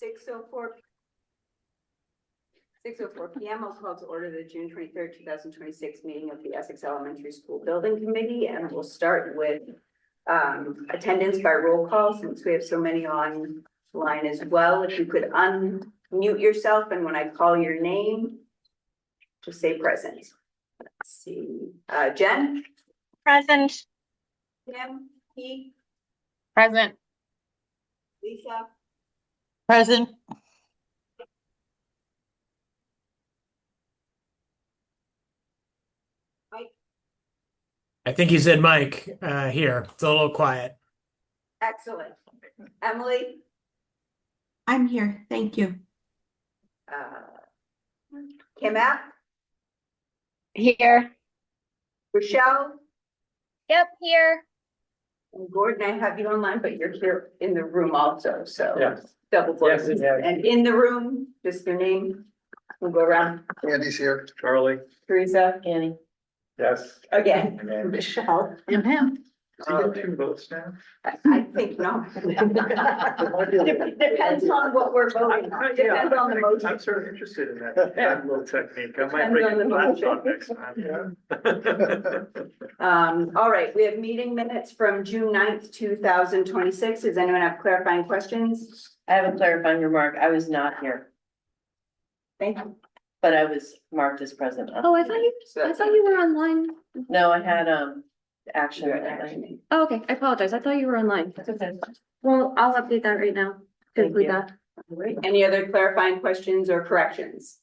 6:04 p.m. I'll call to order the June 23rd, 2026 meeting of the Essex Elementary School Building Committee, and we'll start with attendance by roll call since we have so many online as well. If you could unmute yourself, and when I call your name, just say present. Let's see. Jen? Present. Tim? Pete? Present. Lisa? Present. Mike? I think you said Mike here. It's a little quiet. Excellent. Emily? I'm here, thank you. Kim App? Here. Rochelle? Yep, here. And Gordon, I have you online, but you're here in the room also, so. Yeah. Double board. Yes, yeah. And in the room, just your name. We'll go around. Andy's here. Charlie. Teresa. Annie. Yes. Again. And Michelle. And him. do you get 2 votes now? I think not. Depends on what we're voting on. Depends on the motion. I'm sort of interested in that little technique. I might Depends bring on it the on next time. All right, we have meeting minutes from June 9th, 2026. Does anyone have clarifying questions? I have a clarifying remark. I was not here, Thank you. but I was marked as present. Oh, I thought you were online. No, I had action. You're action. Oh, okay. I apologize. I thought you were online. That's okay. Well, I'll update that right now. Thank Include you. that. All right, any other clarifying questions or corrections?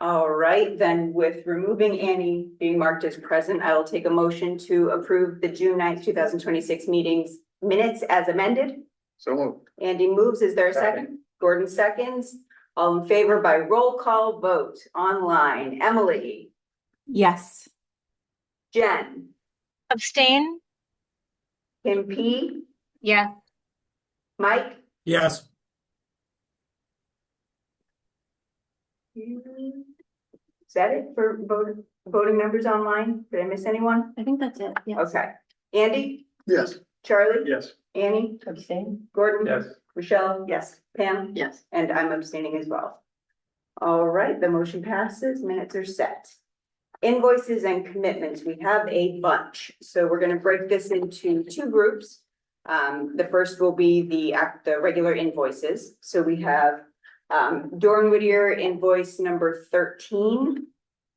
All right, then with removing Annie being marked as present, I will take a motion to approve the June 9th, 2026 meetings minutes as amended. So moved. Andy moves. Is there a second? Gordon seconds. All in favor by roll call vote online. Emily, Yes. Jen, Abstain? Kim P, Yeah. Mike. Yes. Is that it for voting members online? Did I miss anyone? I think that's it. Yeah. Okay. Andy, Yes. Charlie, Yes. Annie, Abstain? Gordon. Yes. Rochelle. Yes. Pam. Yes. And I'm abstaining as well. All right, the motion passes, minutes are set. Invoices and commitments, we have a bunch, so we're gonna break this into 2 groups. The first will be the regular invoices, so we have Dorn Whittier invoice number 13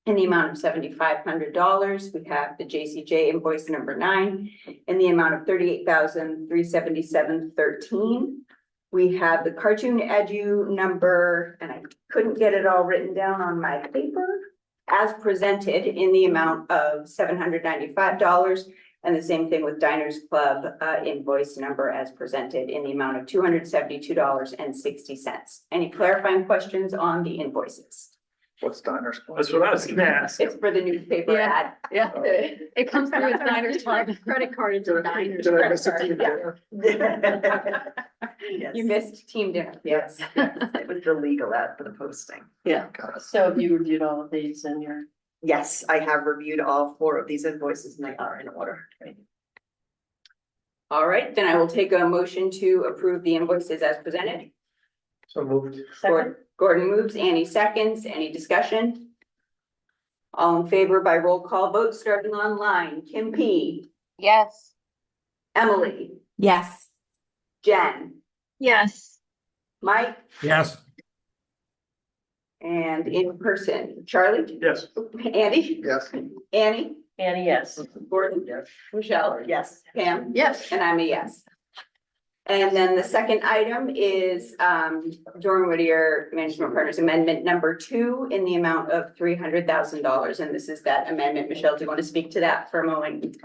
in the amount of $7,500. We have the JCJ invoice number 9 in the amount of $38,377.13. We have the Cartoon Edu number, and I couldn't get it all written down on my paper, as presented in the amount of $795. And the same thing with Diners Club invoice number as presented in the amount of $272.60. Any clarifying questions on the invoices? What's Diners Club? That's what I was gonna ask. It's for the newspaper Yeah. ad. Yeah. It comes through as Diners Club credit card into Diners. Did I miss a team Yeah. dinner? You missed team dinner, yes. It was the legal ad for the posting. Yeah. Got it. So have you reviewed all of these in your? Yes, I have reviewed all 4 of these invoices and they are in order. All right, then I will take a motion to approve the invoices as presented. So moved. Second? Gordon moves, Annie seconds. Any discussion? All in favor by roll call vote starting online. Kim P, Yes. Emily, Yes. Jen, Yes. Mike, Yes. and in person, Charlie, Yes. Andy, Yes. Annie, Annie, yes. Gordon, Yes. Michelle, Yes. Pam, Yes. and I'm a yes. And then the second item is Dorn Whittier Management Partners Amendment number 2 in the amount of $300,000. And this is that amendment. Michelle, do you want to speak to that for a moment?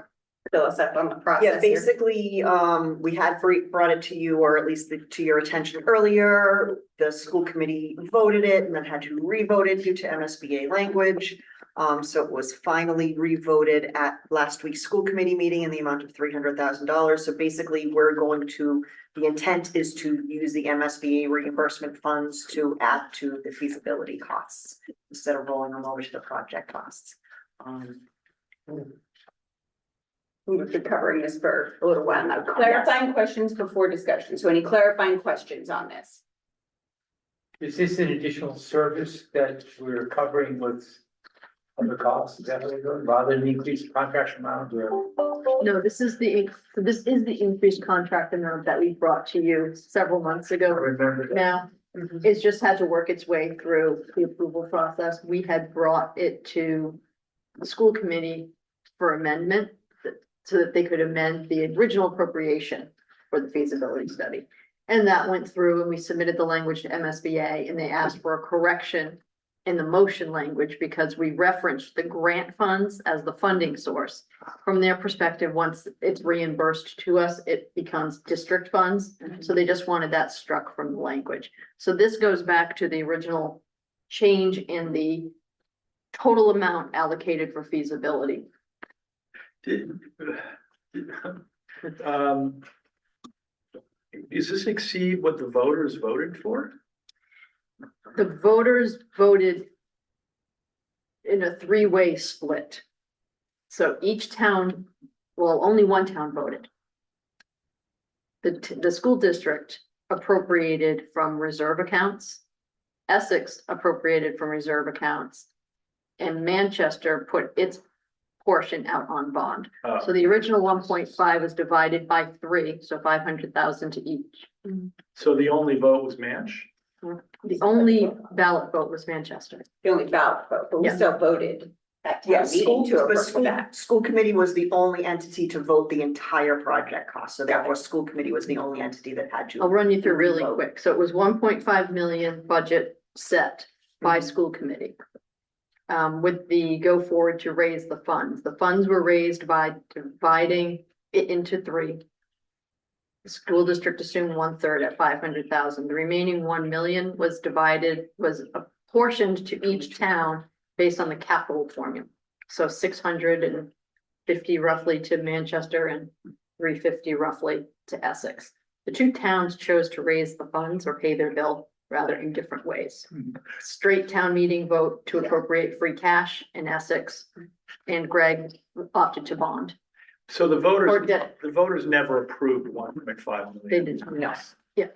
Fill us up on the process. Yeah, here. basically, we had brought it to you, or at least to your attention earlier. The school committee voted it and then had to re-vote it due to MSBA language. So it was finally re-voted at last week's school committee meeting in the amount of $300,000. So basically, the intent is to use the MSBA reimbursement funds to add to the feasibility costs instead of rolling them over to the project costs. We've been covering this for a little while now. Clarifying questions before discussion. So any clarifying questions on this? Is this an additional service that we're covering with other costs? Is that what we're doing, rather than increase the contract amount or? No, this is the increased contract amount that we brought to you several months I ago. remember that. Now, it's just had to work its way through the approval process. We had brought it to the school committee for amendment so that they could amend the original appropriation for the feasibility study. And that went through and we submitted the language to MSBA and they asked for a correction in the motion language because we referenced the grant funds as the funding source. From their perspective, once it's reimbursed to us, it becomes district funds. So they just wanted that struck from the language. So this goes back to the original change in the total amount allocated for feasibility. Does this exceed what the voters voted for? The voters voted in a three-way split. So each town, well, only one town voted. The school district appropriated from reserve accounts. Essex appropriated from reserve accounts. And Manchester put its portion out on bond. So the original 1.5 was divided by 3, so 500,000 to each. So the only vote was Manch? The only ballot vote was Manchester. The only ballot vote, but we Yeah. still voted at town Yes, meeting to the approve school, that. school committee was the only entity to vote the entire project cost, so therefore, school committee was the only entity that had I'll to. run you through really Revote. quick. So it was 1.5 million budget set by Mhm. school committee. With the go forward to raise the funds. The funds were raised by dividing it into 3. The school district assumed 1/3 at 500,000. The remaining 1 million was apportioned to each town based on the capital formula. So 650 roughly to Manchester and 350 roughly to Essex. The 2 towns chose to raise the funds or pay their bill rather in different ways. Straight town meeting vote to appropriate free cash in Essex, and Greg opted to bond. So the Or did. voters never approved 1.5 They million. didn't, no, yeah.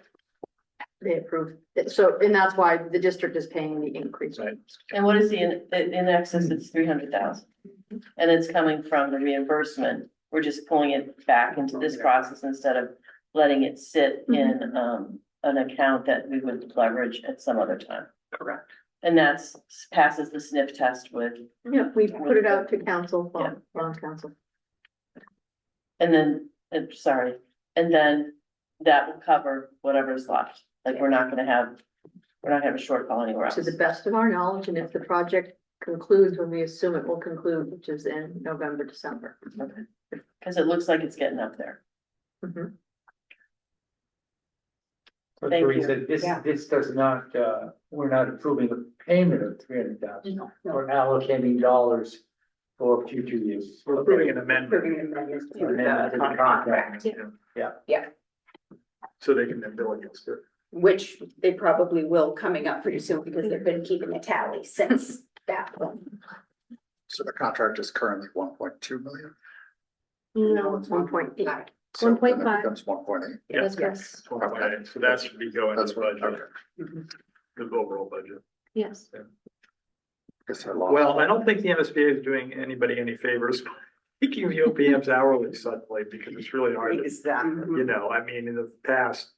They approved it, so, and that's why the district is paying the increase. Right. And what is the in excess, it's 300,000. And it's coming from the reimbursement. We're just pulling it back into this process instead of letting it sit in an account that we would leverage at some other time. Correct. And that's passes the sniff test with, Yeah, we put it out to council, Yeah. bond council. and then, sorry, and then that will cover whatever's left. Like, we're not gonna have a shortfall anywhere else. To the best of our knowledge, and if the project concludes when we assume it will conclude, which is in November, December. Cause it looks like it's getting up there. Mhm. So Thank you. Teresa, Yeah. this does not, we're not approving the payment of 300,000. No, We're allocating dollars for future use. We're approving an amendment. Approving amendments to Amendment to the the contract, Yeah. So they can then bill against it. which they probably will coming up pretty soon because they've been keeping a tally since that one. So the contract is currently 1.2 million. No, it's 1.8. So then it 1.5. becomes 1.8. That's yes, So that should be going to That's the what, budget, okay. the overall budget. yes. Guess I lost. Well, I don't think the MSBA is doing anybody any favors by making the OPMs hourly suddenly, because it's really hard to, Exactly. you know, I mean, in the past,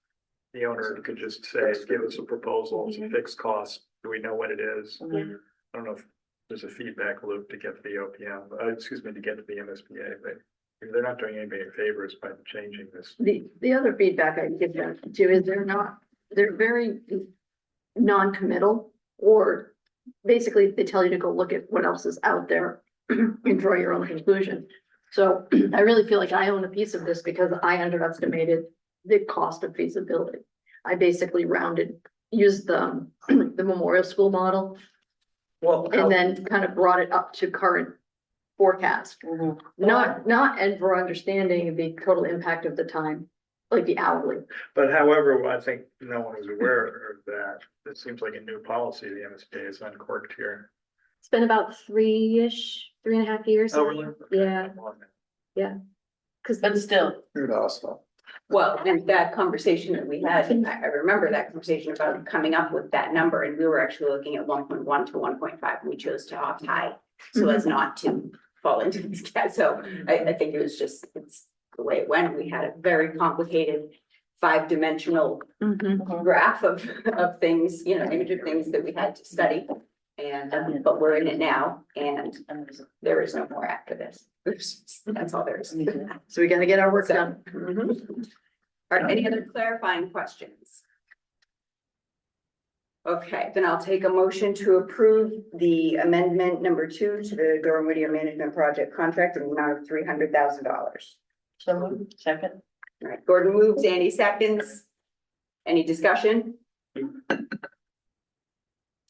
the owner could just say, give us a proposal, some fixed costs, do we know what it is? I don't know if there's a feedback loop to get to the OPM, to get to the MSBA, but they're not doing anybody favors by changing this. The other feedback I give them too is they're very non-committal, or basically they tell you to go look at what else is out there and draw your own conclusion. So I really feel like I own a piece of this because I underestimated the cost of feasibility. I basically used the memorial school model Well, and then kind of brought it up to current forecast. Mhm. Not and for understanding the total impact of the time, like the hourly. but however, I think no one was aware of that. It seems like a new policy, the MSBA is uncorked here. It's been about 3-ish, 3.5 years. Oh, now. really? Yeah. Yeah. But still, New to us, though. Well, and that conversation that we had, I remember that conversation about coming up with that number, and we were actually looking at 1.1 to 1.5, and we chose to opt high. So as not to fall into these cats, so I think it was just, it's the way it went, we had a very complicated 5-dimensional graph of things, you know, image of things that we had to study. And, but we're in it now, and there is no more after this. That's all there is. So we gotta get our work So, done. Are there any other clarifying questions? Okay, then I'll take a motion to approve the amendment number 2 to the Durham Whittier Management Project contract in the amount of $300,000. so moved. Second. All right, Gordon moves, Andy seconds. Any discussion?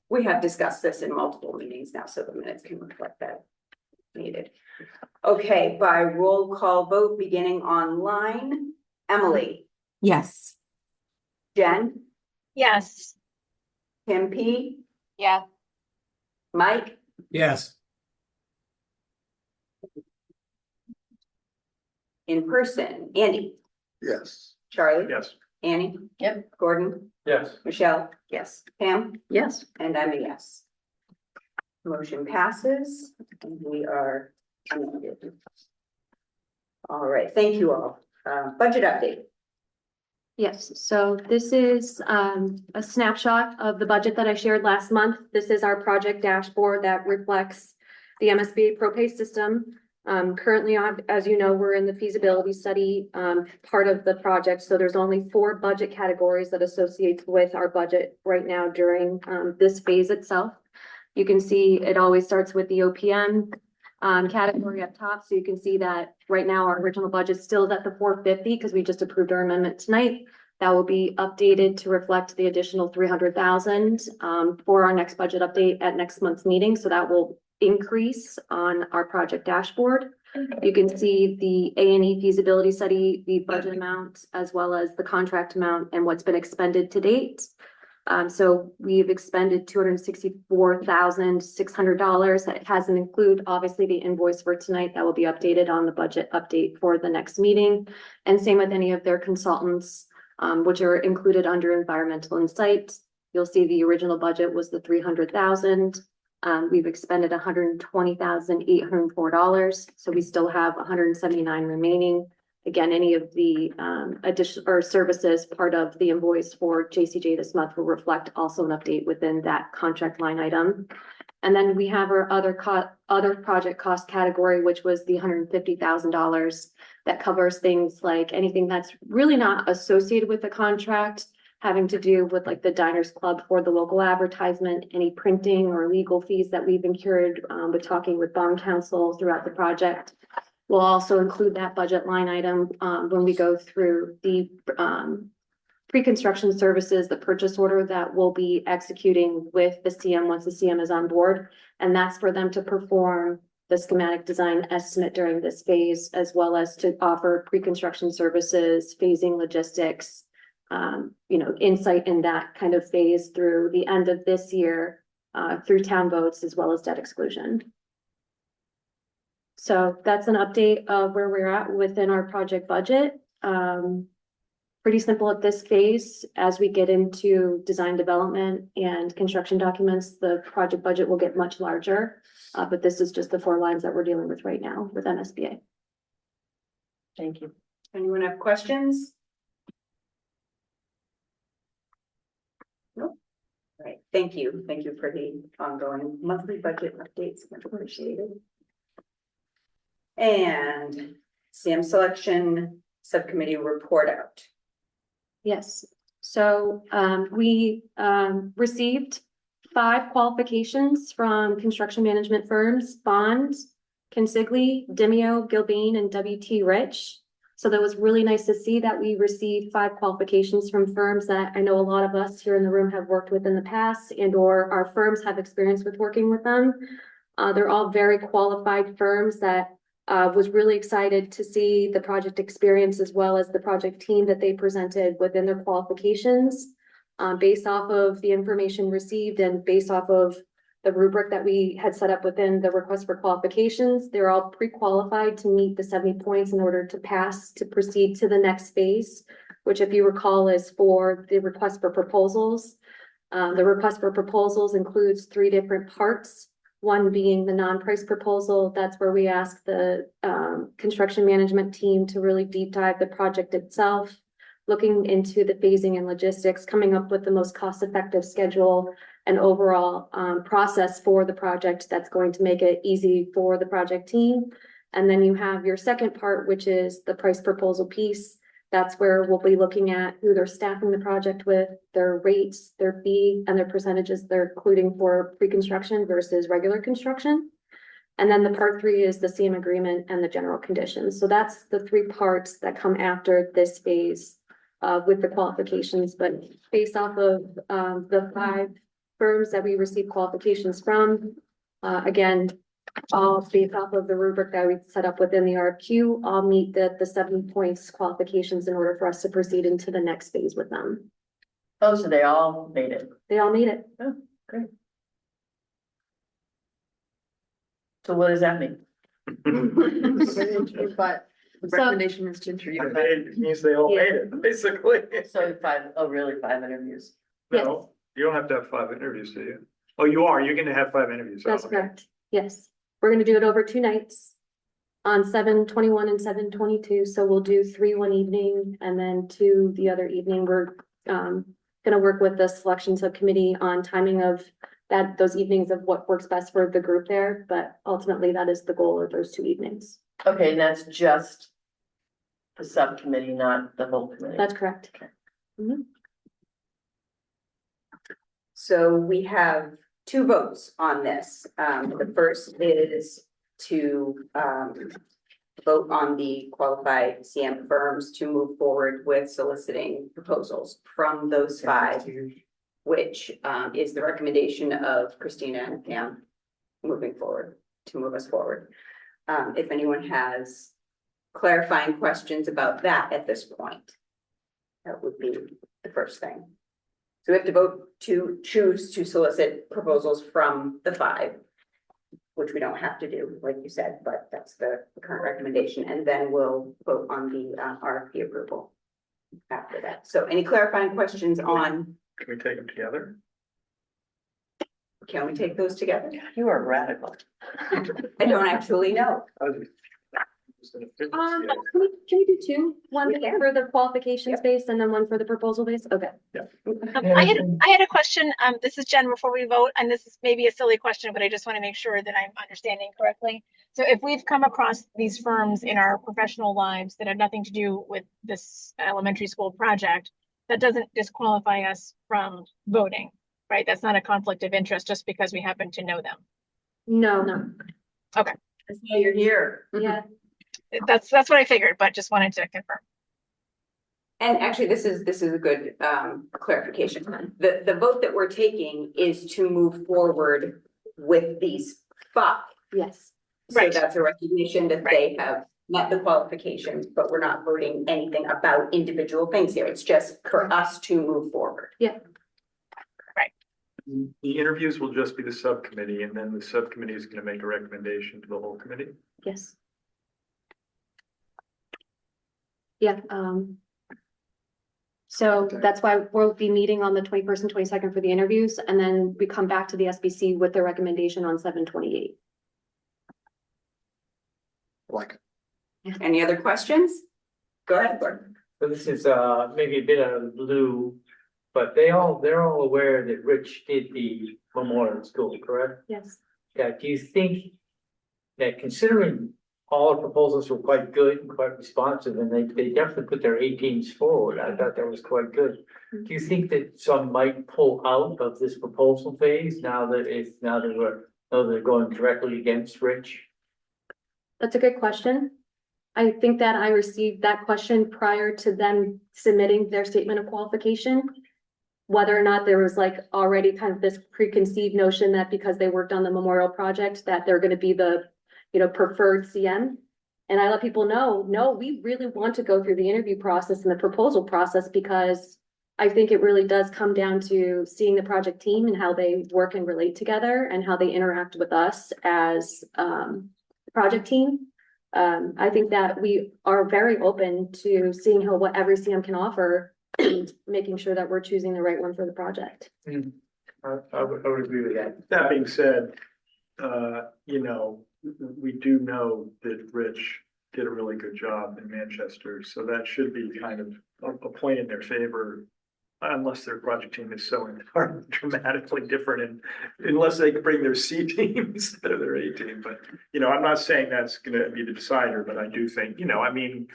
We have discussed this in multiple meetings now, so the minutes can reflect that needed. Okay, by roll call vote beginning on line, Emily, Yes. Jen, Yes. Kim P, Yeah. Mike, Yes. in person, Andy, Yes. Charlie, Yes. Annie. Yep. Gordon, Yes. Michelle, Yes. Pam, Yes. and I'm a yes. Motion passes, and we are unmuted. All right, thank you all. Budget update. Yes, so this is a snapshot of the budget that I shared last month. This is our project dashboard that reflects the MSBA ProPay system. Currently, as you know, we're in the feasibility study part of the project, so there's only 4 budget categories that associates with our budget right now during this phase itself. You can see it always starts with the OPM category up top, so you can see that right now our original budget still is at the 450 because we just approved our amendment tonight. That will be updated to reflect the additional 300,000 for our next budget update at next month's meeting. So that will increase on our project dashboard. You can see the A&E feasibility study, the budget amount, as well as the contract amount and what's been expended to date. So we've expended $264,600. That hasn't include obviously the invoice for tonight that will be updated on the budget update for the next meeting. And same with any of their consultants, which are included under environmental insight. You'll see the original budget was the 300,000. We've expended $120,804. So we still have 179 remaining. Again, any of the additional or services part of the invoice for JCJ this month will reflect also an update within that contract line item. And then we have our other project cost category, which was the $150,000 that covers things like anything that's really not associated with the contract, having to do with like the Diners Club for the local advertisement, any printing or legal fees that we've incurred with talking with bond counsel throughout the project. We'll also include that budget line item when we go through the pre-construction services, the purchase order that we'll be executing with the CM once the CM is on board. And that's for them to perform the schematic design estimate during this phase, as well as to offer pre-construction services, phasing logistics, insight in that kind of phase through the end of this year, through town votes, as well as debt exclusion. So that's an update of where we're at within our project budget. Pretty simple at this phase. As we get into design development and construction documents, the project budget will get much larger. But this is just the 4 lines that we're dealing with right now with MSBA. Thank you. Anyone have questions? Nope. All right, thank you. Thank you for the ongoing monthly budget updates. Much appreciated. And CM selection subcommittee report out. Yes, so we received 5 qualifications from construction management firms, Bond, Consigli, Demio, Gilbane, and WT Rich. So that was really nice to see that we received 5 qualifications from firms that I know a lot of us here in the room have worked with in the past, and or our firms have experience with working with them. They're all very qualified firms that was really excited to see the project experience as well as the project team that they presented within their qualifications. Based off of the information received and based off of the rubric that we had set up within the request for qualifications. They're all pre-qualified to meet the 70 points in order to pass to proceed to the next phase, which if you recall is for the request for proposals. The request for proposals includes 3 different parts. One being the non-price proposal. That's where we ask the construction management team to really deep dive the project itself, looking into the phasing and logistics, coming up with the most cost-effective schedule and overall process for the project that's going to make it easy for the project team. And then you have your second part, which is the price proposal piece. That's where we'll be looking at who they're staffing the project with, their rates, their fee, and their percentages they're including for pre-construction versus regular construction. And then the part 3 is the CM agreement and the general conditions. So that's the 3 parts that come after this phase with the qualifications. But based off of the 5 firms that we received qualifications from, again, all based off of the rubric that we set up within the RFQ, all meet the 7 points qualifications in order for us to proceed into the next phase with them. Oh, so they all made it. They all made it. Oh, great. So what does that mean? But the So- recommendation is to interview. It means they all made it, basically. So 5, oh, really, 5 interviews? No, you don't have to have 5 interviews, do you? Oh, you are, you're gonna have 5 interviews. Oh, That's okay. correct. Yes. We're gonna do it over 2 nights on 7/21 and 7/22. So we'll do 3 one evening and then 2 the other evening. We're gonna work with the selection subcommittee on timing of those evenings of what works best for the group there. But ultimately, that is the goal of those 2 evenings. Okay, and that's just the subcommittee, not the whole committee? That's correct. So we have 2 votes on this. The first is to vote on the qualified CM firms to move forward with soliciting proposals from those 5, which is the recommendation of Christina and Pam moving forward, to move us forward. If anyone has clarifying questions about that at this point, that would be the first thing. So we have to vote to choose to solicit proposals from the 5, which we don't have to do, like you said, but that's the current recommendation. And then we'll vote on the RFP approval after that. So any clarifying questions on, Can we take them together? can we take those together? You are radical. I don't actually know. I was just gonna fit this Can together. we do 2? One We can. for the qualifications Yep. base and then one for the proposal base? Okay. I had a question. This is Jen before we vote, and this is maybe a silly question, but I just want to make sure that I'm understanding correctly. So if we've come across these firms in our professional lives that have nothing to do with this elementary school project, that doesn't disqualify us from voting, right? That's not a conflict of interest just because we happen to know them. No. That's why you're here. Yeah. That's what I figured, but just wanted to confirm. And actually, this is a good clarification. The vote that we're taking is to move forward with these 5. Yes. So Right. that's a recognition that they have met the qualifications, but we're not voting anything about individual things here. It's just for us to move forward. The interviews will just be the subcommittee, and then the subcommittee is gonna make a recommendation to the whole committee. Yes. Yeah, so that's why we'll be meeting on the 21st and 22nd for the interviews, and then we come back to the SBC with the recommendation on 7/28. Like, Any other questions? Go ahead, Gordon. So this is maybe a bit out of the blue, but they're all aware that Rich did the memorial school, correct? Yes. Yeah, do you think that considering all the proposals were quite good and quite responsive, and they definitely put their A teams forward, I thought that was quite good. Do you think that some might pull out of this proposal phase now that they're going directly against Rich? That's a good question. I think that I received that question prior to them submitting their statement of qualification. Whether or not there was like already kind of this preconceived notion that because they worked on the memorial project, that they're gonna be the, preferred CM. And I let people know, no, we really want to go through the interview process and the proposal process because I think it really does come down to seeing the project team and how they work and relate together and how they interact with us as the project team. I think that we are very open to seeing how what every CM can offer and making sure that we're choosing the right one for the project. I would agree with that. That being said, you know, we do know that Rich did a really good job in Manchester, so that should be kind of a point in their favor. Unless their project team is so dramatically different and unless they can bring their C team instead of their A team. But, you know, I'm not saying that's gonna be the decider, but I do think, you know, I mean,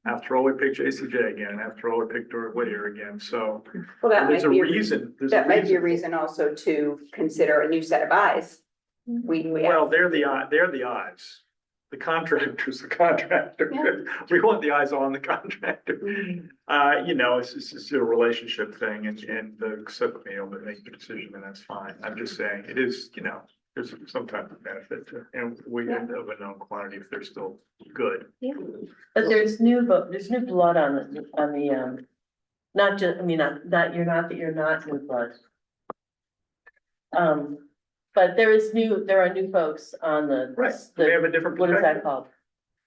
after all, we picked JCJ again, after all, we picked Whittier again, so. Well, that There's might a be reason. that might be a reason also to consider a new set of eyes. We Well, they're the eyes. The contractor's the contractor. We want the eyes on the contractor. You know, it's just a relationship thing and the subcommittee will make the decision and that's fine. I'm just saying it is, you know, there's some type of benefit to, and we end up with a known quantity if they're still good. But there's new blood on the, not just, I mean, not, you're not new blood. But there are new folks on the. Right, they have a different What is that perspective. called?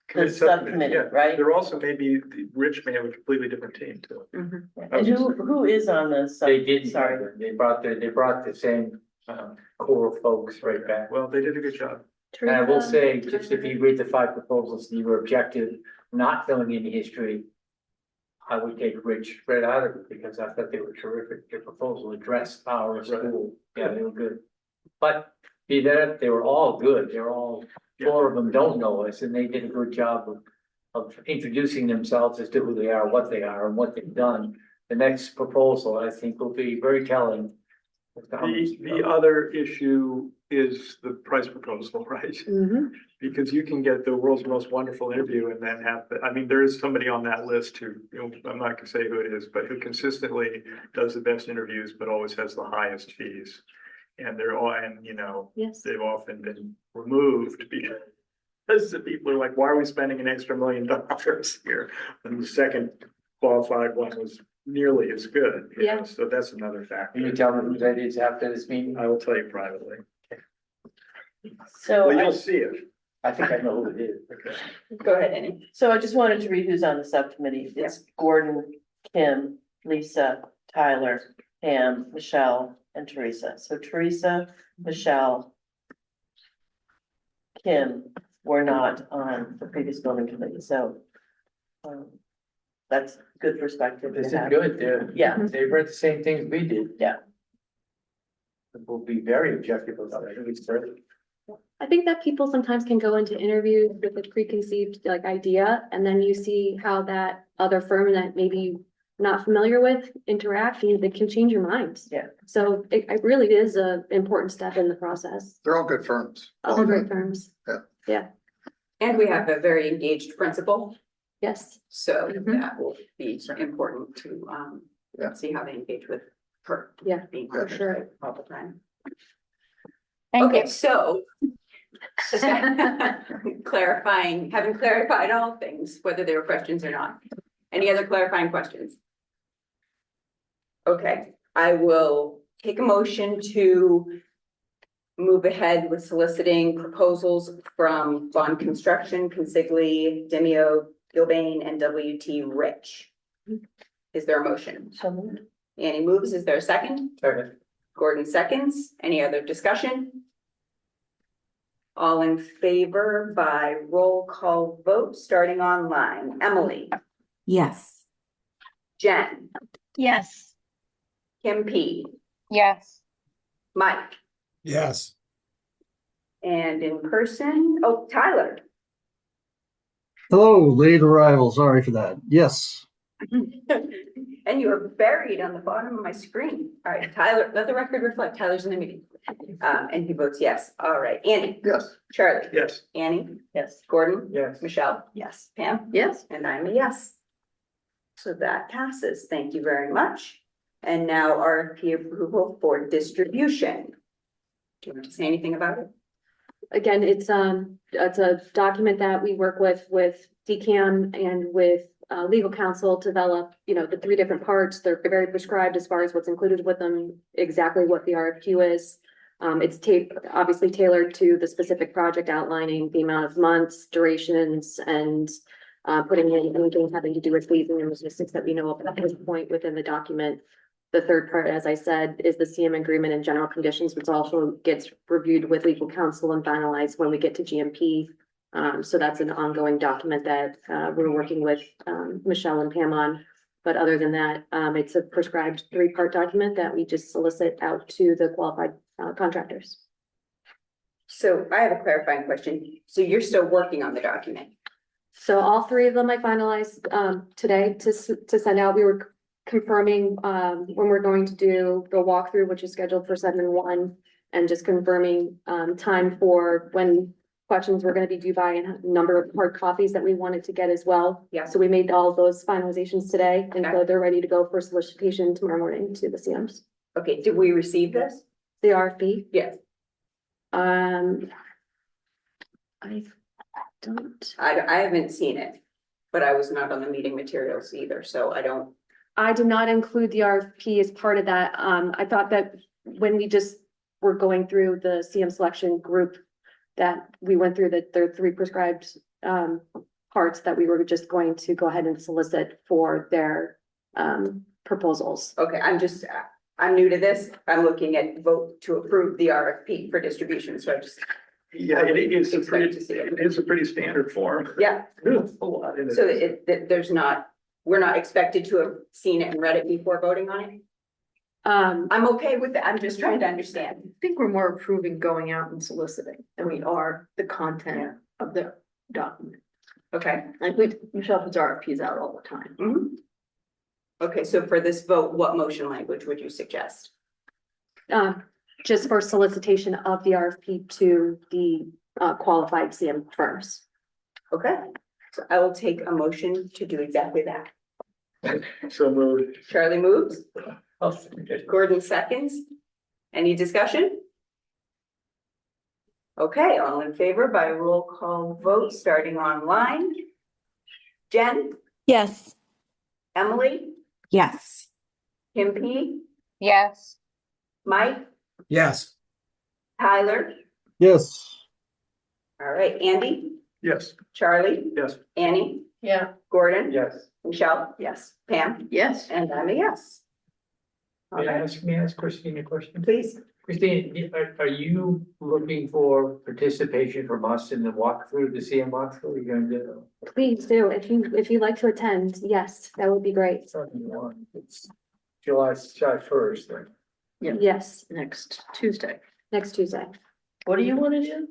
Committee subcommittee, yeah. right? There also Rich may have a completely different team too. And who is on the sub? They did, Sorry. they brought the same core of folks right back. Well, they did a good job. And I will say, just if you read the 5 proposals, and you were objective, not filling in the history, I would take Rich right out of it because I thought they were terrific. Their proposal addressed our school. Yeah, they were good. But be that, they were all good. They're all, 4 of them don't know us and they did a good job of introducing themselves as to who they are, what they are and what they've done. The next proposal, I think, will be very telling. The other issue is the price proposal, right? Because you can get the world's most wonderful interview and then have, I mean, there is somebody on that list who, you know, I'm not gonna say who it is, but who consistently does the best interviews, but always has the highest fees. And they're all, and you know, they've often been removed because the people are like, why are we spending an extra $1 million here? And the second qualified one was nearly as good. you know, So that's another factor. Can you tell me who that is after this meeting? I will tell you privately. So Well, you'll see it. I think I know who it is. Okay. Go ahead, Annie. So I just wanted to read who's on the subcommittee. It's Gordon, Kim, Lisa, Tyler, Pam, Michelle, and Teresa. So Teresa, Michelle, Kim were not on the previous building committee, so that's good perspective. This to is have. good. They read the same things we did. Yeah. We'll be very objective about it. I think it's fair. I think that people sometimes can go into interviews with a preconceived like idea, and then you see how that other firm that maybe you're not familiar with interact, and they can change your mind. Yeah. So it really is a important step in the process. They're all good firms. All great firms. And we have a very engaged principal, Yes. so that will be important to Yeah. see how they engage with her. Yeah, being for present sure. all the time. Thank Okay, you. so having clarified all things, whether there were questions or not. Any other clarifying questions? Okay, I will take a motion to move ahead with soliciting proposals from Bond Construction, Consigli, Demio, Gilbane, and WT Rich. Is there a motion? So moved. Annie moves. Is there a second? Second. Gordon seconds. Any other discussion? All in favor by roll call vote, starting online. Emily, Yes. Jen, Yes. Kim P, Yes. Mike, Yes. and in person, oh, Tyler. Hello, late arrival. Sorry for that. Yes. And you are buried on the bottom of my screen. All right, Tyler, let the record reflect Tyler's in the meeting. And he votes yes. All right, Annie, Yes. Charlie, Yes. Annie, Yes. Gordon, Yes. Michelle, Yes. Pam, Yes. and I'm a yes. So that passes. Thank you very much. And now RFP approval for distribution. Do you want to say anything about it? Again, it's a document that we work with DCAM and with legal counsel develop, the three different parts. They're very prescribed as far as what's included with them, exactly what the RFQ is. It's obviously tailored to the specific project, outlining the amount of months, durations, and putting in anything having to do with phasing and logistics that we know of at this point within the document. The third part, as I said, is the CM agreement and general conditions, which also gets reviewed with legal counsel and finalized when we get to GMP. So that's an ongoing document that we're working with Michelle and Pam on. But other than that, it's a prescribed three-part document that we just solicit out to the qualified contractors. So I have a clarifying question. So you're still working on the document? So all three of them I finalized today to send out. We were confirming when we're going to do the walkthrough, which is scheduled for 7/1, and just confirming time for when questions were going to be due by and number of hard copies that we wanted to get as well. Yeah. So we made all of those finalizations today, and Okay. so they're ready to go for solicitation tomorrow morning to the CMs. Okay, did we receive this? The RFP. Yes. I don't. I haven't seen it, but I was not on the meeting materials either, so I don't. I did not include the RFP as part of that. I thought that when we just were going through the CM selection group, that we went through the three prescribed parts that we were just going to go ahead and solicit for their proposals. Okay, I'm new to this. I'm looking at vote to approve the RFP for distribution, so I just. Yeah, it is a Expect pretty, to see it. it is a pretty standard form. Yeah, There's a lot in it. so we're not expected to have seen it and read it before voting on it? I'm okay with that. I'm just trying to understand. I think we're more approving going out and soliciting than we are the content of the document. Okay. Like Michelle puts RFPs out all the time. Mhm. Okay, so for this vote, what motion language would you suggest? Just for solicitation of the RFP to the qualified CM firms. Okay, so I will take a motion to do exactly that. So moved. Charlie moves, I'll second it. Gordon seconds. Any discussion? Okay, all in favor by roll call vote, starting online. Jen, Yes. Emily, Yes. Kim P, Yes. Mike, Yes. Tyler. Yes. All right, Andy, Yes. Charlie, Yes. Annie, Yeah, Gordon. Yes. Michelle, yes, Pam, Yes. and I'm a yes. All May I right, ask Christine a question? please. Christine, are you looking for participation from us in the walkthrough, the CM walkthrough? You're gonna do Please do, if you'd like to attend, yes, that would be great. something on, it's July 1st, then. Yeah. Yes, Next Tuesday. next Tuesday. what do you want to do?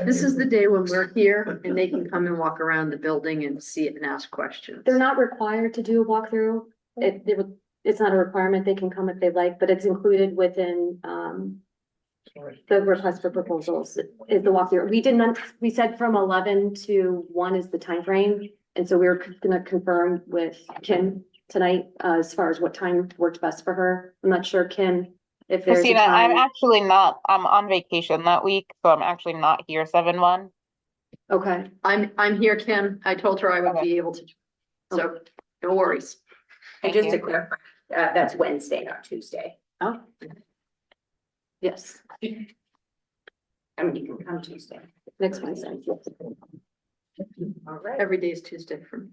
This is the day when we're here and they can come and walk around the building and see it and ask questions. They're not required to do a walkthrough. It's not a requirement. They can come if they like, but it's included within the request for proposals is the walkthrough. We said from 11 to 1 is the time frame, and so we were gonna confirm with Kim tonight as far as what time worked best for her. I'm not sure, Kim, if there's a Christina, I'm time. actually not, I'm on vacation that week, so I'm actually not here 7/1. Okay, I'm here, Kim. I told her I would be able to. So no worries. And just to clarify, that's Wednesday, not Tuesday. oh. Yes, I mean, you can come Tuesday. next Wednesday. All right. Every day is Tuesday for me.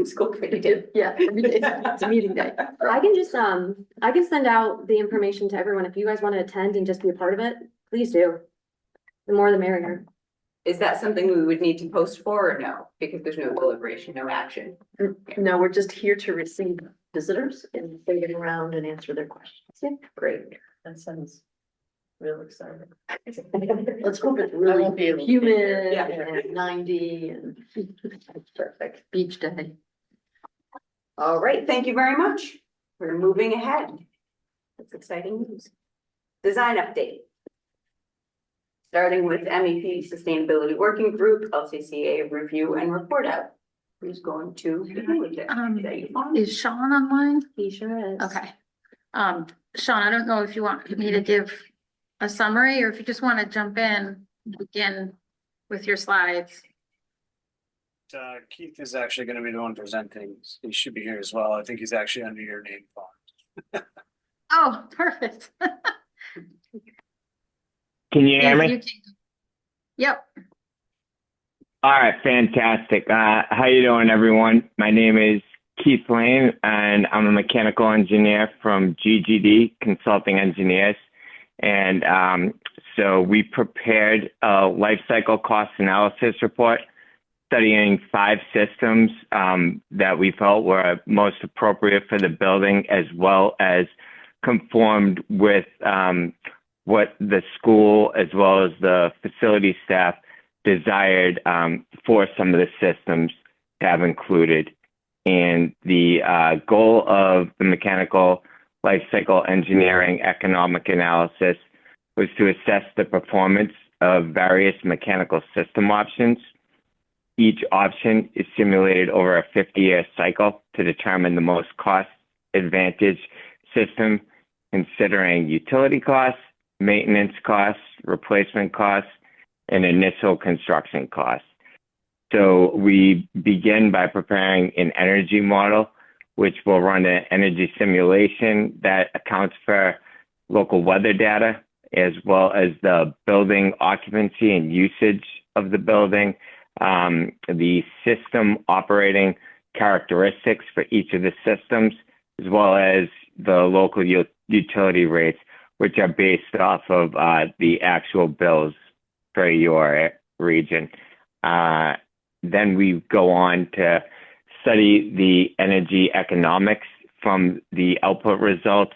School committee did. Yeah, every day it's a meeting day. I can just, I can send out the information to everyone. If you guys want to attend and just be a part of it, please do. The more the merrier. Is that something we would need to post for or no? Because there's no deliberation, no action. No, we're just here to receive visitors and bring them around and answer their questions. Yeah. Great. That sounds real exciting. Let's hope it's I really won't be able to be there. humid Yeah. and 90 and Perfect. beach day. All right, thank you very much. We're moving ahead. That's exciting news. Design update. Starting with MEP Sustainability Working Group, LCCA review and report out. Who's going to begin with it? Is that you, Fawn? Is Sean online? He sure is. Okay. Sean, I don't know if you want me to give a summary or if you just want to jump in, begin with your slides. Keith is actually going to be the one presenting. He should be here as well. I think he's actually under your name, Paul. Oh, perfect. Can you hear If me? you can- Yep. All right, fantastic. How you doing, everyone? My name is Keith Lane, and I'm a mechanical engineer from GGD Consulting Engineers. And so we prepared a life cycle cost analysis report studying 5 systems that we felt were most appropriate for the building, as well as conformed with what the school as well as the facility staff desired for some of the systems to have included. And the goal of the mechanical life cycle engineering economic analysis was to assess the performance of various mechanical system options. Each option is simulated over a 50-year cycle to determine the most cost advantage system, considering utility costs, maintenance costs, replacement costs, and initial construction costs. So we begin by preparing an energy model, which will run an energy simulation that accounts for local weather data, as well as the building occupancy and usage of the building, the system operating characteristics for each of the systems, as well as the local utility rates, which are based off of the actual bills for your region. Then we go on to study the energy economics from the output results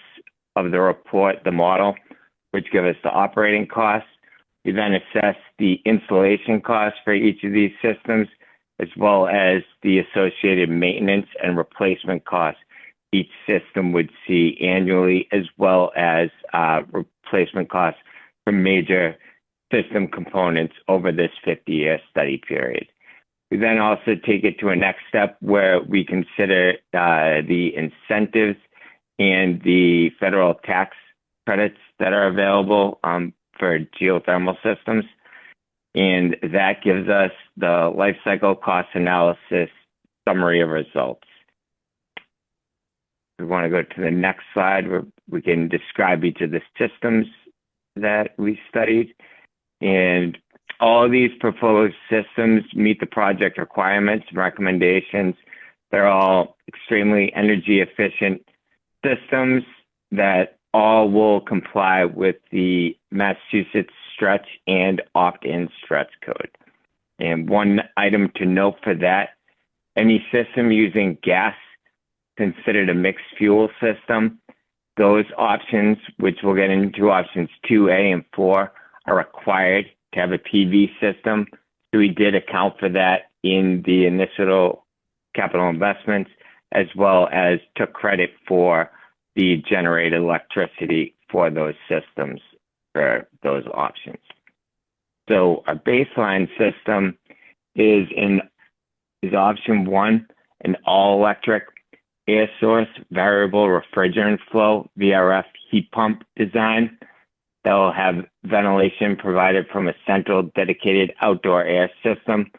of the report, the model, which give us the operating costs. We then assess the installation costs for each of these systems, as well as the associated maintenance and replacement costs each system would see annually, as well as replacement costs for major system components over this 50-year study period. We then also take it to a next step where we consider the incentives and the federal tax credits that are available for geothermal systems. And that gives us the life cycle cost analysis summary of results. We want to go to the next slide where we can describe each of the systems that we studied. And all of these proposed systems meet the project requirements and recommendations. They're all extremely energy efficient systems that all will comply with the Massachusetts stretch and opt-in stretch code. And one item to note for that, any system using gas considered a mixed fuel system. Those options, which we'll get into options 2A and 4, are required to have a PV system. So we did account for that in the initial capital investments, as well as took credit for the generated electricity for those systems for those options. So our baseline system is option 1, an all-electric air source variable refrigerant flow VRF heat pump design that will have ventilation provided from a central dedicated outdoor air system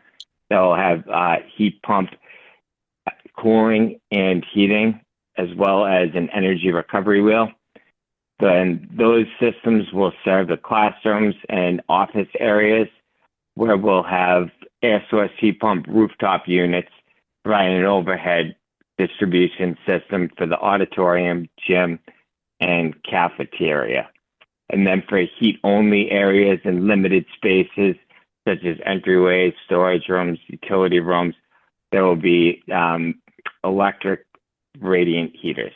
that will have heat pump cooling and heating, as well as an energy recovery wheel. Then those systems will serve the classrooms and office areas where we'll have air source heat pump rooftop units providing an overhead distribution system for the auditorium, gym, and cafeteria. And then for heat-only areas and limited spaces, such as entryways, storage rooms, utility rooms, there will be electric radiant heaters.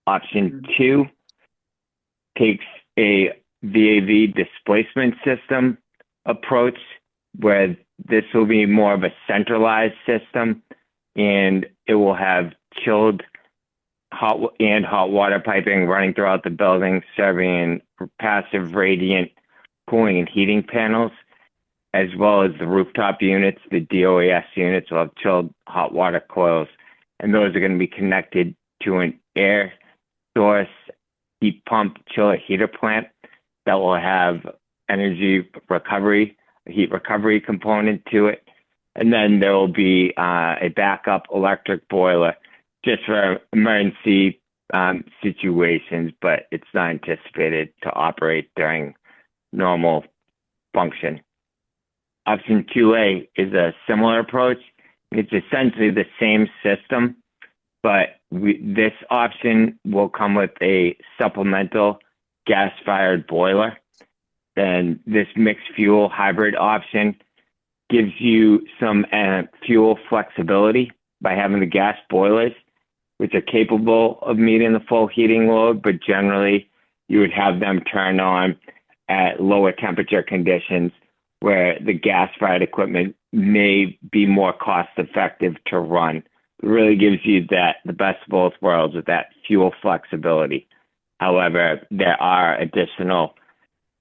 Option 2 takes a VAV displacement system approach, where this will be more of a centralized system, and it will have chilled hot water piping running throughout the building, serving passive radiant cooling and heating panels, as well as the rooftop units. The DOAS units will have chilled hot water coils, and those are going to be connected to an air source heat pump chiller heater plant that will have energy recovery, a heat recovery component to it. And then there will be a backup electric boiler just for emergency situations, but it's not anticipated to operate during normal function. Option 2A is a similar approach. It's essentially the same system, but this option will come with a supplemental gas-fired boiler. Then this mixed fuel hybrid option gives you some fuel flexibility by having the gas boilers, which are capable of meeting the full heating load, but generally you would have them turn on at lower temperature conditions where the gas-fired equipment may be more cost-effective to run. It really gives you the best of both worlds with that fuel flexibility. However, there are additional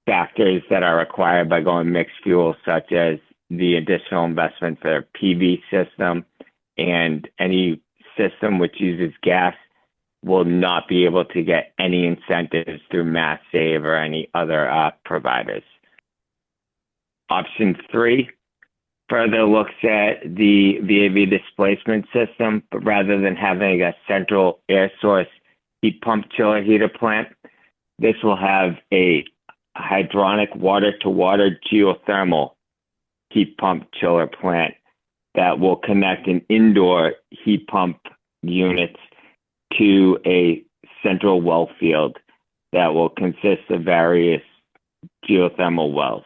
factors that are required by going mixed fuel, such as the additional investment for a PV system, and any system which uses gas will not be able to get any incentives through Mass Save or any other providers. Option 3 further looks at the VAV displacement system, but rather than having a central air source heat pump chiller heater plant, this will have a hydronic water-to-water geothermal heat pump chiller plant that will connect an indoor heat pump unit to a central well field that will consist of various geothermal wells.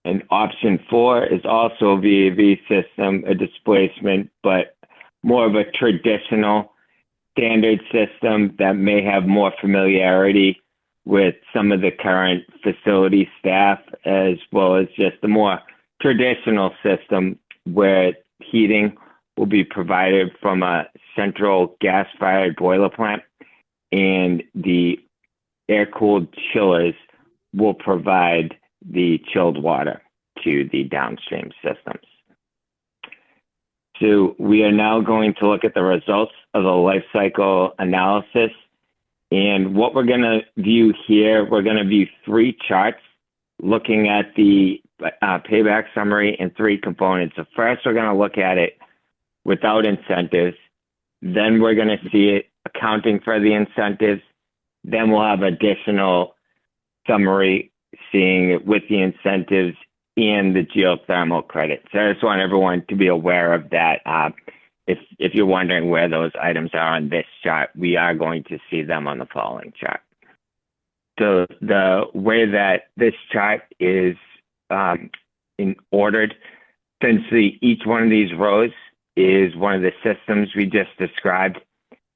And option 4 is also a VAV system, a displacement, but more of a traditional standard system that may have more familiarity with some of the current facility staff, as well as just a more traditional system where heating will be provided from a central gas-fired boiler plant, and the air-cooled chillers will provide the chilled water to the downstream systems. So we are now going to look at the results of the life cycle analysis. And what we're going to view here, we're going to view 3 charts looking at the payback summary in 3 components. So first, we're going to look at it without incentives. Then we're going to see it accounting for the incentives. Then we'll have additional summary seeing it with the incentives and the geothermal credit. So I just want everyone to be aware of that. If you're wondering where those items are on this chart, we are going to see them on the following chart. So the way that this chart is ordered, essentially each one of these rows is one of the systems we just described,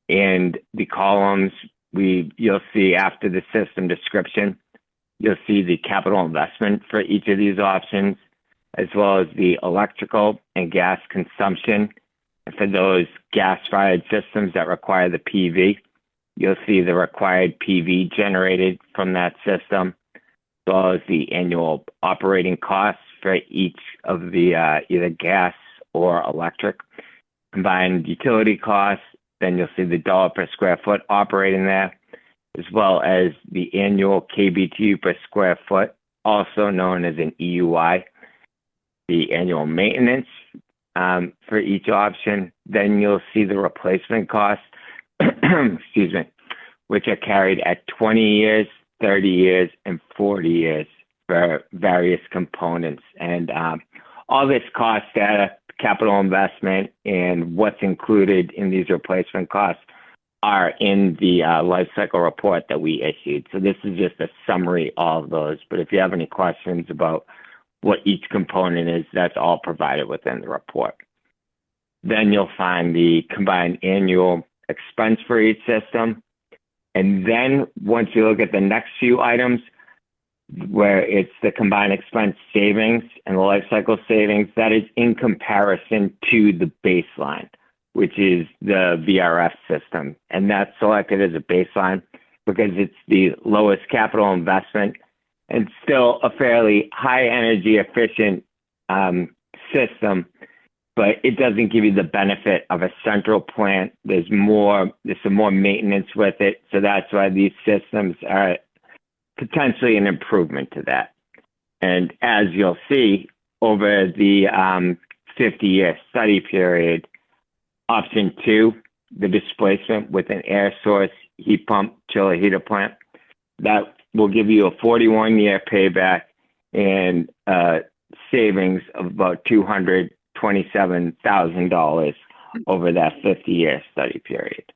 and the columns you'll see after the system description, you'll see the capital investment for each of these options, as well as the electrical and gas consumption. And for those gas-fired systems that require the PV, you'll see the required PV generated from that system, as well as the annual operating costs for each of the either gas or electric combined utility costs. Then you'll see the dollar per square foot operating there, as well as the annual kBTU per square foot, also known as an EUI, the annual maintenance for each option. Then you'll see the replacement costs, excuse me, which are carried at 20 years, 30 years, and 40 years for various components. And all this cost data, capital investment, and what's included in these replacement costs are in the life cycle report that we issued. So this is just a summary of all of those. But if you have any questions about what each component is, that's all provided within the report. Then you'll find the combined annual expense for each system. And then once you look at the next few items, where it's the combined expense savings and the life cycle savings, that is in comparison to the baseline, which is the VRF system. And that's selected as a baseline because it's the lowest capital investment and still a fairly high energy efficient system, but it doesn't give you the benefit of a central plant. There's some more maintenance with it. So that's why these systems are potentially an improvement to that. And as you'll see over the 50-year study period. Option 2, the displacement with an air source heat pump chiller heater plant. That will give you a 41-year payback and savings of about $227,000 over that 50-year study period.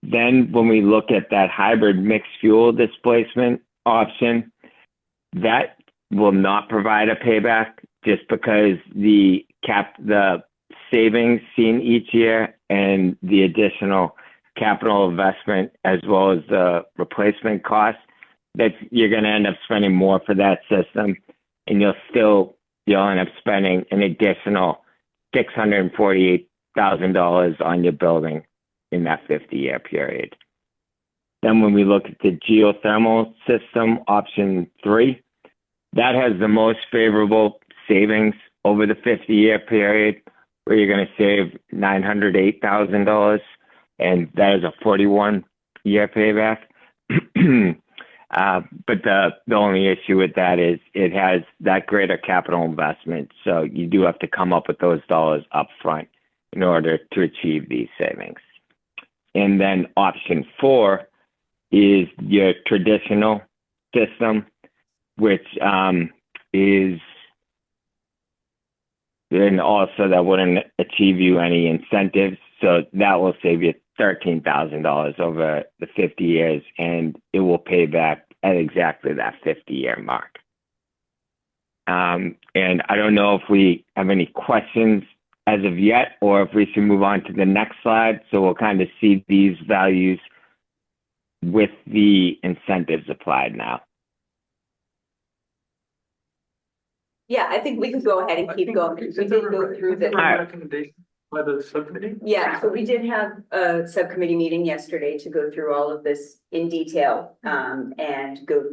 Then when we look at that hybrid mixed fuel displacement option, that will not provide a payback just because the savings seen each year and the additional capital investment as well as the replacement costs, that you're going to end up spending more for that system, and you'll end up spending an additional $648,000 on your building in that 50-year period. Then when we look at the geothermal system, option 3, that has the most favorable savings over the 50-year period, where you're going to save $908,000, and that is a 41-year payback. But the only issue with that is it has that greater capital investment, so you do have to come up with those dollars up front in order to achieve these savings. And then option 4 is your traditional system, which is, and also that wouldn't achieve you any incentives, so that will save you $13,000 over the 50 years, and it will pay back at exactly that 50-year mark. And I don't know if we have any questions as of yet, or if we should move on to the next slide. So we'll kind of see these values with the incentives applied now. Yeah, I think we could go ahead and keep going. We did go through the. Recommendation by the subcommittee? Yeah, so we did have a subcommittee meeting yesterday to go through all of this in detail, and go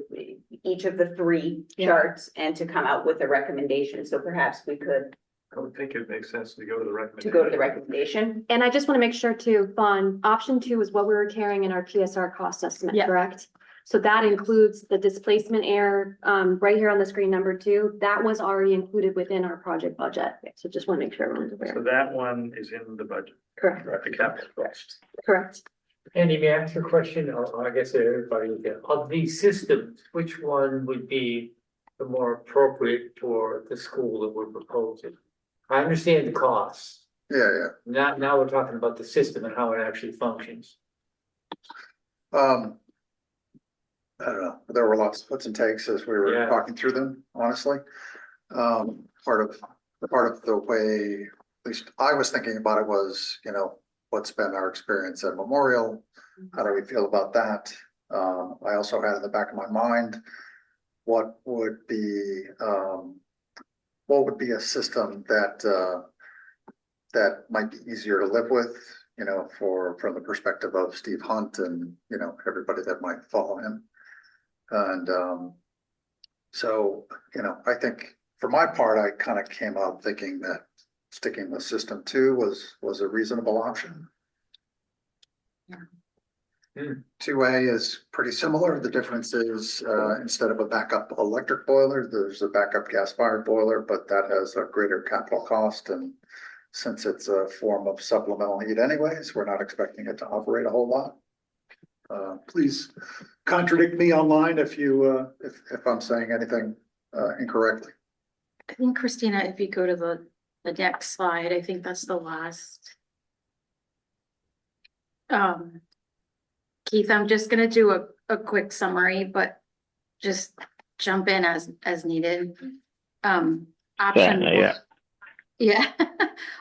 each of the 3 charts and to come out with a recommendation. So perhaps we could. I would think it makes sense to go to the recommendation. To go to the recommendation. And I just want to make sure too, Fawn, option 2 is what we were carrying in our PSR cost estimate, Yeah. correct? So that includes the displacement air, right here on the screen, number 2, that was already included within our project budget. So just want to make sure everyone's aware. So that one is in the budget. Correct. The capital cost. Correct. Andy, may I ask a question? Or I guess everybody, of these systems, which one would be the more appropriate for the school that we're proposing? I understand the costs. Yeah. Now we're talking about the system and how it actually functions. I don't know, there were lots of puts and takes as we were talking through them, honestly. Part of the way, at least I was thinking about it was, what's been our experience at Memorial? How do we feel about that? I also had in the back of my mind, what would be a system that might be easier to live with, from the perspective of Steve Hunt and, everybody that might follow him. And so, I think for my part, I kind of came out thinking that sticking with system 2 was a reasonable option. 2A is pretty similar. The difference is instead of a backup electric boiler, there's a backup gas-fired boiler, but that has a greater capital cost. And since it's a form of supplemental heat anyways, we're not expecting it to operate a whole lot. Please contradict me online if I'm saying anything incorrectly. I think, Christina, if you go to the next slide, I think that's the last. Keith, I'm just gonna do a quick summary, but just jump in as needed. Option. Yeah.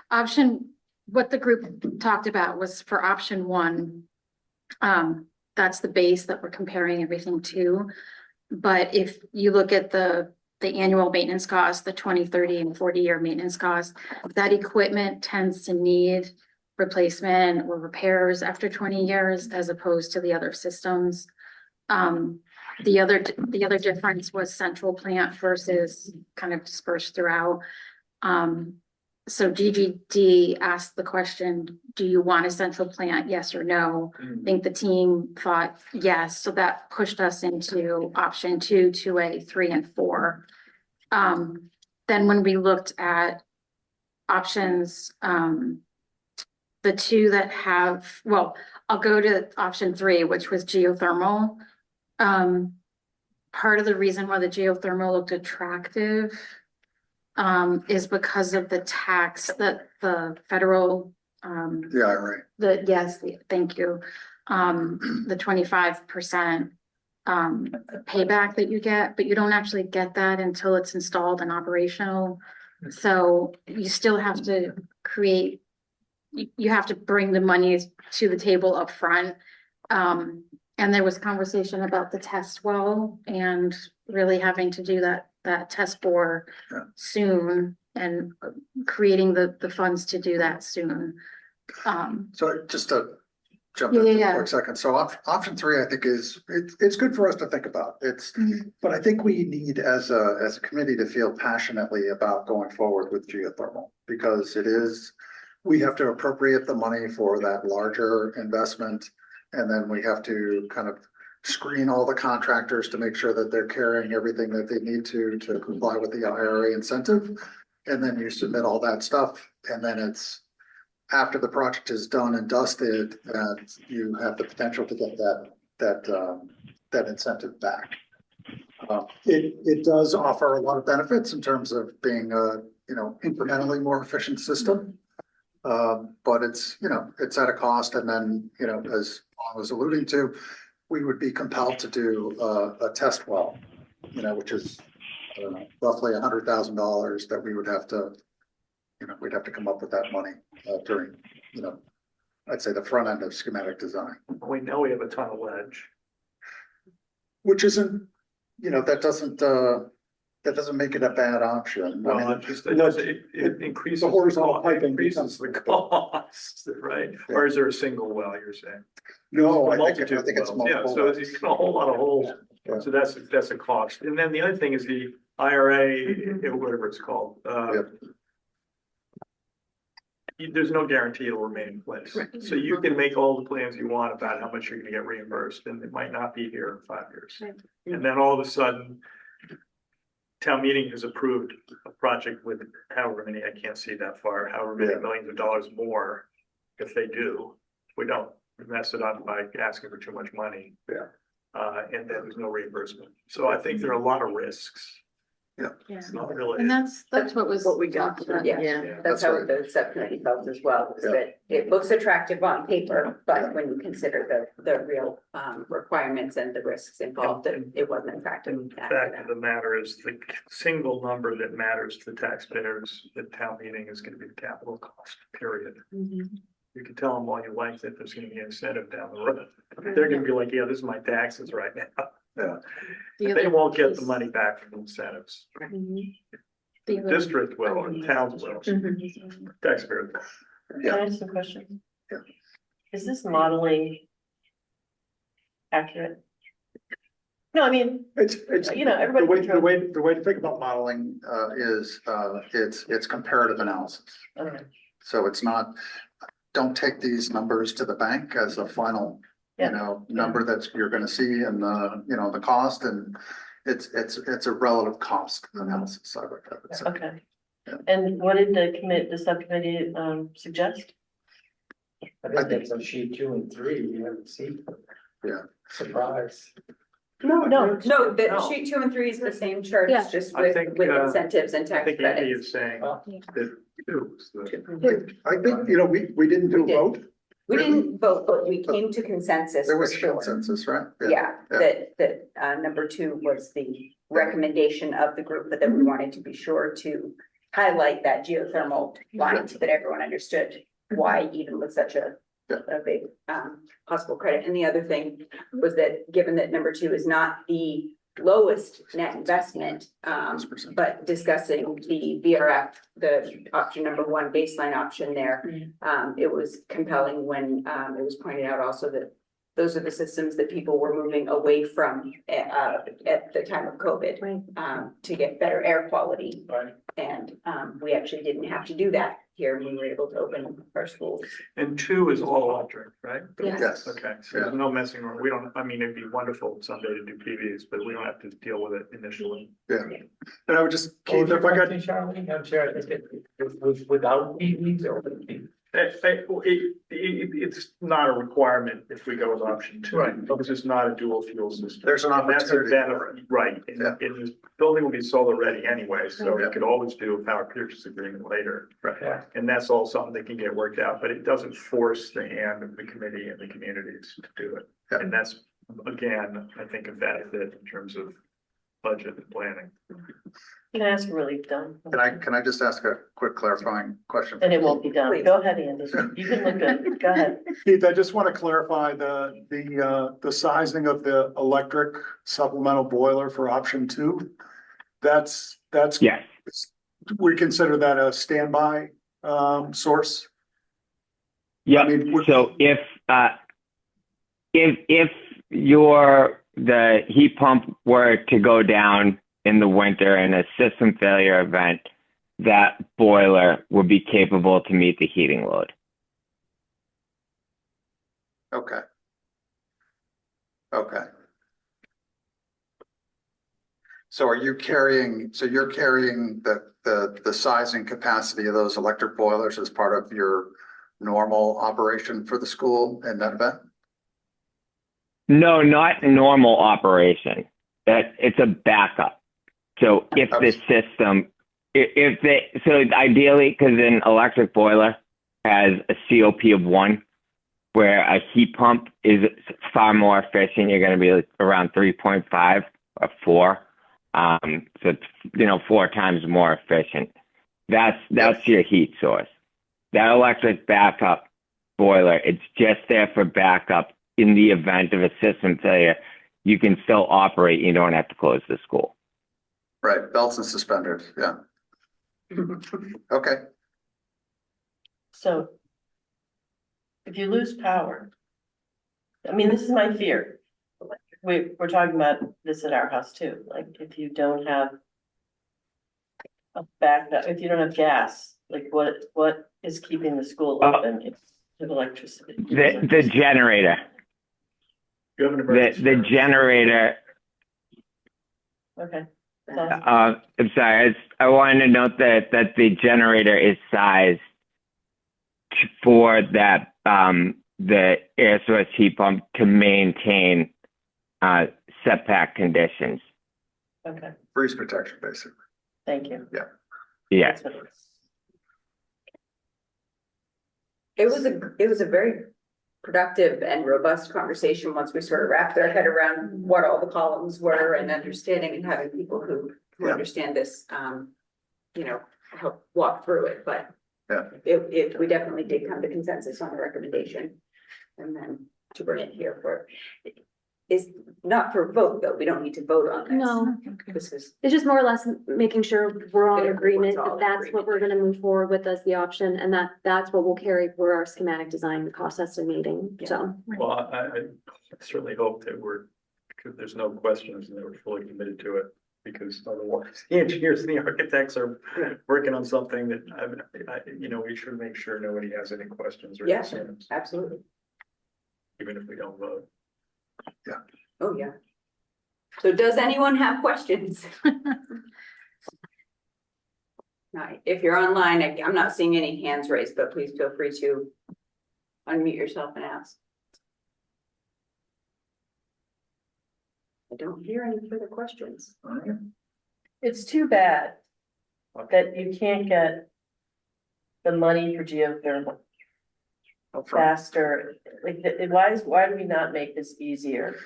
Option, what the group talked about was for option 1. That's the base that we're comparing everything to. But if you look at the annual maintenance cost, the 20, 30, and 40-year maintenance cost, that equipment tends to need replacement or repairs after 20 years, as opposed to the other systems. The other difference was central plant versus kind of dispersed throughout. So GGD asked the question, do you want a central plant? Yes or no? I think the team thought yes. So that pushed us into option 2, 2A, 3, and 4. then when we looked at options, the two that have, well, I'll go to option 3, which was geothermal. Part of the reason why the geothermal looked attractive is because of the tax that the federal, The IRA. thank you. The 25% payback that you get, but you don't actually get that until it's installed and operational. So you still have to create, you have to bring the money to the table up front. And there was conversation about the test well and really having to do that test bore soon and creating the funds to do that soon. So just to jump Yeah, in for yeah. a quick second. So option 3, I think it's good for us to think about. But I think we need as a committee to feel passionately about going forward with geothermal because we have to appropriate the money for that larger investment. And then we have to kind of screen all the contractors to make sure that they're carrying everything that they need to comply with the IRA incentive. And then you submit all that stuff. And then it's after the project is done and dusted, that you have the potential to get that incentive back. It does offer a lot of benefits in terms of being a incrementally more efficient system. But it's at a cost, and then, as I was alluding to, we would be compelled to do a test well, which is, I don't know, roughly $100,000 that we would have to, we'd have to come up with that money during, I'd say the front end of schematic design. We know we have a ton of ledge. Which isn't, that doesn't make it a bad option. Well, I mean, it increases. The horizontal piping increases the cost, right? Yeah. Or is there a single well, you're saying? No, I think Multitude it's wells. Yeah, multiple. so it's a whole lot of holes. Yeah. So that's a cost. And then the other thing is the IRA, whatever it's called. There's no guarantee it'll remain in place. Right. So you can make all the plans you want about how much you're gonna get reimbursed, and it might not be here in 5 years. Right. And then all of a sudden, town meeting has approved a project with however many, I can't see that far, however many millions of dollars more. If they do, we don't mess it up by asking for too much money. Yeah. And then there's no reimbursement. So I think there are a lot of risks. Yeah. It's not really. And that's what was. What we got. talked about. Yeah. Yeah. That's how the subcommittee felt as well, is that it looks attractive on paper, but when you consider the real requirements and the risks involved, it wasn't attractive. And the fact of the matter is the single number that matters to the taxpayers at town meeting is gonna be the capital cost, period. You can tell them all you like that there's gonna be incentive down the road. They're gonna be like, yeah, this is my taxes right now. Yeah. They won't get the money back from incentives. The other- District will, or towns will, taxpayers. Can I ask some questions? Yeah. Is this modeling accurate? No, I mean, It's, everybody. the way to think about modeling, is, it's comparative analysis. Okay. So it's not, don't take these numbers to the bank as a final, number that you're gonna see and the cost, and it's a relative cost analysis, I would say. Okay. And what did the subcommittee, suggest? I think it's on sheet 2 and 3, you haven't seen. Yeah. Surprise. No, the sheet 2 and 3 is the same charts, Yeah. just I with think, incentives and I tax think Andy credits. is saying that. I think, we didn't do a vote. We didn't vote, but we came to consensus There for was sure. consensus, right? Yeah, that number 2 was the recommendation of the group, but that we wanted to be sure to highlight that geothermal line so that everyone understood why even with such a big possible credit. And the other thing was that given that number 2 is not the lowest net investment, but discussing the VRF, the option number 1 baseline option there, it was compelling when it was pointed out also that those are the systems that people were moving away from at the time of COVID to get better air quality. Right. And we actually didn't have to do that here when we were able to open our schools. And 2 is all electric, right? Yes. Okay, so there's no messing around. We don't, I mean, it'd be wonderful someday to do PVs, but we don't have to deal with it initially. Yeah. And I would just Oh, keep, if I got, Charlie, I'm sorry, without EVs or with EVs? It's not a requirement if we go with option 2. Right. Because it's not a dual fuel system. there's an And that's a opportunity for benefit, right, and, Yeah. and this building will be solar ready anyway, so Yeah. you could always do a power purchase agreement later. Right. Yeah. And that's all something that can get worked out, but it doesn't force the hand of the committee and the communities to do it. Yeah. And that's, again, I think a benefit in terms of budget and planning. Can I ask a really dumb? Can I just ask a quick clarifying question? And it won't be done. Go ahead, Andy. You can look good. Go ahead. Keith, I just want to clarify the sizing of the electric supplemental boiler for option 2. That's, Yes. we consider that a standby, source. Yeah. I mean, So if the heat pump were to go down in the winter in a system failure event, that boiler would be capable to meet the heating load. Okay. Okay. So you're carrying the sizing capacity of those electric boilers as part of your normal operation for the school in that event? No, not normal operation. It's a backup. So if the system, so ideally, because an electric boiler has a COP of 1, where a heat pump is far more efficient, you're going to be around 3.5 or 4. So it's, 4 times more efficient. That's your heat source. That electric backup boiler, it's just there for backup in the event of a system failure. You can still operate. You don't have to close the school. Right, belts and suspenders, yeah. Okay. So if you lose power, I mean, this is my fear. We're talking about this at our house too. Like if you don't have a backup, if you don't have gas, like what is keeping the school open? It's electricity. The generator. You have an emergency The generator. Okay. I'm sorry. I wanted to note that the generator is sized for that the air source heat pump to maintain setback conditions. Okay, Breeze protection, basically. thank you. Yeah. Yeah. That's what it is. It was a very productive and robust conversation once we sort of wrapped our head around what all the columns were and understanding and having people who understand this, help walk through it, but we definitely did come to consensus on the recommendation. And then to bring it here for, is not for vote though, we don't need to vote on this. No, This is, it's just more or less making sure we're all in agreement Everyone's all that in that's what we're gonna move forward with as the option, and that's what we'll carry for our schematic design cost estimating, so. Well, I certainly hope that because there's no questions and that we're fully committed to it. Because otherwise, the engineers and the architects are working on something that we should make sure nobody has any questions or concerns, absolutely. even if we don't vote. Yeah. Oh, yeah. So does anyone have questions? Right, if you're online, I'm not seeing any hands raised, but please feel free to unmute yourself and ask. I don't hear any further questions. It's too bad that you can't get the money for geothermal faster. Like, why do we not make this easier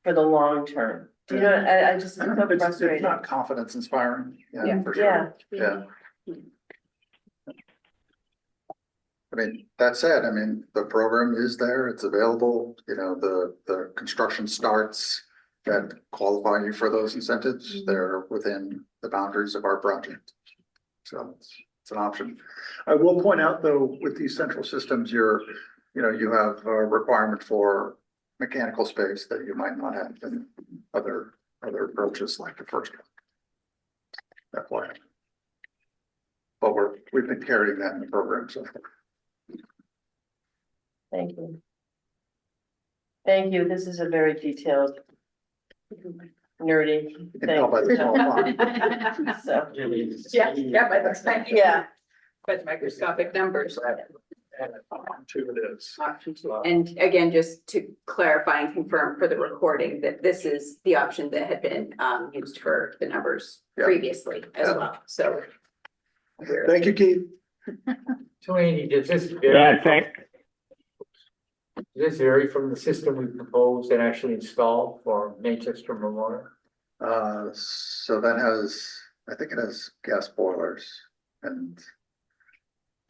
for the long term? Do you know, I just, I'm so It's frustrated. not confidence inspiring, Yeah. for sure. Yeah. I mean, that said, the program is there, it's available, the construction starts that qualify you for those incentives, they're within the boundaries of our project. So it's an option. I will point out though, with these central systems, you have a requirement for mechanical space that you might not have in other approaches like the first one. That's why. but we've been carrying that in the program so far. Thank you. Thank you. This is a very detailed, nerdy You can tell by the small font. thing. So, Yeah, by the time. yeah, But microscopic numbers. Two it is. Option two. And again, just to clarify and confirm for the recording that this is the option that had been used for the numbers Yeah. previously as well, so. Thank you, Keith. So Andy, does this Yeah, vary from the system we proposed and actually installed for Manchester Memorial? So that has, I think it has gas boilers and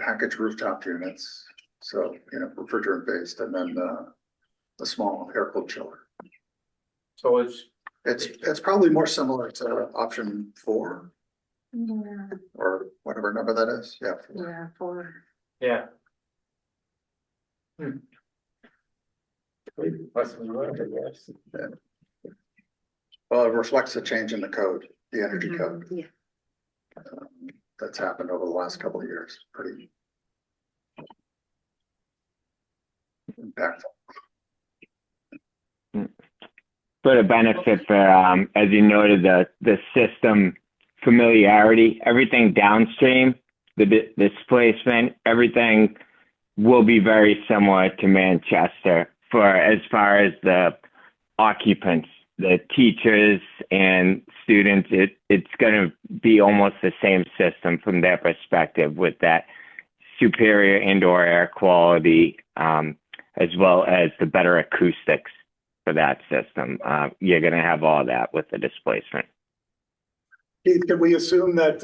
packaged rooftop units. So, refrigerant based, and then a small air cooled chiller. So It's probably more similar to option 4 Yeah, or whatever number that is. Yeah. 4. yeah, for. yeah. Possibly right, I guess. Well, it reflects a change in the code, the energy code. Yeah. That's happened over the last couple of years. Pretty impactful. for the benefit for, as you noted, the system familiarity, everything downstream, the displacement, everything will be very similar to Manchester for as far as the occupants, the teachers and students. It's going to be almost the same system from their perspective with that superior indoor air quality, as well as the better acoustics for that system. You're going to have all that with the displacement. Keith, can we assume that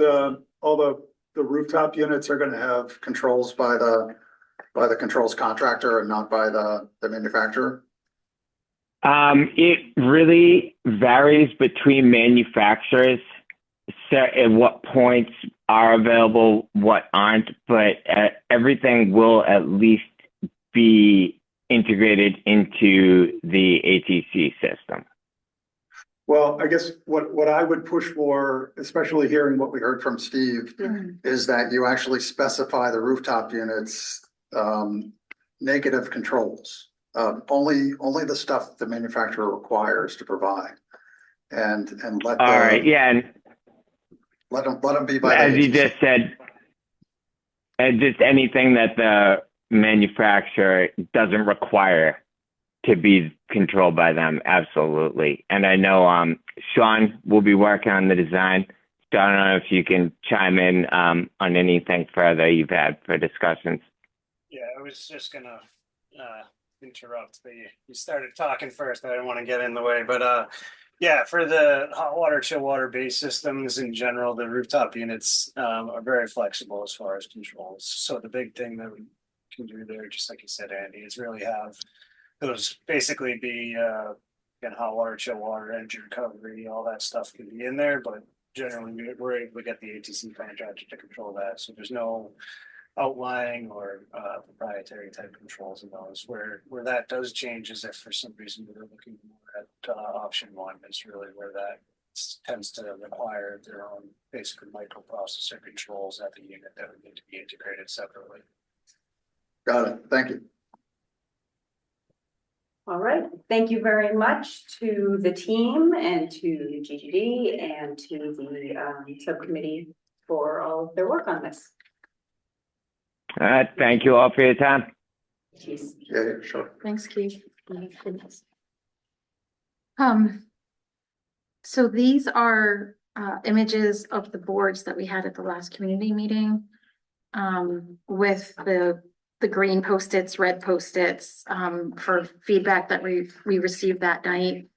all the rooftop units are going to have Controls by the controls contractor and not by the manufacturer? It really varies between manufacturers. So at what points are available, what aren't, but everything will at least be integrated into the ATC system. Well, I guess what I would push for, especially hearing what we heard Heard from Steve, is that you actually specify the rooftop units, negative controls. Only the stuff the manufacturer requires to provide, and let All right, yeah, and let them be by the as you ATC. just said, and just anything that the manufacturer doesn't require to be controlled by them, absolutely. And I know Sean will be working on the design. So I don't know if you can chime in on anything further you've had for discussions. Yeah, I was just gonna interrupt. You started talking first. I didn't want to get in the way, but yeah, for the hot water, chill water based systems in general, the rooftop units are very flexible as far as controls. So the big thing that we can do there, just like you said, Andy, is really have those basically be again, hot water, chill water, energy recovery, all that stuff can be in there, but generally we're able to get the ATC contractor to control that. So there's no outlying or proprietary type controls in those. Where that does change is if for some reason we're looking more at option 1, is really where that tends to require their own basically microprocessor controls at the unit that would need to be integrated separately. Got it. Thank you. All right, thank you very much to the team and to GGD and to the subcommittee for all of their work on this. Thank you all for your time. Yeah, sure. Thanks, Keith. My goodness. So these are images of the boards that we had at the last community meeting, with the green Post-its, red Post-its, for feedback that we received that night.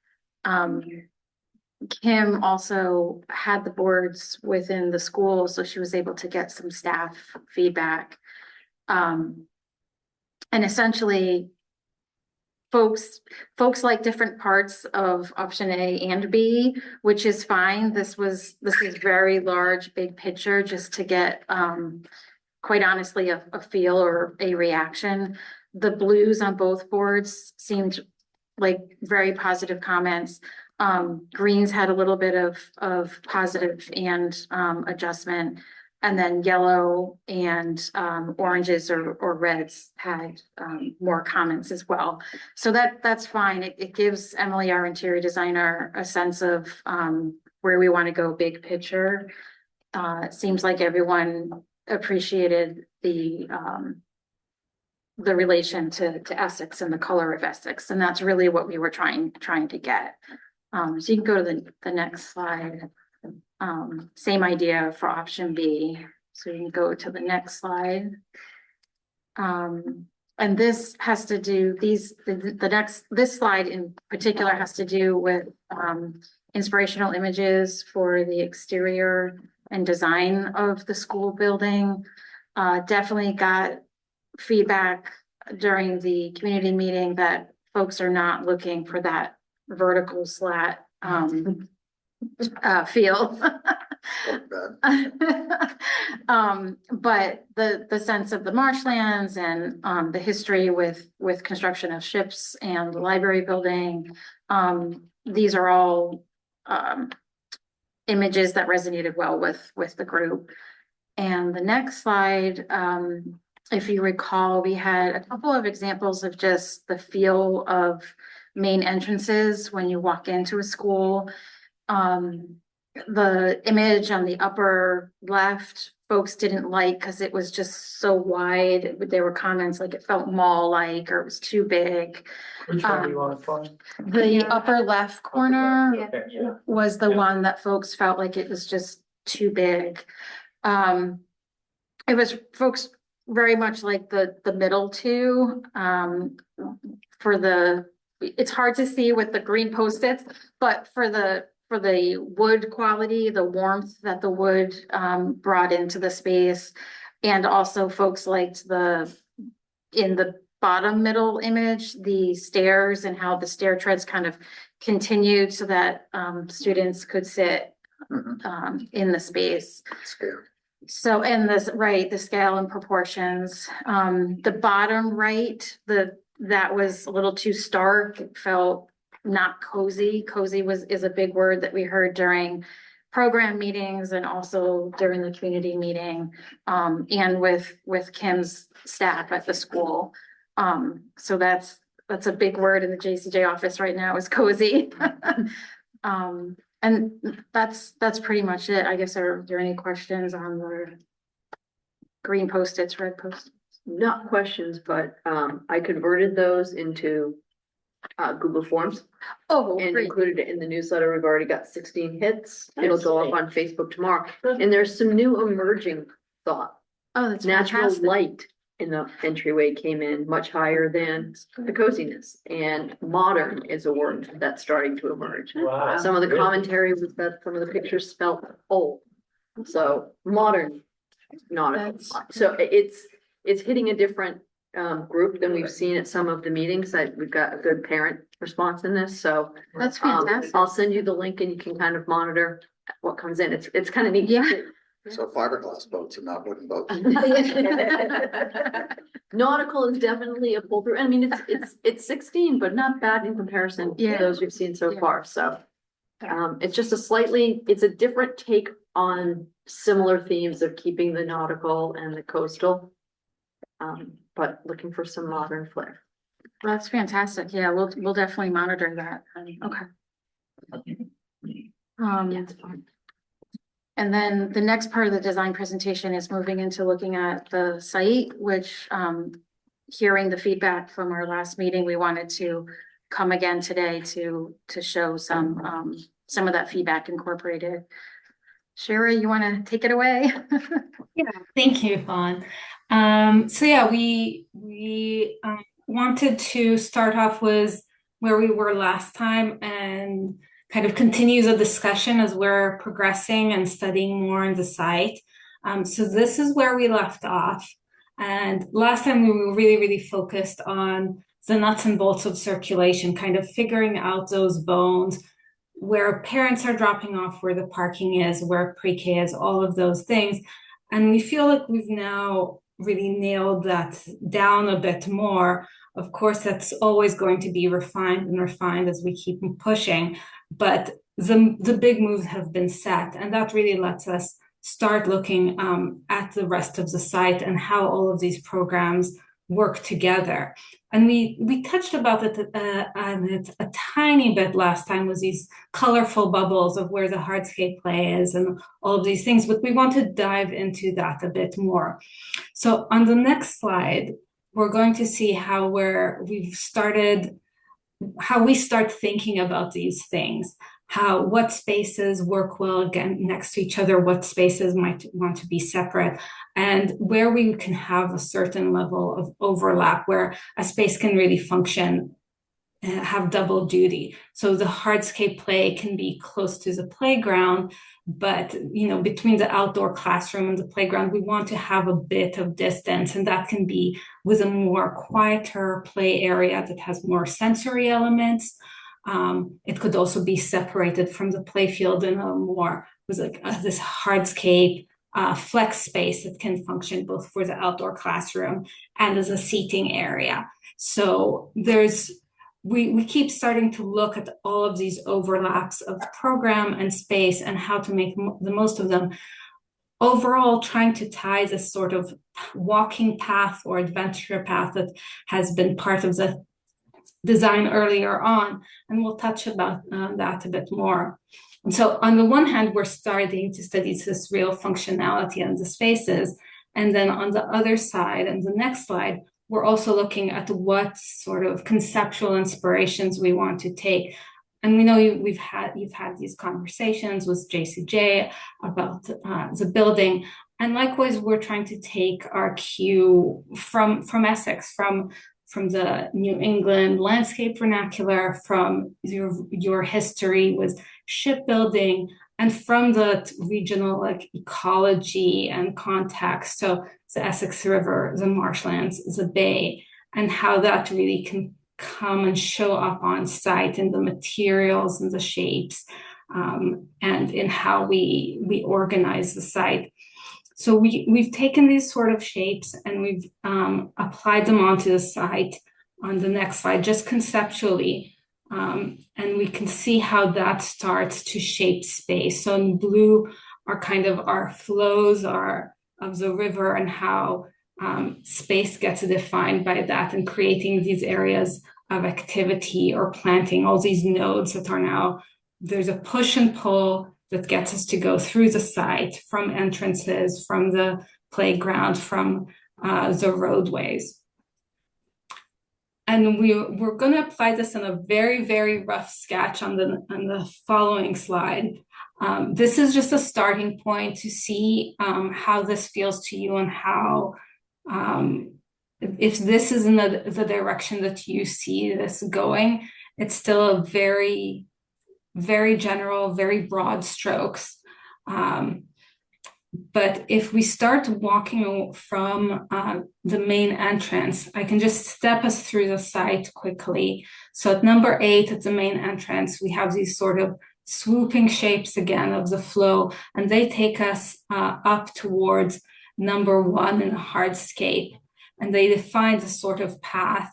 Kim also had the boards within the school, so she was able to get some staff feedback. And essentially, folks like different parts of option A and B, which is fine. This is very large, big picture, just to get, quite honestly, a feel or a reaction. The blues on both boards seemed like very positive comments. Greens had a little bit of positive and adjustment. and then yellow and oranges or reds had more comments as well. So that's fine. It gives Emily, our interior designer, a sense of where we want to go big picture. It seems like everyone appreciated the relation to Essex and the color of Essex, and that's really what we were trying to get. So you can go to the next slide. Same idea for option B. So you can go to the next slide. And this has to do, this slide in particular has to do with inspirational images for the exterior and design of the school building. Definitely got feedback during the community meeting that folks are not looking for that vertical slat feel. But the sense of the marshlands and the history with construction of ships and the library building, these are all images that resonated well with the group. And the next slide, if you recall, we had a couple of examples of just the feel of main entrances when you walk into a school. The image on the upper left, folks didn't like because it was just so wide. There were comments like it felt mall-like or it was too big. Which one do you want to find? The upper left corner Yeah. was the one that folks felt like it was just too big. It was folks very much like the middle two, it's hard to see with the green Post-its, but for the wood quality, the warmth that the wood brought into the space. And also folks liked in the bottom middle image, the stairs and how the stair treads kind of continued so that students could sit in the space. Scale. So, and the scale and proportions, the bottom right, that was a little too stark. It felt not cozy. Cozy is a big word that we heard during program meetings and also during the community meeting, and with Kim's staff at the school. So that's a big word in the JCJ office right now, is cozy. And that's pretty much it. I guess, are there any questions on the green Post-its, red Post-its? Not questions, but I converted those into Google Forms. Oh, and great. included it in the newsletter. We've already got 16 hits. It'll go up on Facebook tomorrow. And there's some new emerging thought. Oh, that's Natural fantastic. light in the entryway came in much higher than the coziness, and modern is a word that's starting to emerge. Wow. Some of the commentary was that some of the pictures felt old. So modern, not so it's hitting a different group than we've seen at some of the meetings. We've got a good parent response in this, so That's fantastic. I'll send you the link and you can kind of monitor what comes in. It's kind of neat. Yeah. So fiberglass boats and not wooden boats. Nautical is definitely a pull through. I mean, it's 16, but not bad in comparison to those we've seen so far. So it's just it's a different take on similar themes of keeping the nautical and the coastal, but looking for some modern flair. That's fantastic. Yeah, we'll definitely monitor that. Okay. It's fun. And then the next part of the design presentation is moving into looking at the site, which, hearing the feedback from our last meeting, we wanted to come again today to show some of that feedback incorporated. Shara, you want to take it away? Yeah, thank you, Fawn. So yeah, we wanted to start off with where we were last time and kind of continue the discussion as we're progressing and studying more on the site. So this is where we left off. And last time we were really, really focused on the nuts and bolts of circulation, kind of figuring out those bones, where parents are dropping off, where the parking is, where pre-K is, all of those things. And we feel like we've now really nailed that down a bit more. Of course, that's always going to be refined and refined as we keep pushing, but the big moves have been set, and that really lets us start looking at the rest of the site and how all of these programs work together. And we touched about it a tiny bit last time, was these colorful bubbles of where the hardscape play is and all of these things, but we want to dive into that a bit more. So on the next slide, we're going to see how we start thinking about these things, what spaces work well again next to each other, what spaces might want to be separate, and where we can have a certain level of overlap where a space can really function, have double duty. So the hardscape play can be close to the playground, but between the outdoor classroom and the playground, we want to have a bit of distance, and that can be with a more quieter play area that has more sensory elements. It could also be separated from the play field in a more this hardscape flex space that can function both for the outdoor classroom and as a seating area. So we keep starting to look at all of these overlaps of program and space and how to make the most of them. Overall, trying to tie this sort of walking path or adventure path that has been part of the design earlier on, and we'll touch about that a bit more. And so on the one hand, we're starting to study this real functionality in the spaces, and then on the other side, and the next slide, we're also looking at what sort of conceptual inspirations we want to take. And we know you've had these conversations with JCJ about the building, and likewise, we're trying to take our cue from Essex, from the New England landscape vernacular, from your history with shipbuilding, and from the regional ecology and context. So the Essex River, the marshlands, the bay, and how that really can come and show up on site in the materials and the shapes, and in how we organize the site. So we've taken these sort of shapes and we've applied them onto the site on the next slide, just conceptually. And we can see how that starts to shape space. So in blue are kind of our flows of the river and how space gets defined by that, and creating these areas of activity or planting, all these nodes that are now, there's a push and pull that gets us to go through the site, from entrances, from the playground, from the roadways. And we're going to apply this in a very, very rough sketch on the following slide. This is just a starting point to see how this feels to you, and how, if this is in the direction that you see this going. It's still a very, very general, very broad strokes. But if we start walking from the main entrance, I can just step us through the site quickly. So at number 8, at the main entrance, we have these sort of swooping shapes again of the flow, and they take us up towards number 1 in the hardscape. And they define the sort of path.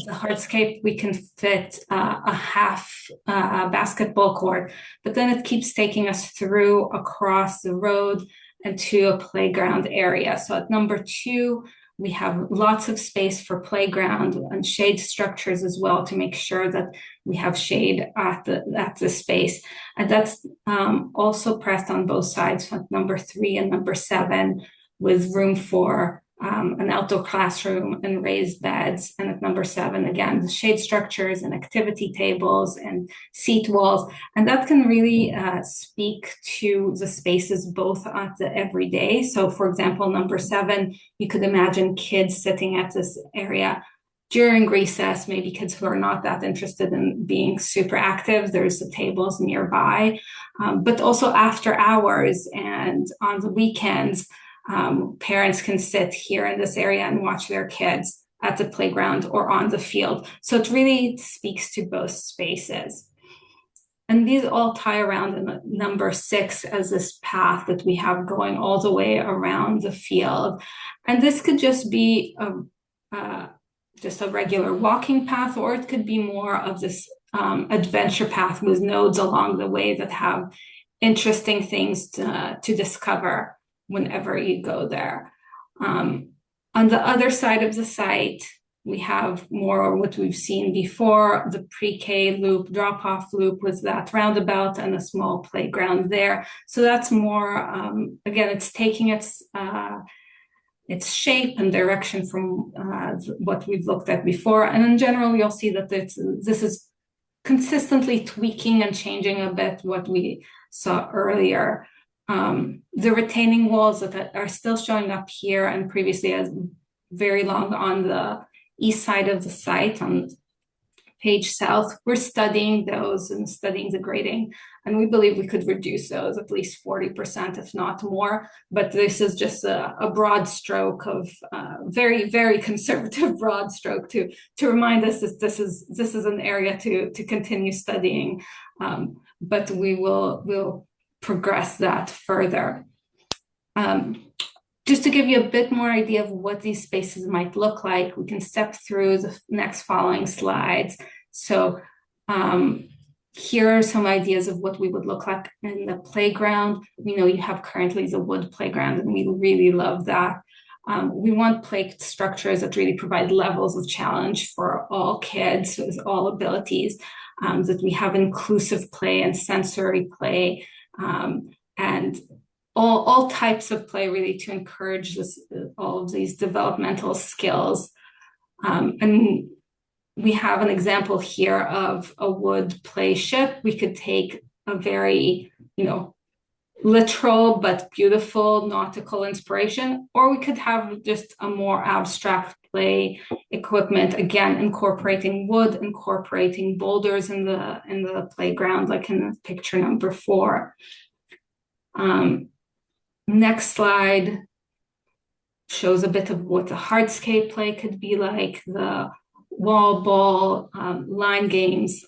The hardscape, we can fit a half basketball court, but then it keeps taking us through across the road and to a playground area. So at number 2, we have lots of space for playground and shade structures as well, to make sure that we have shade at the space. And that's also pressed on both sides, at number 3 and number 7, with room for an outdoor classroom and raised beds. And at number 7, again, the shade structures and activity tables and seat walls. And that can really speak to the spaces both at the everyday. So for example, number 7, you could imagine kids sitting at this area during recess, maybe kids who are not that interested in being super active. There's the tables nearby, but also after hours and on the weekends, parents can sit here in this area and watch their kids at the playground or on the field. So it really speaks to both spaces. And these all tie around in number 6 as this path that we have going all the way around the field. And this could just be just a regular walking path, or it could be more of this adventure path with nodes along the way that have interesting things to discover whenever you go there. On the other side of the site, we have more what we've seen before, the pre-K loop, drop-off loop with that roundabout and a small playground there. So that's more, again, it's taking its shape and direction from what we've looked at before. And in general, you'll see that this is consistently tweaking and changing a bit what we saw earlier. The retaining walls that are still showing up here and previously as very long on the east side of the site on page south, we're studying those and studying the grading, and we believe we could reduce those at least 40%, if not more. But this is just a broad stroke of very, very conservative broad stroke to remind us that this is an area to continue studying, but we'll progress that further. Just to give you a bit more idea of what these spaces might look like, we can step through the next following slides. So here are some ideas of what we would look like in the playground. We know you have currently the wood playground, and we really love that. We want play structures that really provide levels of challenge for all kids with all abilities, that we have inclusive play and sensory play, and all types of play, really, to encourage all of these developmental skills. And we have an example here of a wood play ship. We could take a very, literal but beautiful nautical inspiration, or we could have just a more abstract play equipment, again, incorporating wood, incorporating boulders in the playground, like in picture number 4. Next slide shows a bit of what the hardscape play could be like, the wall ball, line games,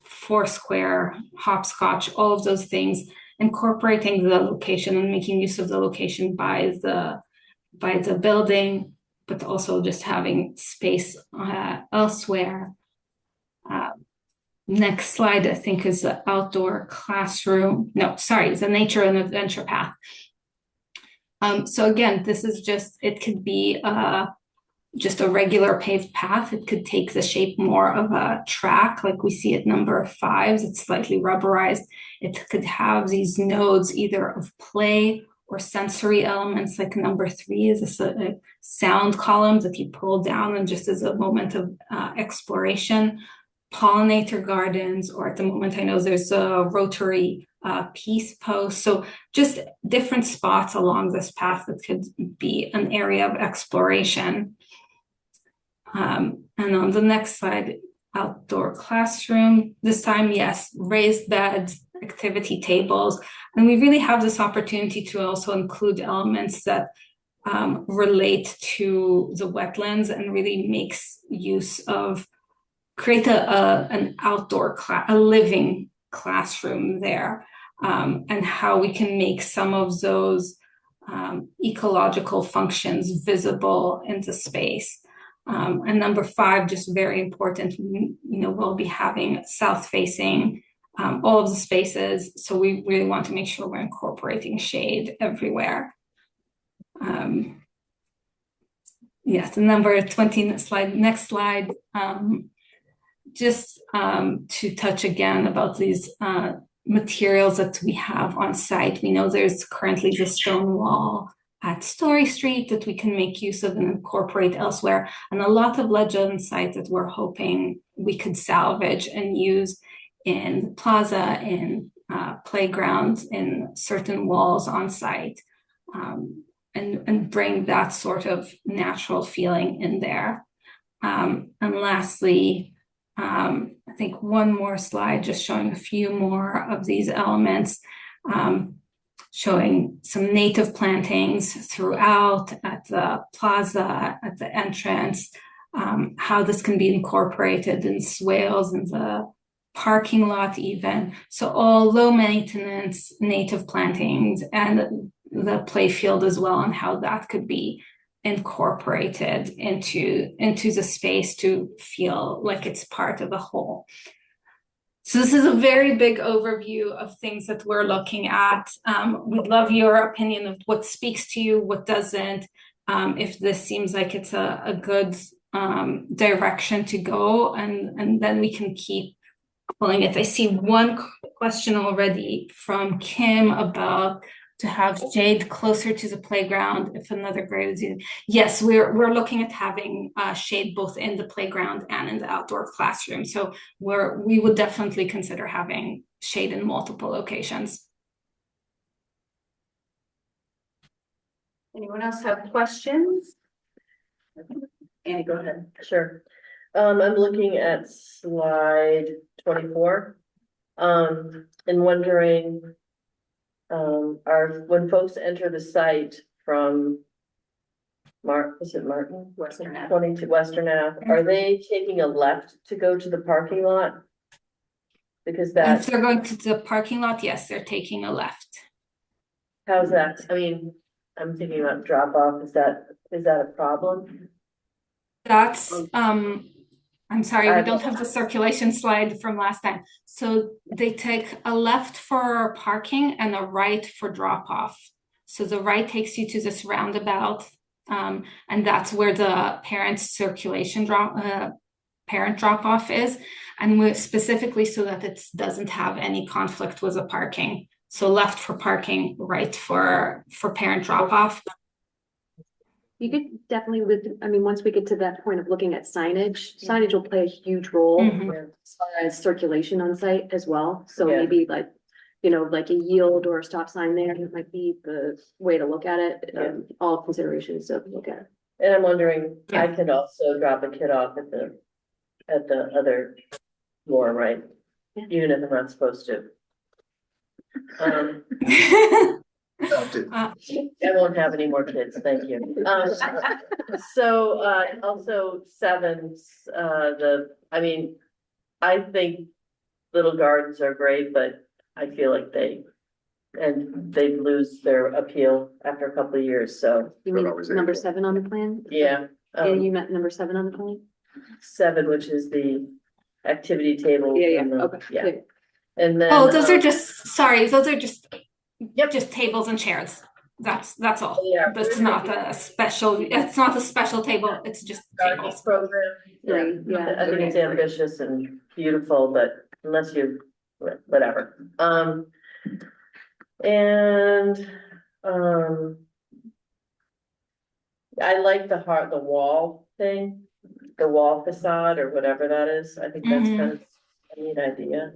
foursquare, hopscotch, all of those things, incorporating the location and making use of the location by the building, but also just having space elsewhere. Next slide, I think, is the outdoor classroom. No, sorry, the nature and adventure path. So again, this is it could be just a regular paved path. It could take the shape more of a track, like we see at number 5. It's slightly rubberized. It could have these nodes either of play or sensory elements, like number 3 is a sound column that you pull down and just as a moment of exploration. Pollinator gardens, or at the moment I know there's a rotary peace post. So just different spots along this path that could be an area of exploration. And on the next slide, outdoor classroom. This time, yes, raised beds, activity tables. And we really have this opportunity to also include elements that relate to the wetlands and really makes use of, create an outdoor a living classroom there, and how we can make some of those ecological functions visible into space. And number 5, just very important, we'll be having south-facing all of the spaces, so we really want to make sure we're incorporating shade everywhere. Yes, the number 20 slide, next slide. Just to touch again about these materials that we have on site. We know there's currently the stone wall at Story Street that we can make use of and incorporate elsewhere, and a lot of ledge on site that we're hoping we could salvage and use in the plaza, in playgrounds, in certain walls on site, and bring that sort of natural feeling in there. And lastly, I think one more slide, just showing a few more of these elements, showing some native plantings throughout at the plaza, at the entrance, how this can be incorporated in swales in the parking lot even. So all low maintenance native plantings and the play field as well, and how that could be incorporated into the space to feel like it's part of the whole. So this is a very big overview of things that we're looking at. We'd love your opinion of what speaks to you, what doesn't, if this seems like it's a good direction to go, and then we can keep pulling it. I see one question already from Kim about to have shade closer to the playground if another grade is using. Yes, we're looking at having shade both in the playground and in the outdoor classroom. So we would definitely consider having shade in multiple locations. Anyone else have questions? Annie, go ahead. Sure. I'm looking at slide 24. And wondering, when folks enter the site from Martin? Western Ave. 22 Western Ave, are they taking a left to go to the parking lot? Because If that's, they're going to the parking lot, yes, they're taking a left. how's that? I mean, I'm thinking about drop off. Is that a problem? That's I'm sorry, we don't I- have the circulation slide from last time. So they take a left for parking and a right for drop off. So the right takes you to this roundabout, and that's where the parent drop off is, and we're specifically so that it doesn't have any conflict with the parking. So left for parking, right for parent drop off. You could definitely, once we get to that point of looking at signage will play a huge role as far as circulation on site as well. So Yeah. maybe like a yield or a stop sign there might be the way to look at it. All considerations to look at. And I'm wondering, I could also drop a kid off at the other floor, right? Even if I'm not supposed to. I won't have any more kids, thank you. Also sevens, I think little gardens are great, but I feel like they lose their appeal after a couple of years, so. You mean number 7 on the plan? Yeah. And you meant number 7 on the plan? 7, which is the activity table. Okay. Yeah. And then. Oh, those are just tables and chairs. That's all. Yeah. It's not a special table. It's just tables. Program. Yeah. I think it's ambitious and beautiful, but unless you, whatever. I like the wall thing, the wall facade or whatever that is. I think that's kind of a neat idea.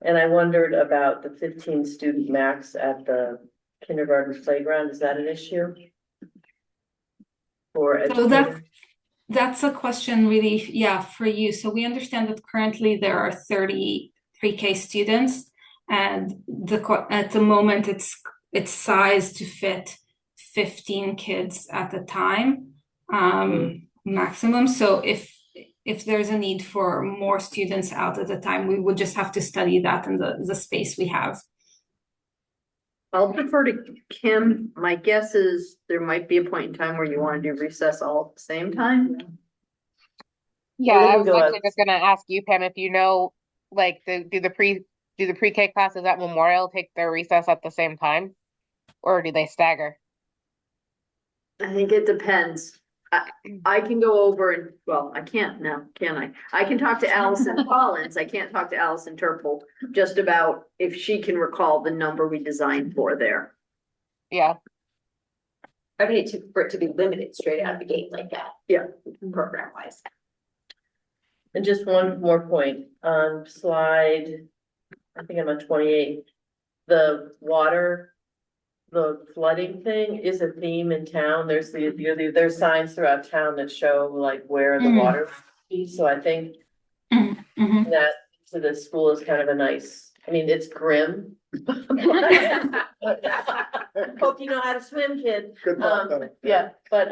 And I wondered about the 15 student max at the kindergarten playground. Is that an issue? So that's a question really, for you. So we understand that currently there are 30 pre-K students, and at the moment it's sized to fit 15 kids at a time, maximum. So if there's a need for more students out at a time, we would just have to study that in the space we have. I'll defer to Kim. My guess is there might be a point in time where you want to do recess all at the same time. Yeah, I was actually just gonna ask you, Pam, if you know, like, do the pre-K classes at Memorial take their recess at the same time, or do they stagger? I think it depends. I can go over and, well, I can't now, can I? I can talk to Allison Collins. I can't talk to Allison Turple just about if she can recall the number we designed for there. Yeah. I mean, for it to be limited straight out of the gate like that. Yeah. Program wise. And just one more point on slide, I think I'm on 28, the flooding thing is a theme in town. There's there's signs throughout town that show like where the water is. So I think that to the school is kind of a nice, it's grim. Hope you know how to swim, kid. Good luck, though. Yeah, but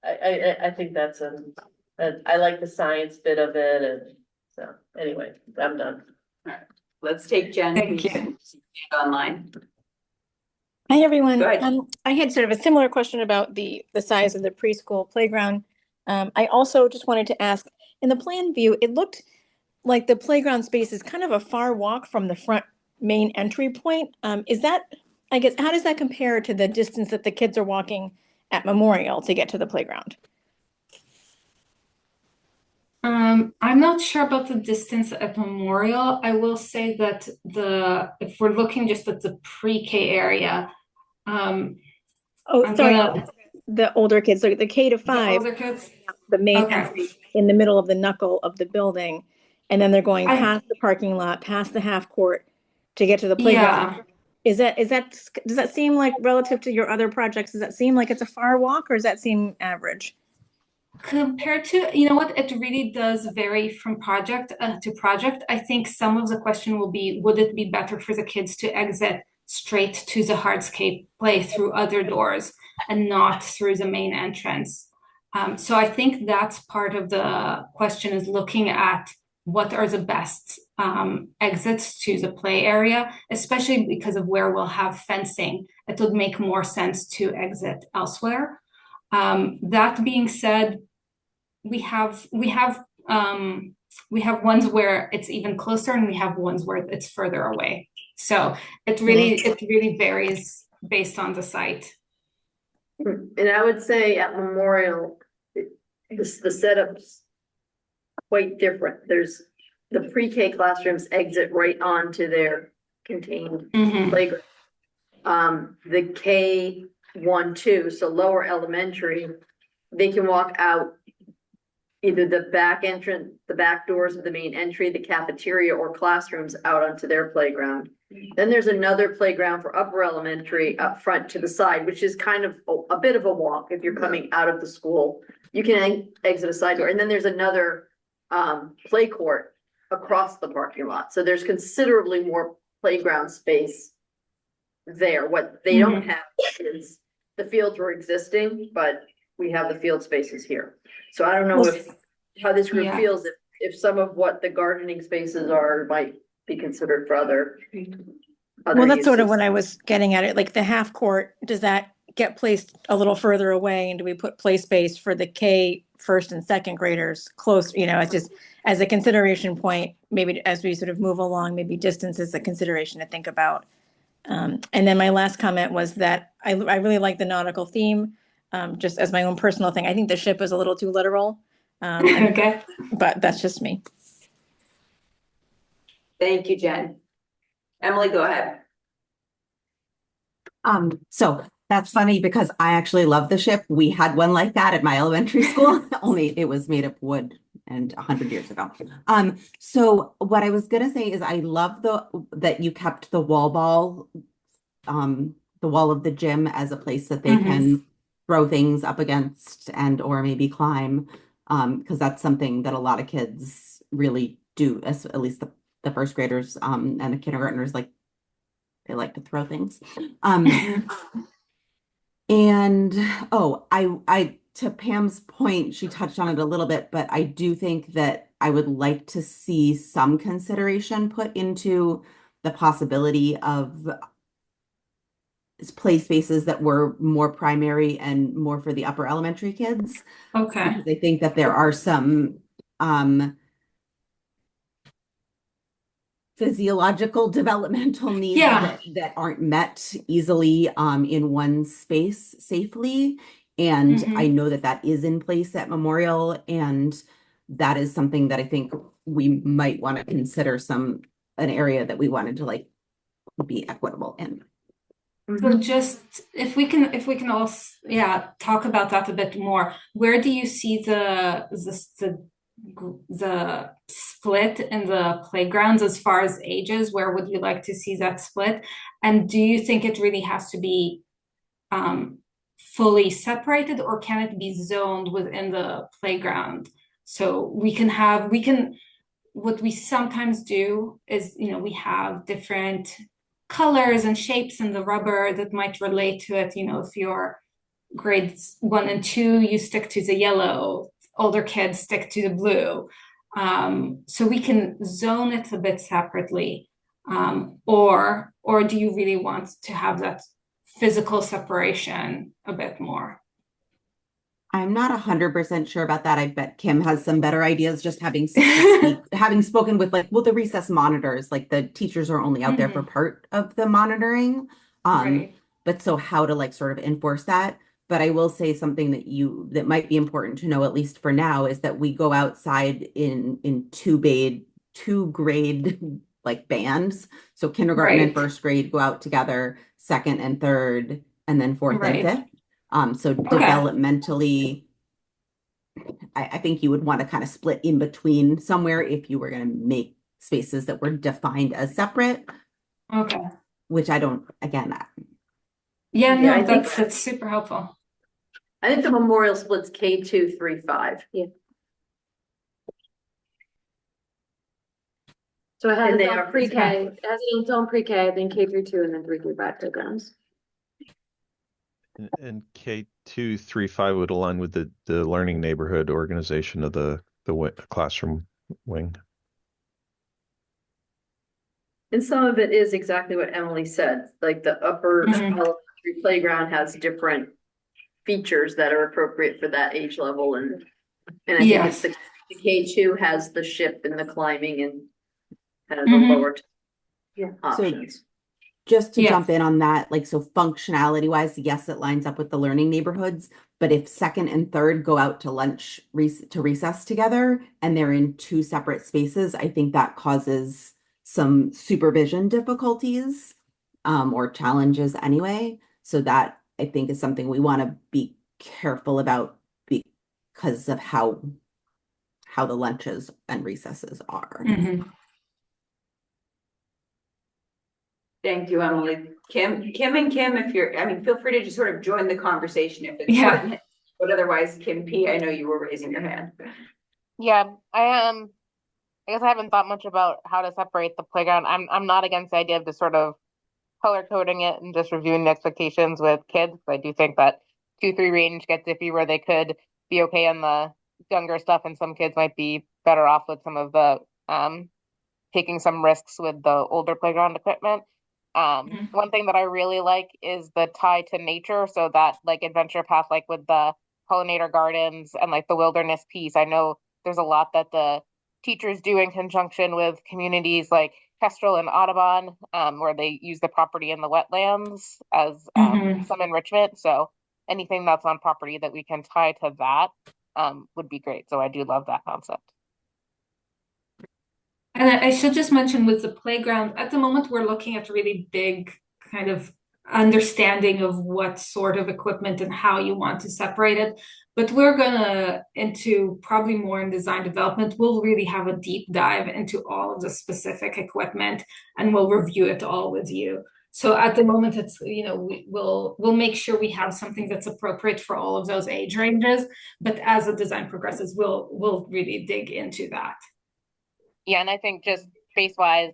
I think that's I like the science bit of it, and so anyway, I'm done. All right, let's take Jen. Thank you. Online. Hi, everyone. Go ahead. I had sort of a similar question about the size of the preschool playground. I also just wanted to ask, in the plan view, it looked like the playground space is kind of a far walk from the front main entry point. Is that, I guess, how does that compare to the distance that the kids are walking at Memorial to get to the playground? I'm not sure about the distance at Memorial. I will say that if we're looking just at the pre-K area, Oh, I'm sorry, gonna the older kids, so the K to the 5, older kids. the main Okay. entry in the middle of the knuckle of the building, and then they're going I- past the parking lot, past the half court to get to the playground. Yeah. Does that seem like relative to your other projects, does that seem like it's a far walk or does that seem average? Compared to, you know what, it really does vary from project to project. I think some of the question will be, would it be better for the kids to exit straight to the hardscape play through other doors and not through the main entrance? So I think that's part of the question, is looking at what are the best exits to the play area, especially because of where we'll have fencing. It would make more sense to exit elsewhere. That being said, we have ones where it's even closer and we have ones where it's further away. So it really varies based on the site. And I would say at Memorial, the setup's quite different. There's the pre-K classrooms exit right onto their contained playground. The K1-2, so lower elementary, they can walk out either the back entrance, the back doors of the main entry, the cafeteria, or classrooms out onto their playground. Then there's another playground for upper elementary up front to the side, which is kind of a bit of a walk if you're coming out of the school. You can exit a side door, and then there's another play court across the parking lot. So there's considerably more playground space there. What they don't have is the fields were existing, but we have the field spaces here. So I don't know how this group feels if some of what the gardening spaces are might be considered for other Well, that's sort of uses. what I was getting at it, like the half court, does that get placed a little further away? And do we put play space for the K first and second graders close, it's just as a consideration point, maybe as we sort of move along, maybe distance is a consideration to think about. And then my last comment was that I really like the nautical theme, just as my own personal thing. I think the ship is a little too literal. Okay. But that's just me. Thank you, Jen. Emily, go ahead. So that's funny because I actually love the ship. We had one like that at my elementary school, only it was made of wood and 100 years ago. So what I was gonna say is I love that you kept the wall ball, the wall of the gym as a place that they can throw things up against and or maybe climb, because that's something that a lot of kids really do, at least the first graders and the kindergartners, like they like to throw things. And I to Pam's point, she touched on it a little bit, but I do think that I would like to see some consideration put into the possibility of play spaces that were more primary and more for the upper elementary kids. Okay. Because I think that there are some physiological developmental needs that aren't met easily in one space safely. And I know that is in place at Memorial, and that is something that I think we might want to consider an area that we wanted to be equitable in. So just if we can also talk about that a bit more. Where do you see the split in the playgrounds as far as ages? Where would you like to see that split? And do you think it really has to be fully separated, or can it be zoned within the playground? So what we sometimes do is, we have different colors and shapes in the rubber that might relate to it. If you're grades 1 and 2, you stick to the yellow, older kids stick to the blue. So we can zone it a bit separately. Or do you really want to have that physical separation a bit more? I'm not 100% sure about that. I bet Kim has some better ideas, just having having spoken with the recess monitors, like the teachers are only out there for part of the monitoring. Right. But so how to sort of enforce that. But I will say something that might be important to know, at least for now, is that we go outside in two grade bands. So kindergarten and Right. first grade go out together, second and third, and then fourth and Right. fifth. So Okay. developmentally, I think you would want to kind of split in between somewhere if you were going to make spaces that were defined as separate, Okay. which I don't, again, Yeah, Yeah, I no, think- that's super helpful. I think the memorial splits K2, 3, 5. Yeah. So it has And its they own are- pre-K, it has its own pre-K, then K through 2, and then 3 through 5 programs. And K2, 3, 5 would align with the learning neighborhood organization of the classroom wing. And some of it is exactly what Emily said, like the upper elementary playground has different features that are appropriate for that age level, and I think it's the K2 has the ship and the climbing and kind of the lower options. Just to jump in on that, so functionality wise, yes, it lines up with the learning neighborhoods. But if second and third go out to lunch to recess together and they're in two separate spaces, I think that causes some supervision difficulties or challenges anyway. So that I think is something we want to be careful about because of how the lunches and recesses are. Thank you, Emily. Kim, if you're, feel free to just sort of join the conversation if it's pertinent. But otherwise, Kim P, I know you were raising your hand. Yeah, I guess I haven't thought much about how to separate the playground. I'm not against the idea of just sort of color coding it and just reviewing the expectations with kids. I do think that 2-3 range gets iffy where they could be okay on the younger stuff, and some kids might be better off with some of the taking some risks with the older playground equipment. One thing that I really like is the tie to nature, so that adventure path, with the pollinator gardens and the wilderness piece. I know there's a lot that the teachers do in conjunction with communities like Kestrel and Audubon, where they use the property in the wetlands as some enrichment. So anything that's on property that we can tie to that would be great. So I do love that concept. And I should just mention with the playground, at the moment, we're looking at really big kind of understanding of what sort of equipment and how you want to separate it. But we're gonna, into probably more in design development, we'll really have a deep dive into all of the specific equipment and we'll review it all with you. So at the moment, it's, we'll make sure we have something that's appropriate for all of those age ranges. But as the design progresses, we'll really dig into that. Yeah, and I think just space-wise,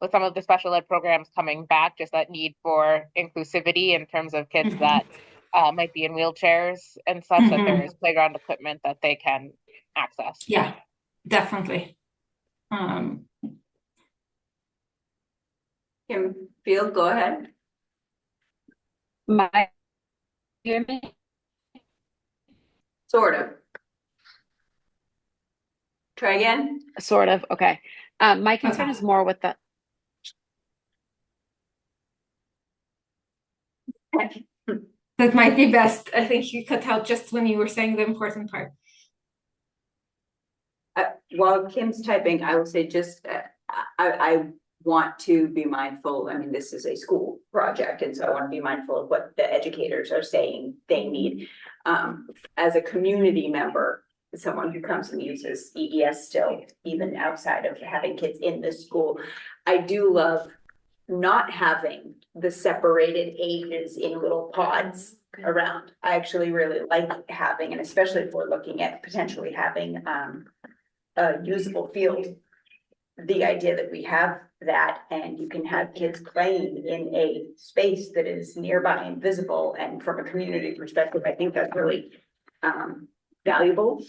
with some of the special ed programs coming back, just that need for inclusivity in terms of kids that might be in wheelchairs and such, that there is playground equipment that they can access. Yeah, definitely. Kim Field, go ahead. Hear me? Sort of. Try again? Sort of, okay. My concern is more with the. That might be best. I think you cut out just when you were saying the important part. While Kim's typing, I will say just, I want to be mindful. This is a school project, and so I want to be mindful of what the educators are saying they need. As a community member, someone who comes and uses EES still, even outside of having kids in this school, I do love not having the separated ages in little pods around. I actually really like having, and especially if we're looking at potentially having a usable field, the idea that we have that and you can have kids playing in a space that is nearby and visible, and from a community perspective, I think that's really valuable.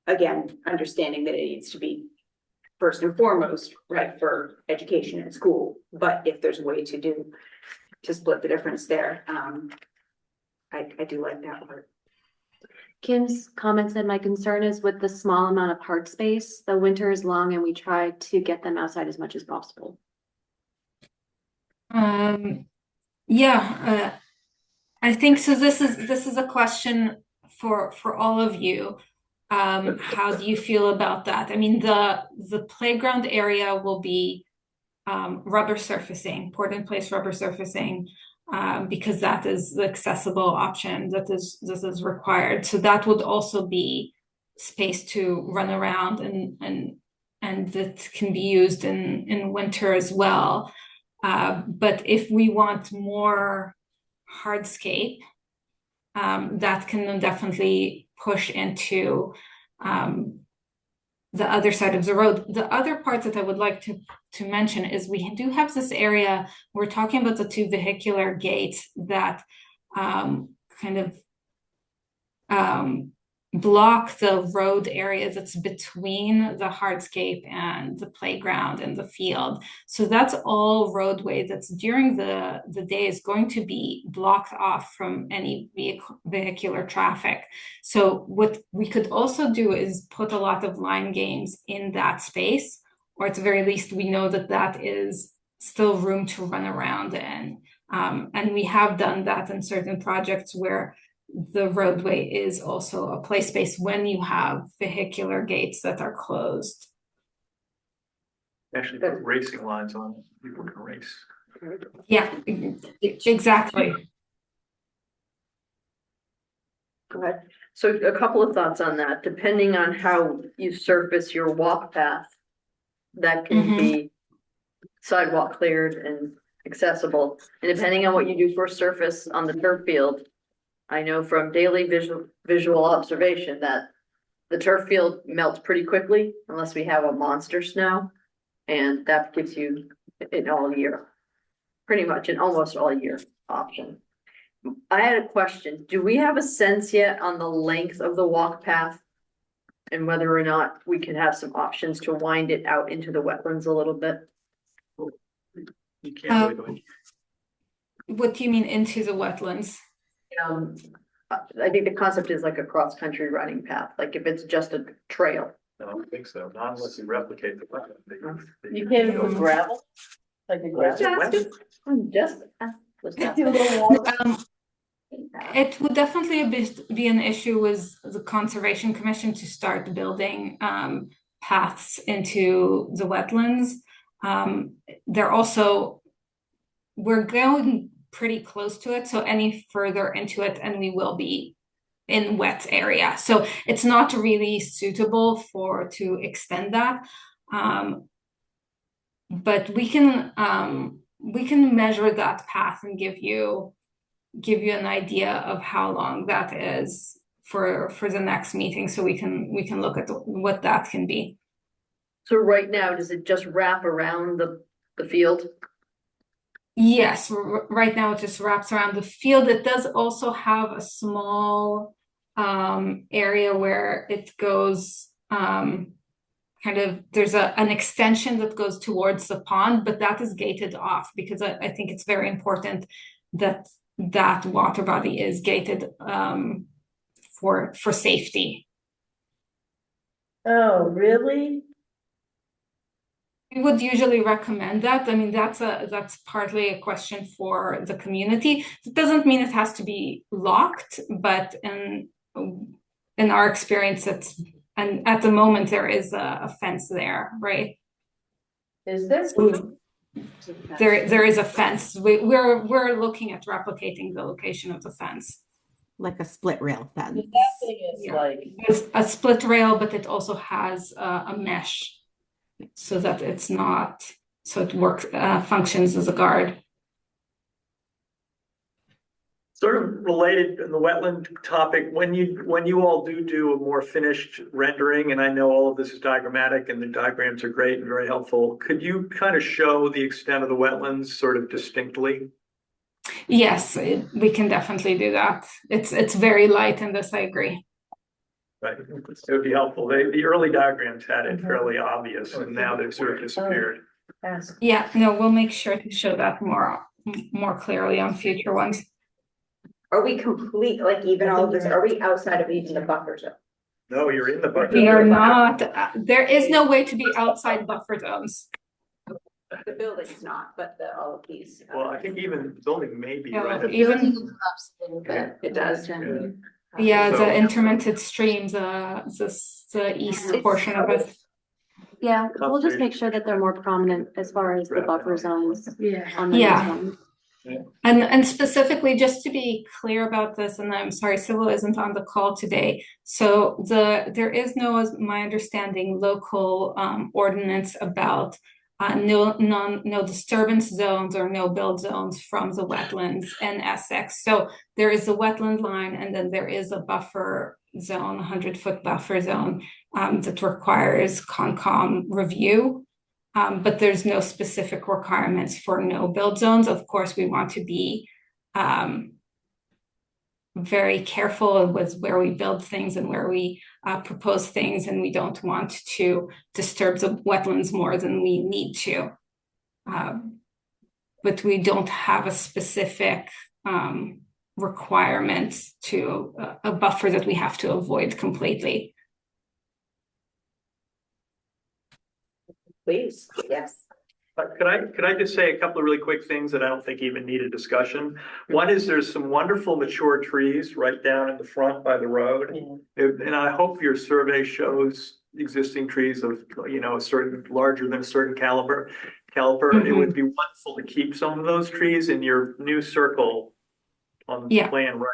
Again, understanding that it needs to be first and foremost right for education in school, but if there's a way to split the difference there, I do like that part. Kim's comment said, my concern is with the small amount of hard space. The winter is long and we try to get them outside as much as possible. Yeah, I think so. This is a question for all of you. How do you feel about that? I mean, the playground area will be rubber surfacing, poured in place rubber surfacing, because that is the accessible option that is required. So that would also be space to run around and that can be used in winter as well. But if we want more hardscape, that can definitely push into the other side of the road. The other part that I would like to mention is we do have this area, we're talking about the two vehicular gates that kind of block the road area that's between the hardscape and the playground and the field. So that's all roadway that's during the day is going to be blocked off from any vehicular traffic. So what we could also do is put a lot of line games in that space, or at the very least, we know that that is still room to run around in. And we have done that in certain projects where the roadway is also a play space when you have vehicular gates that are closed. Actually put racing lines on it, people can race. Yeah, exactly. Go ahead. So a couple of thoughts on that. Depending on how you surface your walk path, that can be sidewalk cleared and accessible. And depending on what you do for surface on the turf field, I know from daily visual observation that the turf field melts pretty quickly unless we have a monster snow. And that gives you an all year, pretty much an almost all year option. I had a question. Do we have a sense yet on the length of the walk path? And whether or not we can have some options to wind it out into the wetlands a little bit? You can't really What do you mean into the wetlands? I think the concept is like a cross-country running path, like if it's just a trail. I don't think so, not unless you replicate the wetland. You can't even put gravel? Like a gravel? It would definitely be an issue with the Conservation Commission to start building paths into the wetlands. We're going pretty close to it, so any further into it and we will be in wet area. So it's not really suitable to extend that. But we can measure that path and give you an idea of how long that is for the next meeting, so we can look at what that can be. So right now, does it just wrap around the field? Yes, right now it just wraps around the field. It does also have a small area where it goes there's an extension that goes towards the pond, but that is gated off because I think it's very important that that water body is gated for safety. Oh, really? We would usually recommend that. I mean, that's partly a question for the community. It doesn't mean it has to be locked, but in our experience, and at the moment there is a fence there, right? Is there? So there is a fence. We're looking at replicating the location of the fence. Like a split rail fence. That thing is like It's a split rail, but it also has a mesh, so that it functions as a guard. Sort of related in the wetland topic, when you all do a more finished rendering, and I know all of this is diagrammatic and the diagrams are great and very helpful, could you kind of show the extent of the wetlands sort of distinctly? Yes, we can definitely do that. It's very light in this, I agree. Right, it would be helpful. The early diagrams had it fairly obvious, and now they've sort of disappeared. Yeah, no, we'll make sure to show that more clearly on future ones. Are we complete, like even all of this, are we outside of even the buffer zone? No, you're in the buffer. We are not, there is no way to be outside buffer zones. The building's not, but all of these. Well, I think even the building may be, No, right? even, It does. yeah, So- the intermittent streams, the east portion of it. Yeah, we'll just make sure that they're more prominent as far as the buffer zones on the Yeah. next one. And specifically, just to be clear about this, and I'm sorry, Civil isn't on the call today. So there is no, as my understanding, local ordinance about no disturbance zones or no build zones from the wetlands in Essex. So there is a wetland line, and then there is a buffer zone, 100-foot buffer zone that requires Concom review. But there's no specific requirements for no build zones. Of course, we want to be very careful with where we build things and where we propose things, and we don't want to disturb the wetlands more than we need to. But we don't have a specific requirement to a buffer that we have to avoid completely. Please, yes. Could I just say a couple of really quick things that I don't think even need a discussion? One is there's some wonderful mature trees right down in the front by the road. And I hope your survey shows existing trees of, a certain larger than a certain caliber. It would be wonderful to keep some of those trees in your new circle on the plan, right?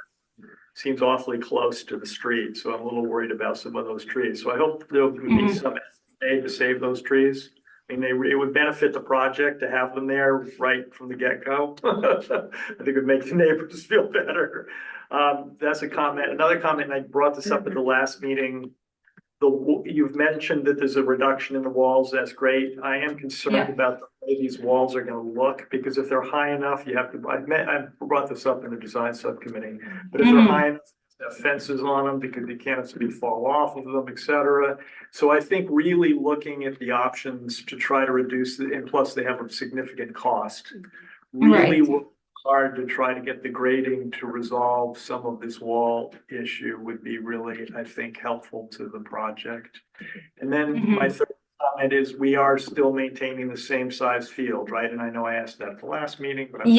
Seems awfully close to the street. So I'm a little worried about some of those trees. So I hope there'll be some made to save those trees. I mean, it would benefit the project to have them there right from the get-go. I think it would make the neighbors feel better. That's a comment. Another comment, and I brought this up at the last meeting. You've mentioned that there's a reduction in the walls. That's great. I am concerned about the way these walls are going to look, because if they're high enough, you have to, I brought this up in the design subcommittee, but if they're high enough, have fences on them because you can't fall off of them, etc. So I think really looking at the options to try to reduce it, and plus they have a significant cost, really work hard to try to get the grading to resolve some of this wall issue would be really, I think, helpful to the project. And then my third comment is we are still maintaining the same size field, right? And I know I asked that at the last meeting, but I'm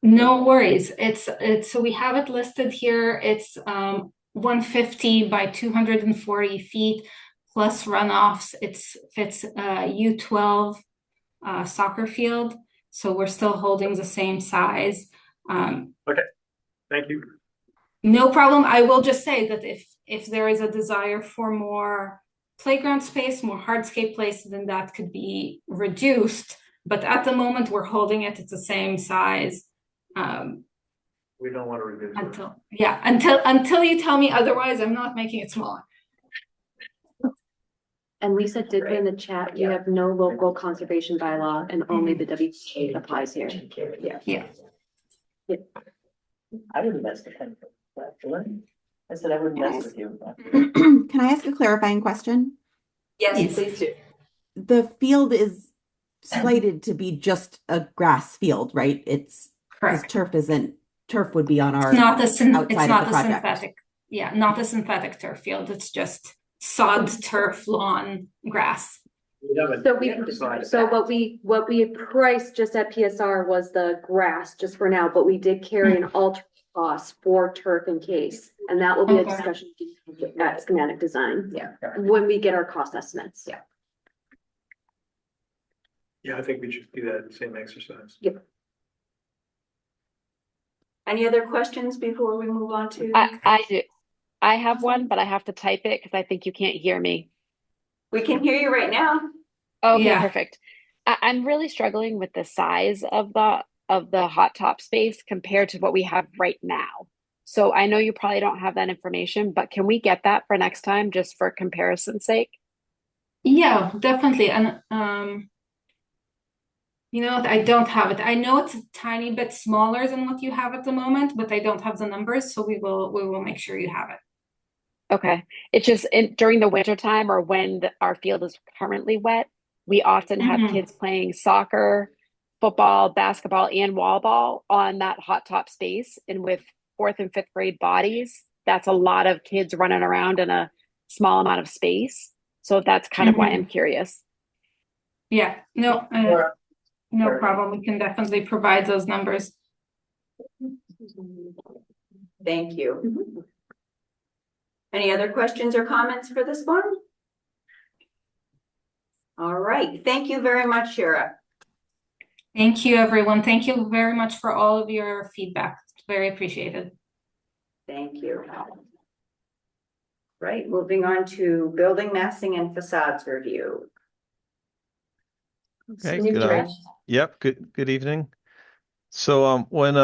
no worries. It's so we have it listed here. It's 150 by 240 feet plus runoffs. It's U12 soccer field. So we're still holding the same size. Okay, thank you. No problem. I will just say that if there is a desire for more playground space, more hardscape places, then that could be reduced. But at the moment, we're holding it at the same size. We don't want to reduce until you tell me otherwise. I'm not making it smaller. And Lisa did put in the chat, you have no local conservation bylaw and only the WPA applies here. Yeah. I wouldn't mess with him. I said I wouldn't mess with you. Can I ask a clarifying question? Yes, please do. The field is slated to be just a grass field, right? It's because turf would be on our It's not the outside of the project. synthetic. Yeah, not the synthetic turf field. It's just sod, turf, lawn, grass. So what we priced just at PSR was the grass just for now, but we did carry an alternate cost for turf in case, and that will be a discussion at schematic design. When we get our cost estimates. Yeah, I think we should do that same exercise. Any other questions before we move on to? I do. I have one, but I have to type it because I think you can't hear me. We can hear you right now. Okay, perfect. I'm really struggling with the size of the hot top space compared to what we have right now. So I know you probably don't have that information, but can we get that for next time just for comparison's sake? Yeah, definitely. And I don't have it. I know it's a tiny bit smaller than what you have at the moment, but I don't have the numbers, so we will make sure you have it. Okay. It's just during the winter time or when our field is currently wet, we often have kids playing soccer, football, basketball, and wall ball on that hot top space. And with fourth and fifth grade bodies, that's a lot of kids running around in a small amount of space. So that's kind of why I'm curious. Yeah, no, no problem. We can definitely provide those numbers. Thank you. Any other questions or comments for this one? All right, thank you very much, Shira. Thank you, everyone. Thank you very much for all of your feedback. It's very appreciated. Thank you. Right, moving on to building massing and facades review. Okay, Steve good. Trash? Yep, good evening. So when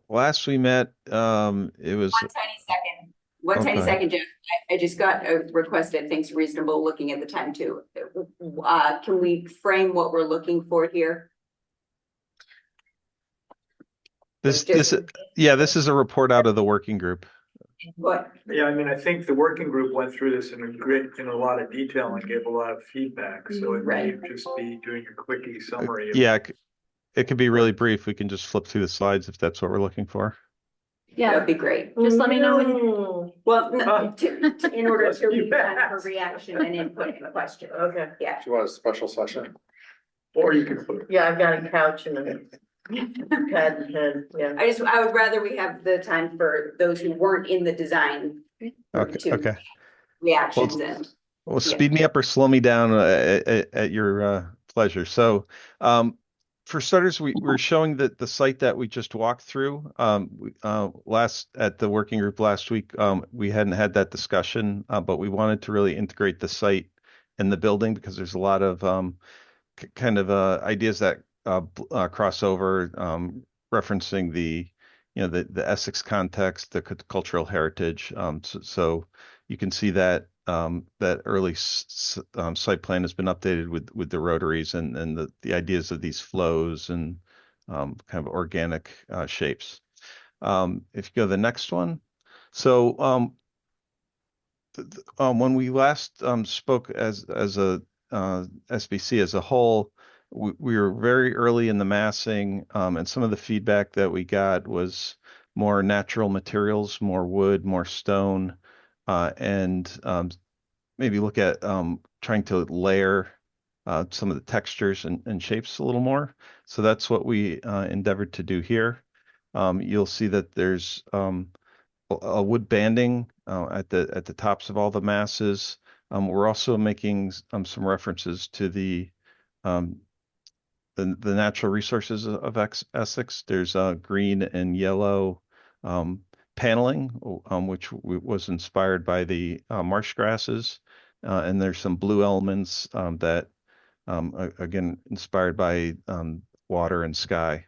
last we met, it was One tiny second. One tiny okay. second, Jeff. I just got a request that thinks reasonable looking at the time too. Can we frame what we're looking for here? This Just- this is a report out of the working group. What? Yeah, I mean, I think the working group went through this in a lot of detail and gave a lot of feedback, so it may just be doing a quickie summary. Yeah, it could be really brief. We can just flip through the slides if that's what we're looking for. Yeah, that'd be great. Just let me know when. Well, in order to leave time for reaction and input and question. Okay. Yeah. Do you want a special session? Or you can put. Yeah, I've got a couch and a pad and pen, yeah. I would rather we have the time for those who weren't in the design. Okay. Reactions and. Well, speed me up or slow me down at your pleasure. So, for starters, we're showing that the site that we just walked through last at the working group last week. We hadn't had that discussion, but we wanted to really integrate the site and the building because there's a lot of kind of ideas that cross over, referencing the Essex context, the cultural heritage. So you can see that that early site plan has been updated with the rotaries and the ideas of these flows and kind of organic shapes. If you go to the next one. So when we last spoke as a SBC as a whole, we were very early in the massing, and some of the feedback that we got was more natural materials, more wood, more stone, and maybe look at trying to layer some of the textures and shapes a little more. So that's what we endeavored to do here. You'll see that there's a wood banding at the tops of all the masses. We're also making some references to the natural resources of Essex. There's green and yellow paneling, which was inspired by the marsh grasses, and there's some blue elements that again inspired by water and sky.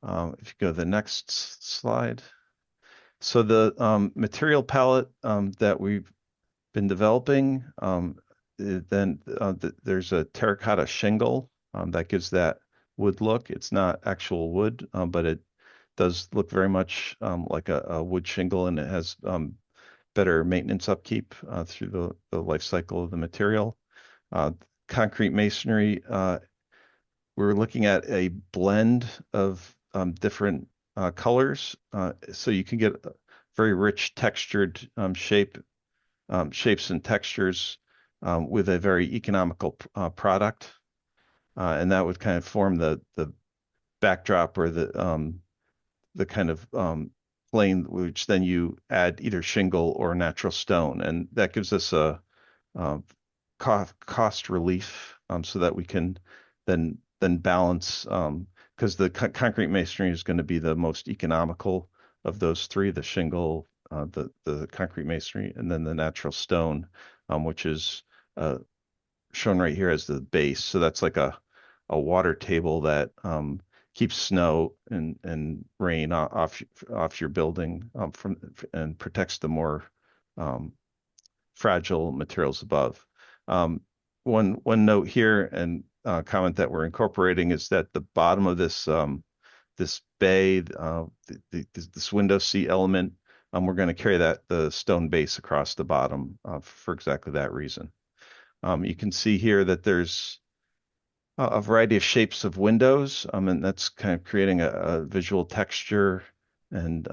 If you go to the next slide. So the material palette that we've been developing, there's a terracotta shingle that gives that wood look. It's not actual wood, but it does look very much like a wood shingle, and it has better maintenance upkeep through the life cycle of the material. Concrete masonry, we're looking at a blend of different colors, so you can get very rich textured shapes and textures with a very economical product, and that would kind of form the backdrop or the kind of plane, which then you add either shingle or natural stone, and that gives us a cost relief, so that we can then balance, because the concrete masonry is going to be the most economical of those three: the shingle, the concrete masonry, and then the natural stone, which is shown right here as the base. So that's like a water table that keeps snow and rain off your building and protects the more fragile materials above. One note here and comment that we're incorporating is that the bottom of this this bay, this window seat element, we're going to carry the stone base across the bottom for exactly that reason. You can see here that there's a variety of shapes of windows, and that's kind of creating a visual texture and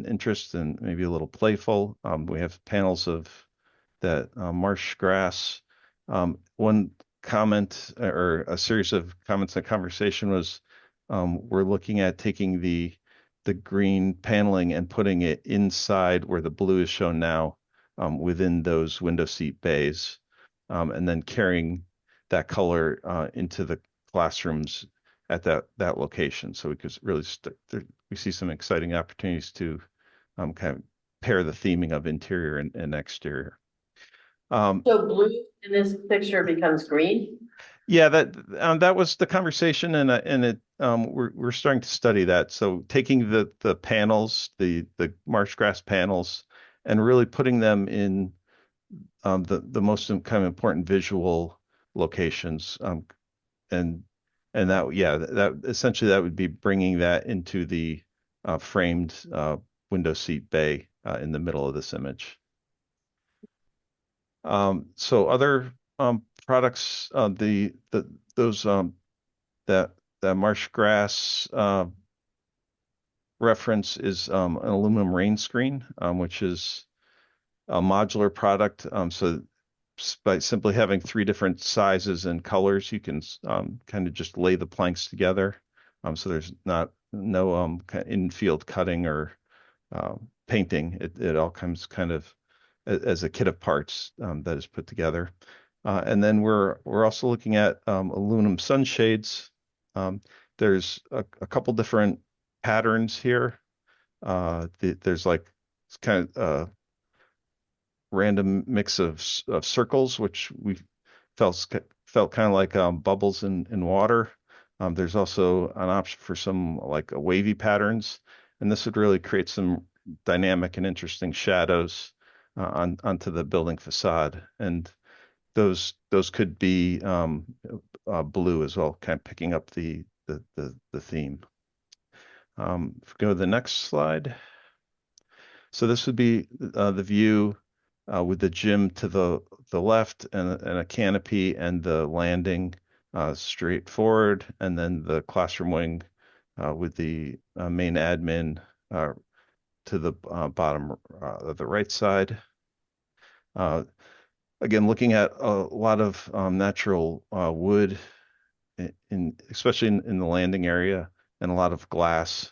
interest and maybe a little playful. We have panels of that marsh grass. One comment or a series of comments and conversation was we're looking at taking the green paneling and putting it inside where the blue is shown now within those window seat bays, and then carrying that color into the classrooms at that location. So we could really we see some exciting opportunities to kind of pair the theming of interior and exterior. So blue in this picture becomes green? Yeah, that was the conversation, and it we're starting to study that. So taking the panels, the marsh grass panels, and really putting them in the most kind of important visual locations, and that that essentially that would be bringing that into the framed window seat bay in the middle of this image. So other products, those that marsh grass reference is an aluminum rain screen, which is a modular product. So by simply having 3 different sizes and colors, you can kind of just lay the planks together. So there's no kind of in-field cutting or painting. It all comes kind of as a kit of parts that is put together. And then we're also looking at aluminum sunshades. There's a couple different patterns here. There's like it's kind of a random mix of circles, which we felt kind of like bubbles in water. There's also an option for some like wavy patterns, and this would really create some dynamic and interesting shadows onto the building facade. And those could be blue as well, kind of picking up the theme. If we go to the next slide. So this would be the view with the gym to the left and a canopy and the landing straight forward, and then the classroom wing with the main admin to the bottom of the right side. Again, looking at a lot of natural wood, especially in the landing area, and a lot of glass.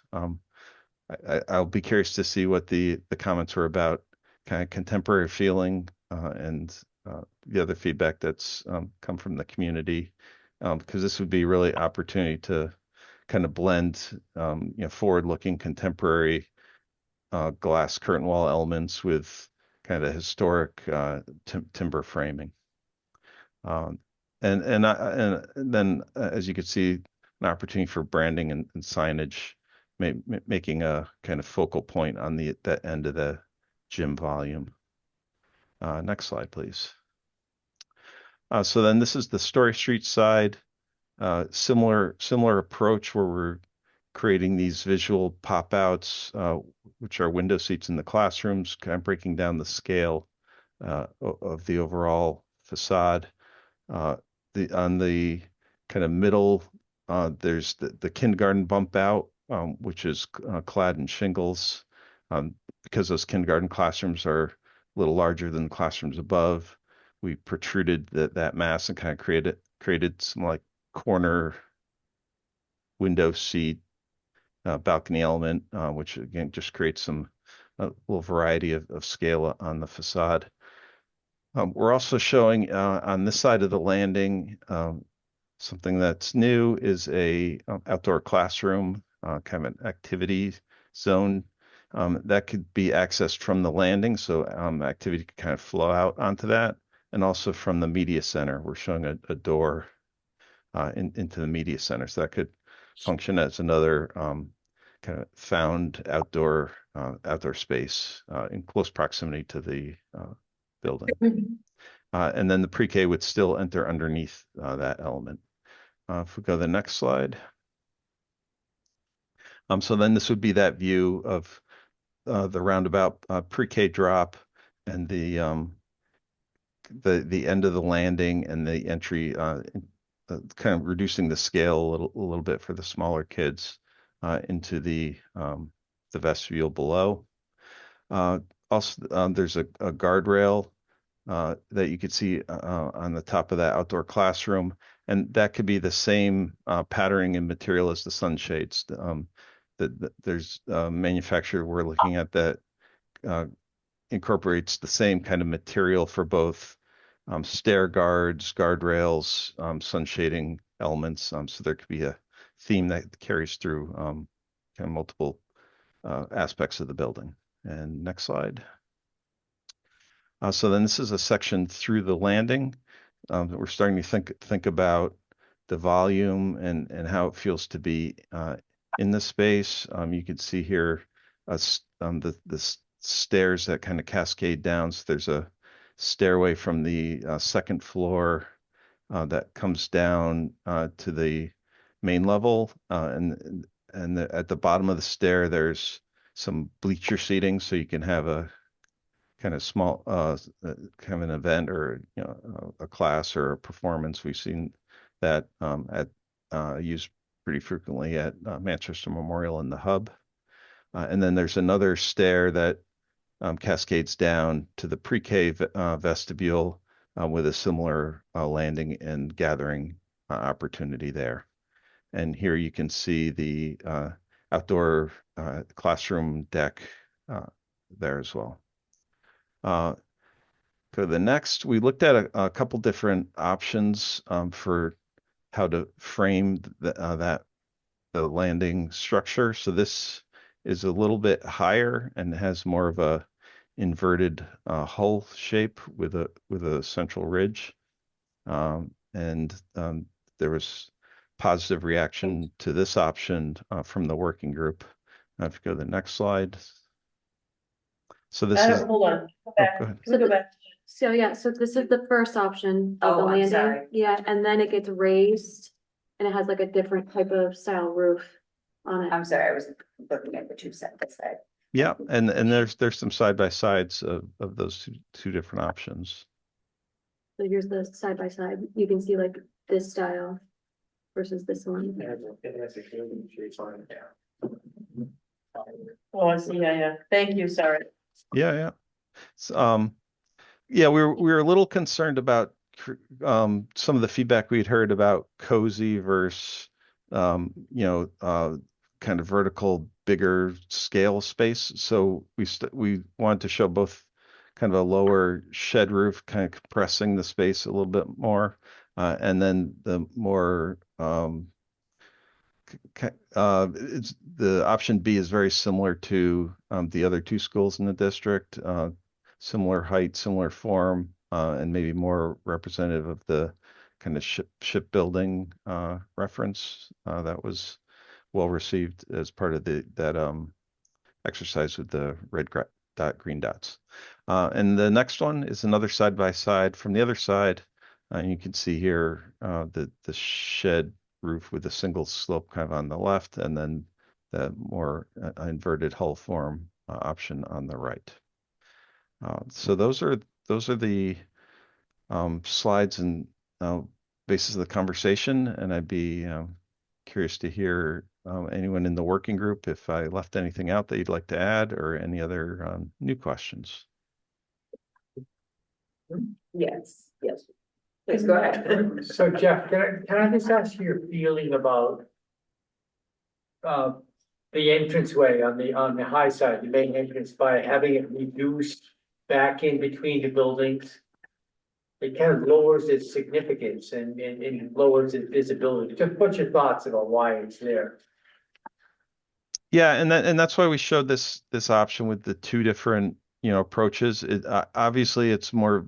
I'll be curious to see what the comments were about kind of contemporary feeling and the other feedback that's come from the community, because this would be really opportunity to kind of blend forward-looking contemporary glass curtain wall elements with kind of historic timber framing. And then as you can see, an opportunity for branding and signage, making a kind of focal point on that end of the gym volume. Next slide, please. So then this is the Story Street side. Similar approach where we're creating these visual pop-outs, which are window seats in the classrooms, kind of breaking down the scale of the overall facade. On the kind of middle, there's the kindergarten bump out, which is clad in shingles. Because those kindergarten classrooms are a little larger than the classrooms above, we protruded that mass and kind of created some like corner window seat balcony element, which again just creates some little variety of scale on the facade. We're also showing on this side of the landing something that's new is a outdoor classroom, kind of an activity zone that could be accessed from the landing, so activity could kind of flow out onto that, and also from the media center. We're showing a door into the media center, so that could function as another kind of found outdoor space in close proximity to the building. And then the pre-K would still enter underneath that element. If we go to the next slide. So then this would be that view of the roundabout pre-K drop and the end of the landing and the entry kind of reducing the scale a little bit for the smaller kids into the vestibule below. Also, there's a guardrail that you could see on the top of that outdoor classroom, and that could be the same patterning and material as the sunshades. There's a manufacturer we're looking at that incorporates the same kind of material for both stair guards, guardrails, sun shading elements. So there could be a theme that carries through kind of multiple aspects of the building. And next slide. So then this is a section through the landing. We're starting to think about the volume and how it feels to be in the space. You can see here the stairs that kind of cascade down. So there's a stairway from the second floor that comes down to the main level, and at the bottom of the stair there's some bleacher seating, so you can have a kind of small kind of an event, or a class or a performance. We've seen that used pretty frequently at Manchester Memorial and the Hub. And then there's another stair that cascades down to the pre-K vestibule with a similar landing and gathering opportunity there. And here you can see the outdoor classroom deck there as well. Go to the next. We looked at a couple different options for how to frame the landing structure. So this is a little bit higher and has more of a inverted hull shape with a central ridge. And there was positive reaction to this option from the working group. Now if you go to the next slide. So this is, hold on, go back. go ahead. Can we go back? So yeah, so this is the first option of the Oh, I'm landing. sorry. Yeah, and then it gets raised and it has like a different type of style roof on it. I'm sorry, I was looking at the two side by side. Yeah, and there's some side by sides of those two different options. So here's the side by side. You can see like this style versus this one. Oh, I see, yeah, thank you, sorry. Yeah. So, yeah, we were a little concerned about some of the feedback we'd heard about cozy versus kind of vertical, bigger scale space. So we wanted to show both kind of a lower shed roof, kind of compressing the space a little bit more, and then the more it's the option B is very similar to the other two schools in the district, similar height, similar form, and maybe more representative of the kind of shipbuilding reference that was well received as part of that exercise with the red green dots. And the next one is another side by side from the other side. You can see here the shed roof with a single slope kind of on the left, and then the more inverted hull form option on the right. So those are the slides and basis of the conversation, and I'd be curious to hear anyone in the working group if I left anything out that you'd like to add, or any other new questions. Yes. Please go ahead. So Jeff, can I just ask your feeling about the entranceway on the high side, the main entrance, by having it reduced back in between the buildings? It kind of lowers its significance and lowers its visibility. Just what's your thoughts about why it's there? Yeah, and that's why we showed this option with the two different approaches. Obviously it's more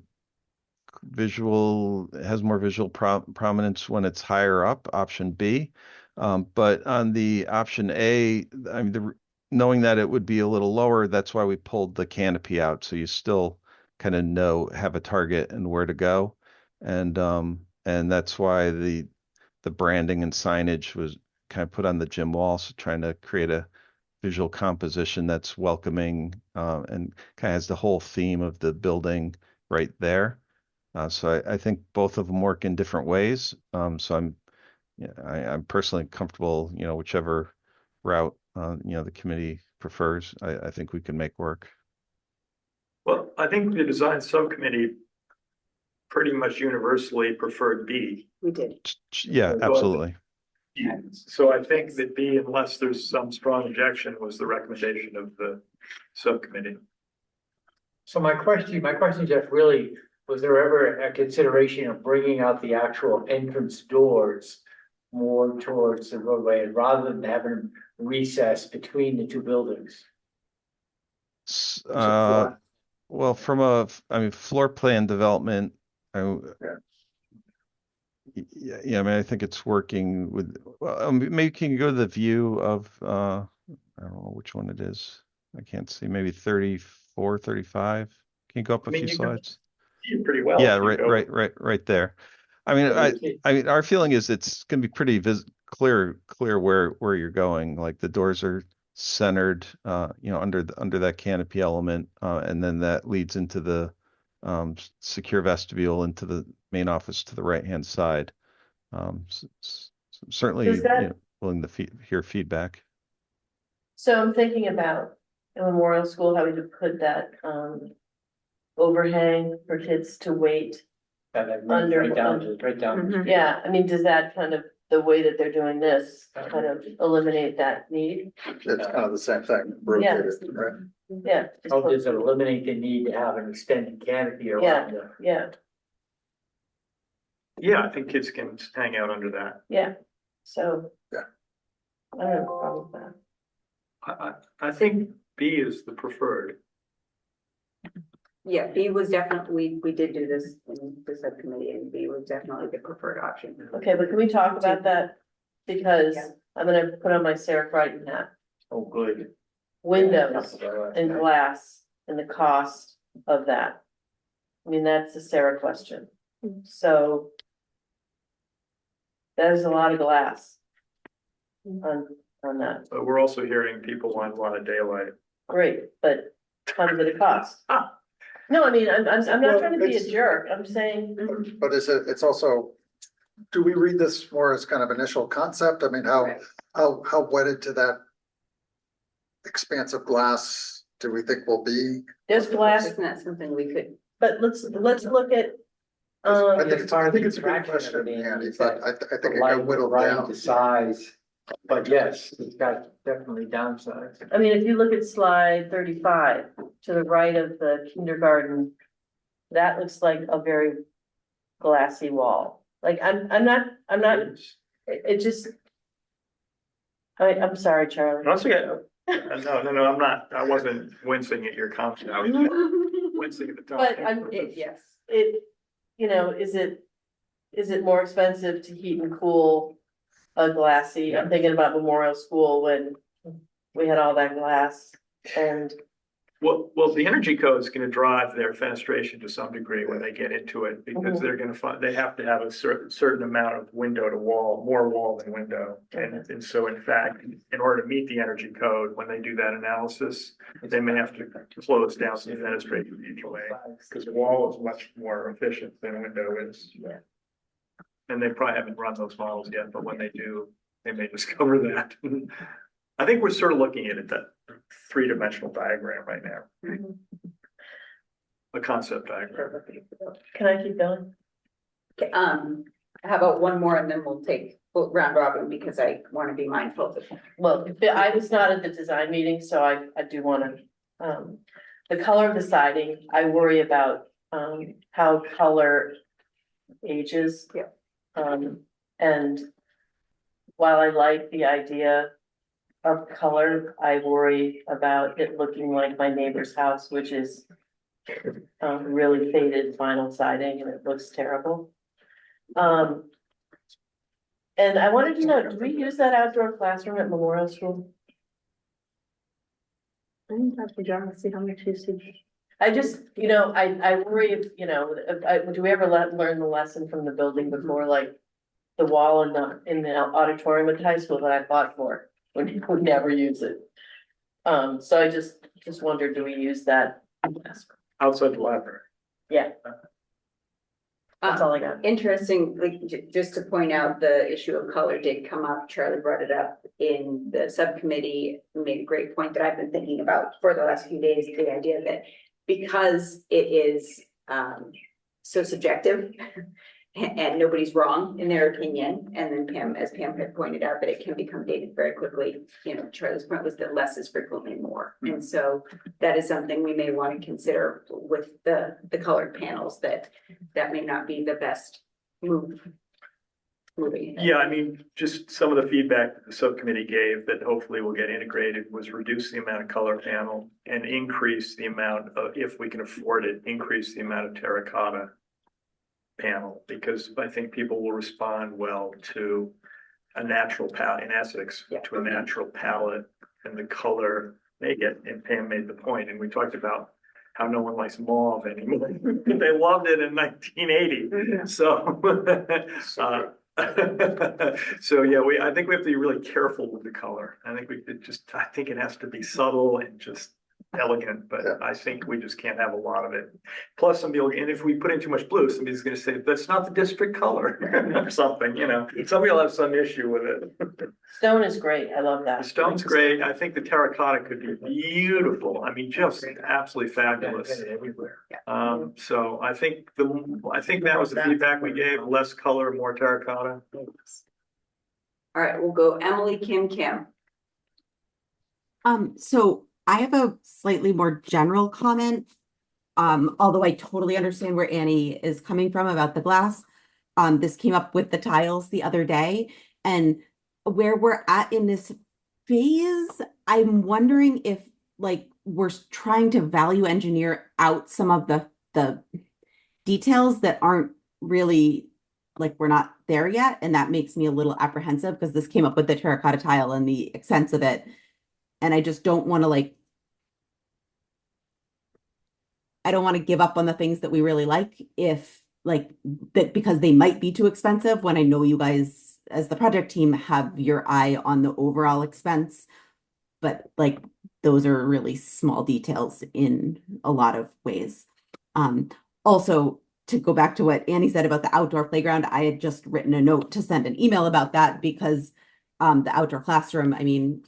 visual, it has more visual prominence when it's higher up, option B. But on the option A, I mean, knowing that it would be a little lower, that's why we pulled the canopy out, so you still kind of have a target and where to go, and that's why the branding and signage was kind of put on the gym wall, so trying to create a visual composition that's welcoming and kind of has the whole theme of the building right there. So I think both of them work in different ways. So I'm personally comfortable, whichever route, the committee prefers. I think we can make work. Well, I think the design subcommittee pretty much universally preferred B. We did. Yeah, absolutely. So I think that B, unless there's some strong objection, was the recommendation of the subcommittee. So my question, Jeff, really, was there ever a consideration of bringing out the actual entrance doors more towards the roadway rather than having them recessed between the two buildings? Well, from floor plan development, yeah, I mean, I think it's working with, well, maybe can you go to the view of, I don't know which one it is. I can't see, maybe 34, 35. Can you go up a few slides? See it pretty well. Yeah, right there. I mean, our feeling is it's going to be pretty clear where you're going. Like the doors are centered, under that canopy element, and then that leads into the secure vestibule into the main office to the right-hand side. Certainly, Does that- willing to hear feedback. So I'm thinking about in Memorial School, how we could put that overhang for kids to wait under. Right down. Yeah, I mean, does that kind of, the way that they're doing this, kind of eliminate that need? It's kind of the same thing. Yeah. Rotated, right? Yeah. How does it eliminate the need to have an extended canopy Yeah, around the? yeah, Yeah, I think kids can hang out under that. yeah, so. Yeah. I don't have a problem with that. I think B is the preferred. Yeah, B was definitely, we did do this in the subcommittee, and B was definitely the preferred option. Okay, but can we talk about that? Because I'm gonna put on my Sarah Crichton hat. Oh, good. Windows and glass and the cost of that. I mean, that's a Sarah question. So. There's a lot of glass. On that. But we're also hearing people want a lot of daylight. Great, but comes at a cost. No, I mean, I'm not trying to be a jerk. I'm saying. But it's also, do we read this more as kind of initial concept? I mean, how wedded to that expansive glass do we think will be? There's glass. Isn't that something we could? But let's look at. I think it's a good question, Andy, but I think it got whittled down. The size, but yes, it's got definitely downsides. I mean, if you look at slide 35 to the right of the kindergarten, that looks like a very glassy wall. Like I'm not, it just. I'm sorry, Charlie. No, I'm not, I wasn't wincing at your comment. I was wincing at the time. But yes, is it more expensive to heat and cool a glassy? I'm thinking about Memorial School when we had all that glass and. Well, the energy code is going to drive their fenestration to some degree when they get into it, because they're going to find, they have to have a certain amount of window to wall, more wall than window. And so in fact, in order to meet the energy code, when they do that analysis, they may have to close down some fenestration anyway, because wall is much more efficient than window is. Yeah. And they probably haven't run those models yet, but when they do, they may discover that. I think we're sort of looking at that three-dimensional diagram right now. A concept diagram. Can I keep going? Okay, how about one more and then we'll round robin because I want to be mindful of it. Well, I was not at the design meeting, so I do want to, the color of the siding, I worry about, how color ages. Yeah. And while I like the idea of color, I worry about it looking like my neighbor's house, which is really faded vinyl siding and it looks terrible. And I wanted to know, do we use that outdoor classroom at Memorial School? I didn't talk to John, let's see how much you see. I just, I worry if, do we ever learn the lesson from the building before, like the wall in the auditorium at high school that I fought for? We never use it. So I just wondered, do we use that? Outside the library. Yeah. That's all I got. Interesting, like, just to point out, the issue of color did come up. Charlie brought it up in the subcommittee, made a great point that I've been thinking about for the last few days, the idea that because it is so subjective and nobody's wrong in their opinion, and then Pam, as Pam had pointed out, that it can become dated very quickly. You know, Charlie's point was that less is frequently more. And so that is something we may want to consider with the colored panels, that may not be the best moving ahead. Yeah, I mean, just some of the feedback that the subcommittee gave that hopefully will get integrated was reduce the amount of color panel and increase the amount of, if we can afford it, increase the amount of terracotta panel, because I think people will respond well to a natural palette in Essex, to a natural palette, and the color they get. And Pam made the point, and we talked about how no one likes mauve anymore. They loved it in 1980. So, so yeah, I think we have to be really careful with the color. I think it has to be subtle and just elegant, but I think we just can't have a lot of it. Plus, somebody will, and if we put in too much blue, somebody's going to say that's not the district color or something. You know, somebody will have some issue with it. Stone is great. I love that. The stone's great. I think the terracotta could be beautiful. I mean, just absolutely fabulous. So I think that was the feedback we gave: less color, more terracotta. All right, we'll go Emily, Kim. So I have a slightly more general comment. Although I totally understand where Annie is coming from about the glass. This came up with the tiles the other day, and where we're at in this phase, I'm wondering if like we're trying to value engineer out some of the details that aren't really, like, we're not there yet, and that makes me a little apprehensive because this came up with the terracotta tile and the expense of it. And I just don't want to I don't want to give up on the things that we really like if that, because they might be too expensive, when I know you guys as the project team have your eye on the overall expense. But those are really small details in a lot of ways. Also, to go back to what Annie said about the outdoor playground, I had just written a note to send an email about that because the outdoor classroom, I mean,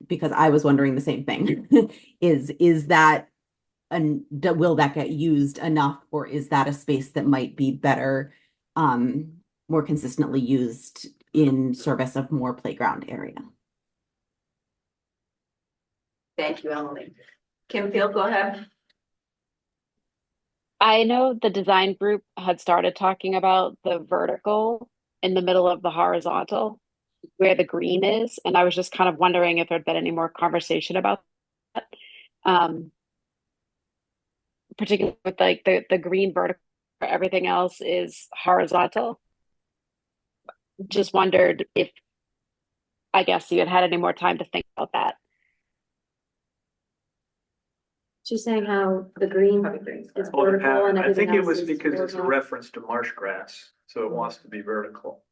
because I was wondering the same thing. Is that, and will that get used enough, or is that a space that might be better, more consistently used in service of more playground area? Thank you, Emily. Kim Field, go ahead. I know the design group had started talking about the vertical in the middle of the horizontal, where the green is, and I was just kind of wondering if there'd been any more conversation about that. Particularly with the green vertical, where everything else is horizontal. Just wondered if, I guess, you had any more time to think about that. She's saying how the green is vertical and I everything think it else was is because it's a horizontal. reference to marsh grass, so it wants to be vertical.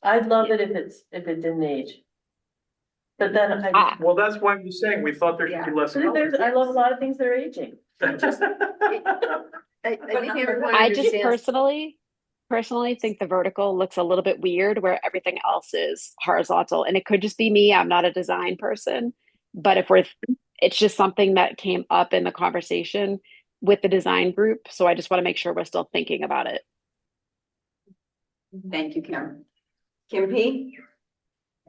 I'd love it if it didn't age. But then well, that's why I'm saying we thought there should be less color. I love a lot of things that are aging. I think everyone I just understands. personally think the vertical looks a little bit weird where everything else is horizontal. And it could just be me. I'm not a design person, but it's just something that came up in the conversation with the design group. So I just want to make sure we're still thinking about it. Thank you, Kim. Kim P.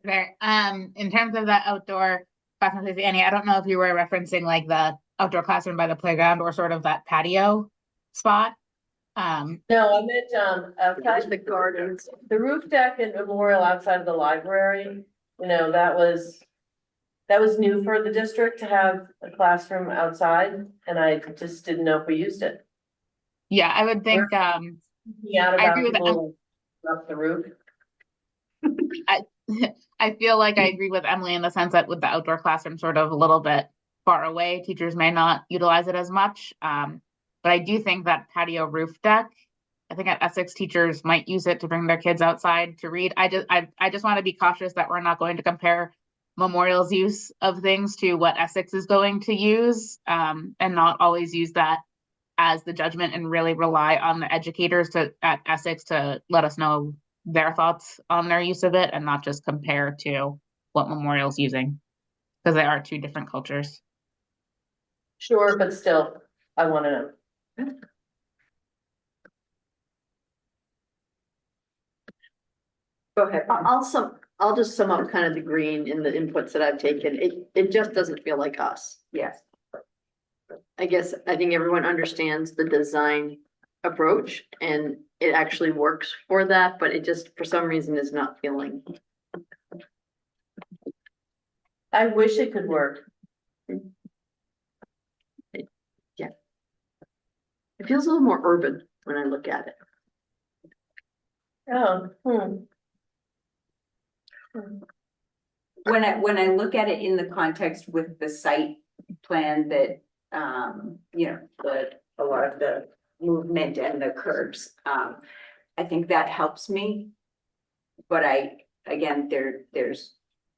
There, in terms of the outdoor classroom, Annie, I don't know if you were referencing the outdoor classroom by the playground or sort of that patio spot. No, I meant outside the gardens, the roof deck and memorial outside of the library. You know, that was new for the district to have a classroom outside, and I just didn't know if we used it. Yeah, I would think. I agree with people up the roof. I feel like I agree with Emily in the sense that with the outdoor classroom sort of a little bit far away, teachers may not utilize it as much. But I do think that patio roof deck, I think at Essex teachers might use it to bring their kids outside to read. I just want to be cautious that we're not going to compare Memorial's use of things to what Essex is going to use, and not always use that as the judgment and really rely on the educators at Essex to let us know their thoughts on their use of it and not just compare to what Memorial's using, because they are two different cultures. Sure, but still, I want to know. Go ahead. I'll just sum up kind of the green in the inputs that I've taken. It just doesn't feel like us. Yes. I think everyone understands the design approach and it actually works for that, but it just, for some reason, is not feeling. I wish it could work. Yeah. It feels a little more urban when I look at it. Oh, When I look at it in the context with the site plan that, you know, a lot of the movement and the curbs, I think that helps me. But again, there's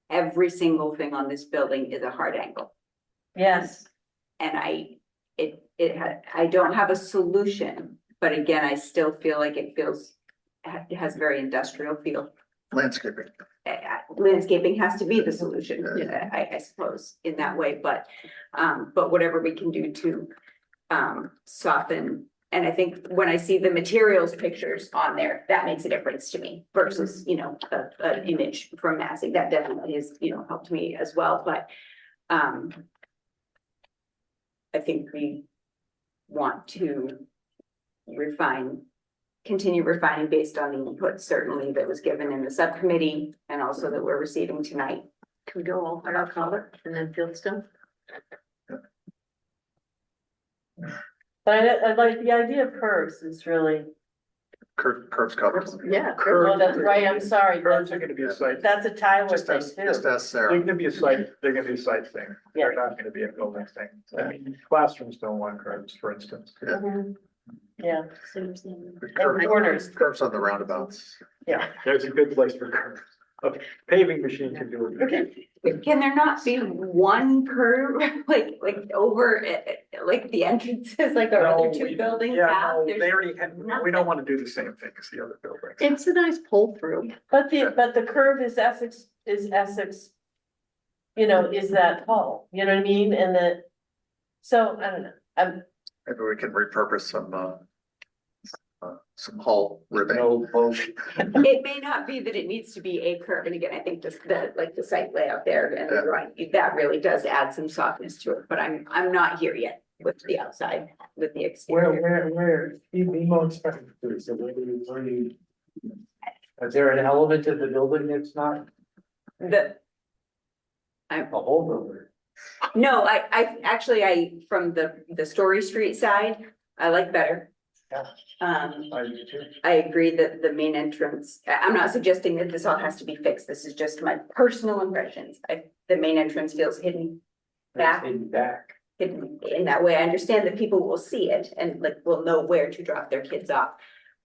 every single thing on this building is a hard angle. yes. And I don't have a solution, but again, I still feel like it has very industrial feel. Landscaping. Landscaping has to be the solution, I suppose, in that way, but whatever we can do to soften. And I think when I see the materials pictures on there, that makes a difference to me versus, you know, an image from Massey. That definitely has, you know, helped me as well, but I think we want to continue refining based on the input certainly that was given in the subcommittee and also that we're receiving tonight. Can we go all higher color and then Fieldstone? But I like the idea of curves is really, Curbs covered. Yeah. oh, that's right, I'm sorry. Curves are gonna be a site. That's a Tyler Just thing as too. Sarah. They're gonna be a site thing. They're not gonna be a building thing. I mean, classrooms don't want curves, for instance. Mhm. Yeah, Curves and corners, curves on the roundabouts. yeah. There's a good place for curves. A paving machine can do it. Can there not be one curve, like over, like the entrances, like the other two buildings have? They already have, we don't wanna do the same thing as the other buildings. It's a nice pull through. But the curve is Essex, you know, is that tall, you know what I mean? And so, I don't know, Maybe we can repurpose some hull ribbing. It may not be that it needs to be a curve, and again, I think just the site layout there and the drawing, that really does add some softness to it, but I'm not here yet with the outside, with the exterior. Where, be more expressive, please. So where do you, is there an element of the building that's not The, a whole building? no, I actually, from the Story Street side, I like better. Yeah. I do too. I agree that the main entrance, I'm not suggesting that this all has to be fixed. This is just my personal impressions. The main entrance feels hidden back. Hidden in that way. I understand that people will see it and like will know where to drop their kids off.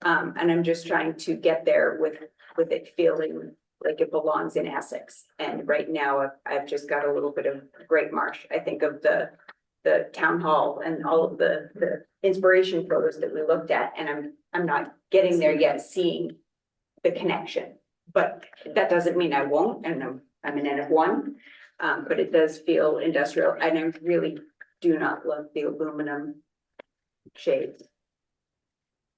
And I'm just trying to get there with it feeling like it belongs in Essex. And right now I've just got a little bit of Great Marsh. I think of the town hall and all of the inspiration photos that we looked at, and I'm not getting there yet, seeing the connection. But that doesn't mean I won't, and I'm an N of one, but it does feel industrial, and I really do not love the aluminum shades.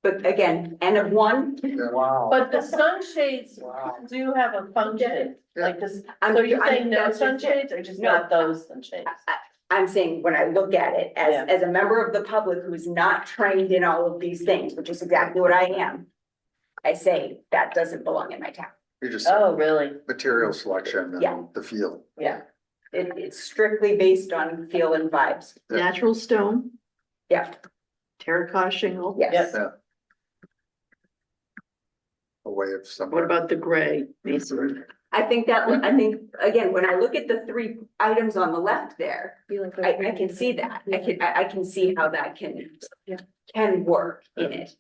But again, N of one. Wow. but the sunshades do have a function, like this, so you're saying no sunshades or just not those sunshades? I'm saying when I look at it as a member of the public who is not trained in all of these things, which is exactly what I am, I say that doesn't belong in my town. You just. Oh, really? Material selection Yeah. and the feel. Yeah, it's strictly based on feel and vibes. Natural stone. Yeah. Terracotta shingle. Yes. Yeah. A way of some. What about the gray masonry? I think again, when I look at the three items on the left there, I can see that. I can see how that can work in it.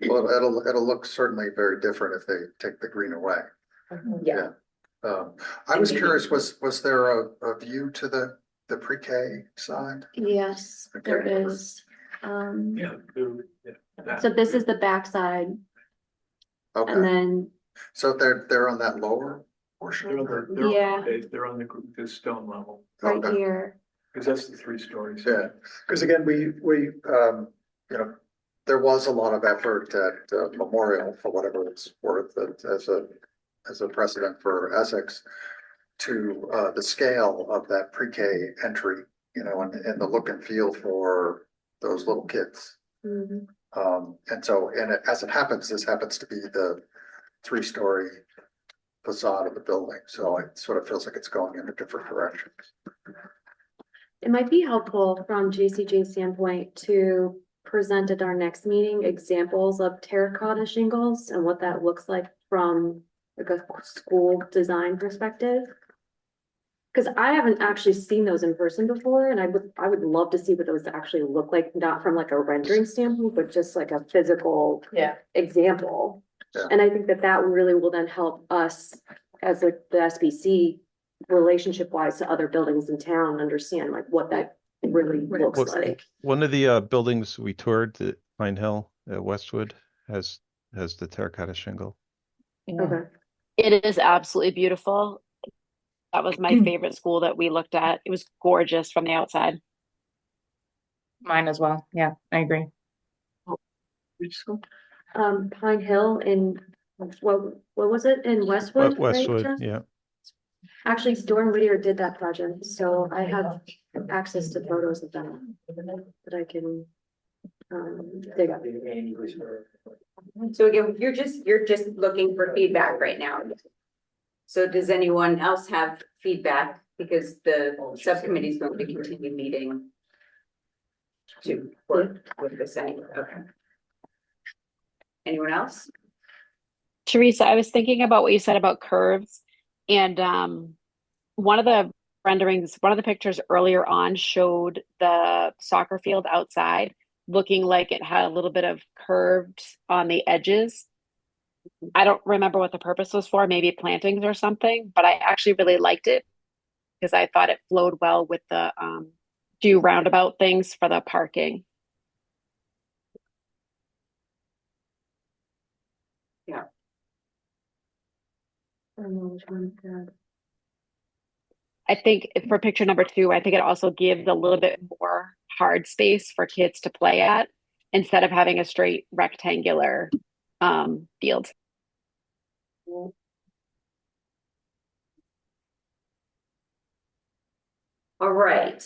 Well, it'll look certainly very different if they take the green away. Yeah. I was curious, was there a view to the pre-K side? Yes, there is. Yeah. So this is the backside, Okay, and then, so they're on that lower portion? Yeah. They're on the stone level, right Okay. here. because that's the 3 stories. Yeah, because again, we, you know, there was a lot of effort at Memorial, for whatever it's worth, as a precedent for Essex, to the scale of that pre-K entry, you know, and the look and feel for those little kids. Mhm. And so, as it happens, this happens to be the 3-story facade of the building, so it sort of feels like it's going in a different direction. It might be helpful from JCJ's standpoint to present at our next meeting examples of terracotta shingles and what that looks like from like a school design perspective. Because I haven't actually seen those in person before, and I would love to see what those actually look like, not from like a rendering standpoint, but just like a physical example. Yeah. And I think that that really will then help us as like the SBC relationship wise to other buildings in town, understand like what that really looks like. One of the buildings we toured at Pine Hill at Westwood has the terracotta shingle. Okay. It is absolutely beautiful. That was my favorite school that we looked at. It was gorgeous from the outside. Mine as well. Yeah, I agree. Which school? Pine Hill in, what was it, in Westwood, right, Westwood, Jeff? yeah. Actually, Dorn Whittier did that project, so I have access to photos of them that I can dig up. So again, you're just looking for feedback right now. So does anyone else have feedback? Because the subcommittee is going to continue meeting to work with this anyway. Okay. Anyone else? Teresa, I was thinking about what you said about curves, and one of the renderings, one of the pictures earlier on showed the soccer field outside looking like it had a little bit of curved on the edges. I don't remember what the purpose was for, maybe plantings or something, but I actually really liked it because I thought it flowed well with the do roundabout things for the parking. Yeah. I don't know which one. I think for picture number 2, I think it also gives a little bit more hard space for kids to play at instead of having a straight rectangular field. All right.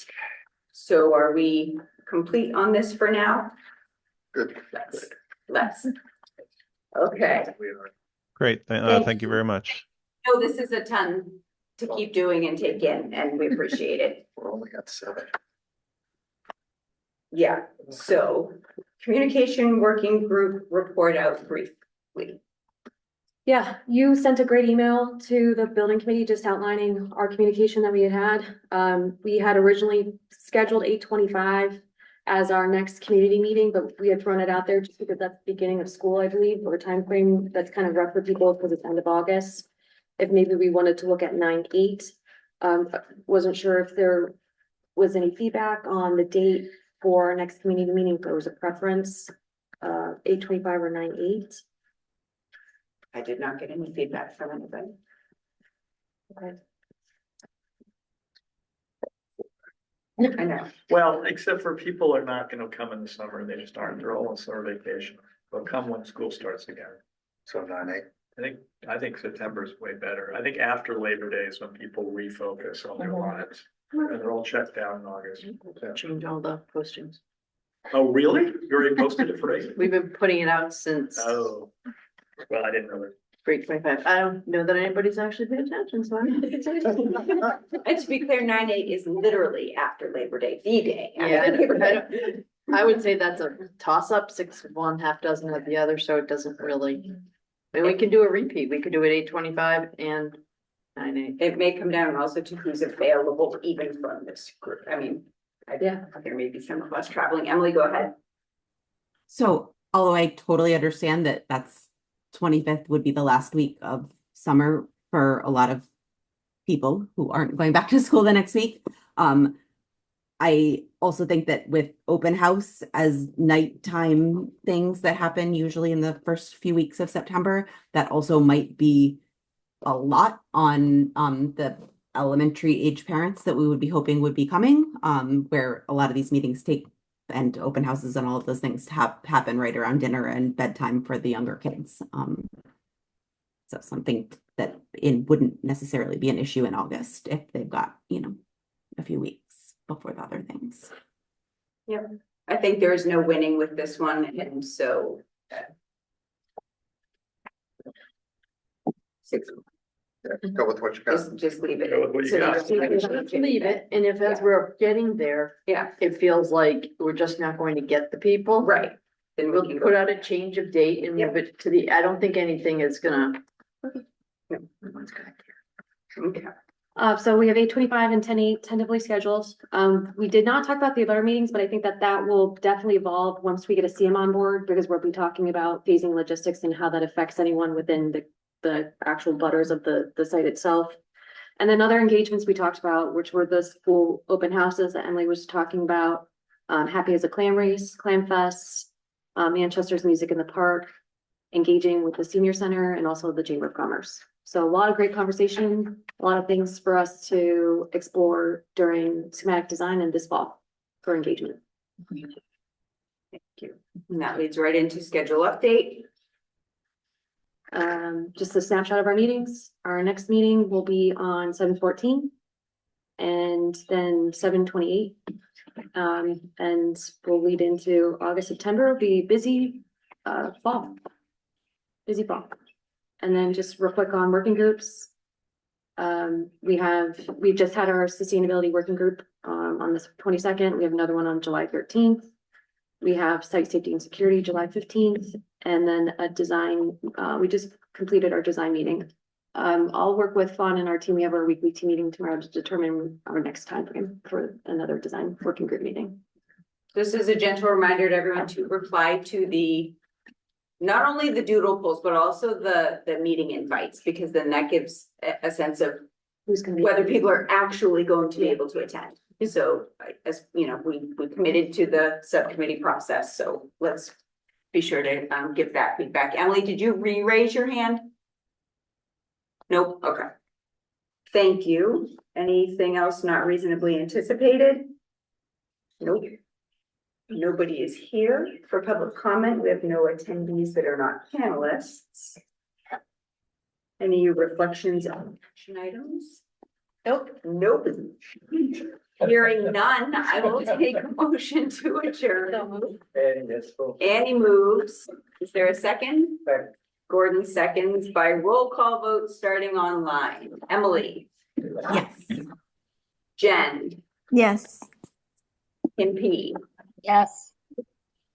So are we complete on this for now? Good. Let's. Okay. Great. Thank you very much. No, this is a ton to keep doing and take in, and we appreciate it. We're only at 7. Yeah, so communication working group report out briefly. Yeah, you sent a great email to the building committee just outlining our communication that we had. We had originally scheduled 8:25 as our next community meeting, but we had thrown it out there just because that's the beginning of school, I believe, or time frame that's kind of rough for people because it's end of August. If maybe we wanted to look at 9/8, wasn't sure if there was any feedback on the date for our next community meeting, if there was a preference, 8:25 or 9/8. I did not get any feedback from anybody. Okay. I know. Well, except for people are not gonna come in the summer, they just aren't, they're all on summer vacation. They'll come when school starts again. So 9/8. I think September is way better. I think after Labor Day is when people refocus on their lives. And they're all checked out in August. Change all the postings. Oh, really? You already posted it for 8? We've been putting it out since Oh, well, I didn't really. grade 25. I don't know that anybody's actually paid attention, so I don't think it's anything. And to be clear, 9/8 is literally after Labor Day, the day. Yeah, I would say that's a toss up, 6 of one, half dozen of the other, so it doesn't really. And we can do a repeat. We could do it 8:25 and 9/8. It may come down also to who's available even from this group. I mean, there may be some of us traveling. Emily, go ahead. So, although I totally understand that that's 25th would be the last week of summer for a lot of people who aren't going back to school the next week. I also think that with open house as nighttime things that happen usually in the first few weeks of September, that also might be a lot on the elementary age parents that we would be hoping would be coming, where a lot of these meetings take and open houses and all of those things happen right around dinner and bedtime for the younger kids. So something that it wouldn't necessarily be an issue in August if they've got, a few weeks before the other things. Yep, I think there is no winning with this one, and so. Six. Go with what you got. Just leave it. Go with what you So got. just Leave it, and if as Yeah. we're getting there, Yeah, it feels like we're just not going to get the people. right. Then we We'll can put go. out a change of date and move it to I don't think anything is gonna. Okay. So we have 8:25 and 10:08 tentatively scheduled. We did not talk about the other meetings, but I think that will definitely evolve once we get a CM on board, because we'll be talking about phasing logistics and how that affects anyone within the actual butters of the site itself. And then other engagements we talked about, which were the school open houses that Emily was talking about. Happy as a Clam Race, Clam Fest, Manchester's Music in the Park, engaging with the senior center and also the Chamber of Commerce. So a lot of great conversation, a lot of things for us to explore during schematic design and this fall for engagement. Thank you. And that leads right into schedule update. Just a snapshot of our meetings. Our next meeting will be on 7/14 and then 7/28. And we'll lead into August, September, will be busy, fall. Busy fall. And then just real quick on working groups. We just had our sustainability working group, on the 22nd. We have another one on July 13th. We have site safety and security, July 15th, and then a design, we just completed our design meeting. I'll work with Fawn and our team. We have our weekly team meeting tomorrow to determine our next time frame for another design working group meeting. This is a gentle reminder to everyone to reply to not only the doodle polls, but also the meeting invites, because then that gives a sense of who's going to be, whether people are actually going to be able to attend. So as we committed to the subcommittee process, so let's be sure to give that feedback. Emily, did you re-raise your hand? Nope, okay. Thank you. Anything else not reasonably anticipated? Nope. Nobody is here for public comment. We have no attendees that are not panelists. Any reflections on action items? Nope. Nope. Hearing none, I will take a motion to adjourn. Annie moves. Is there a second? Gordon seconds by roll call vote starting online. Emily? Yes. Jen? Yes. Kim P? Yes.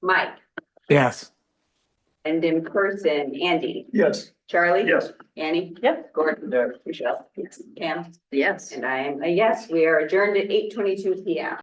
Mike? Yes. And in person, Andy? Yes. Charlie? Yes. Annie? Yep. Gordon? Yes. Michelle? Yes. Cam? Yes. And I am a yes. We are adjourned at 8:22 p.m.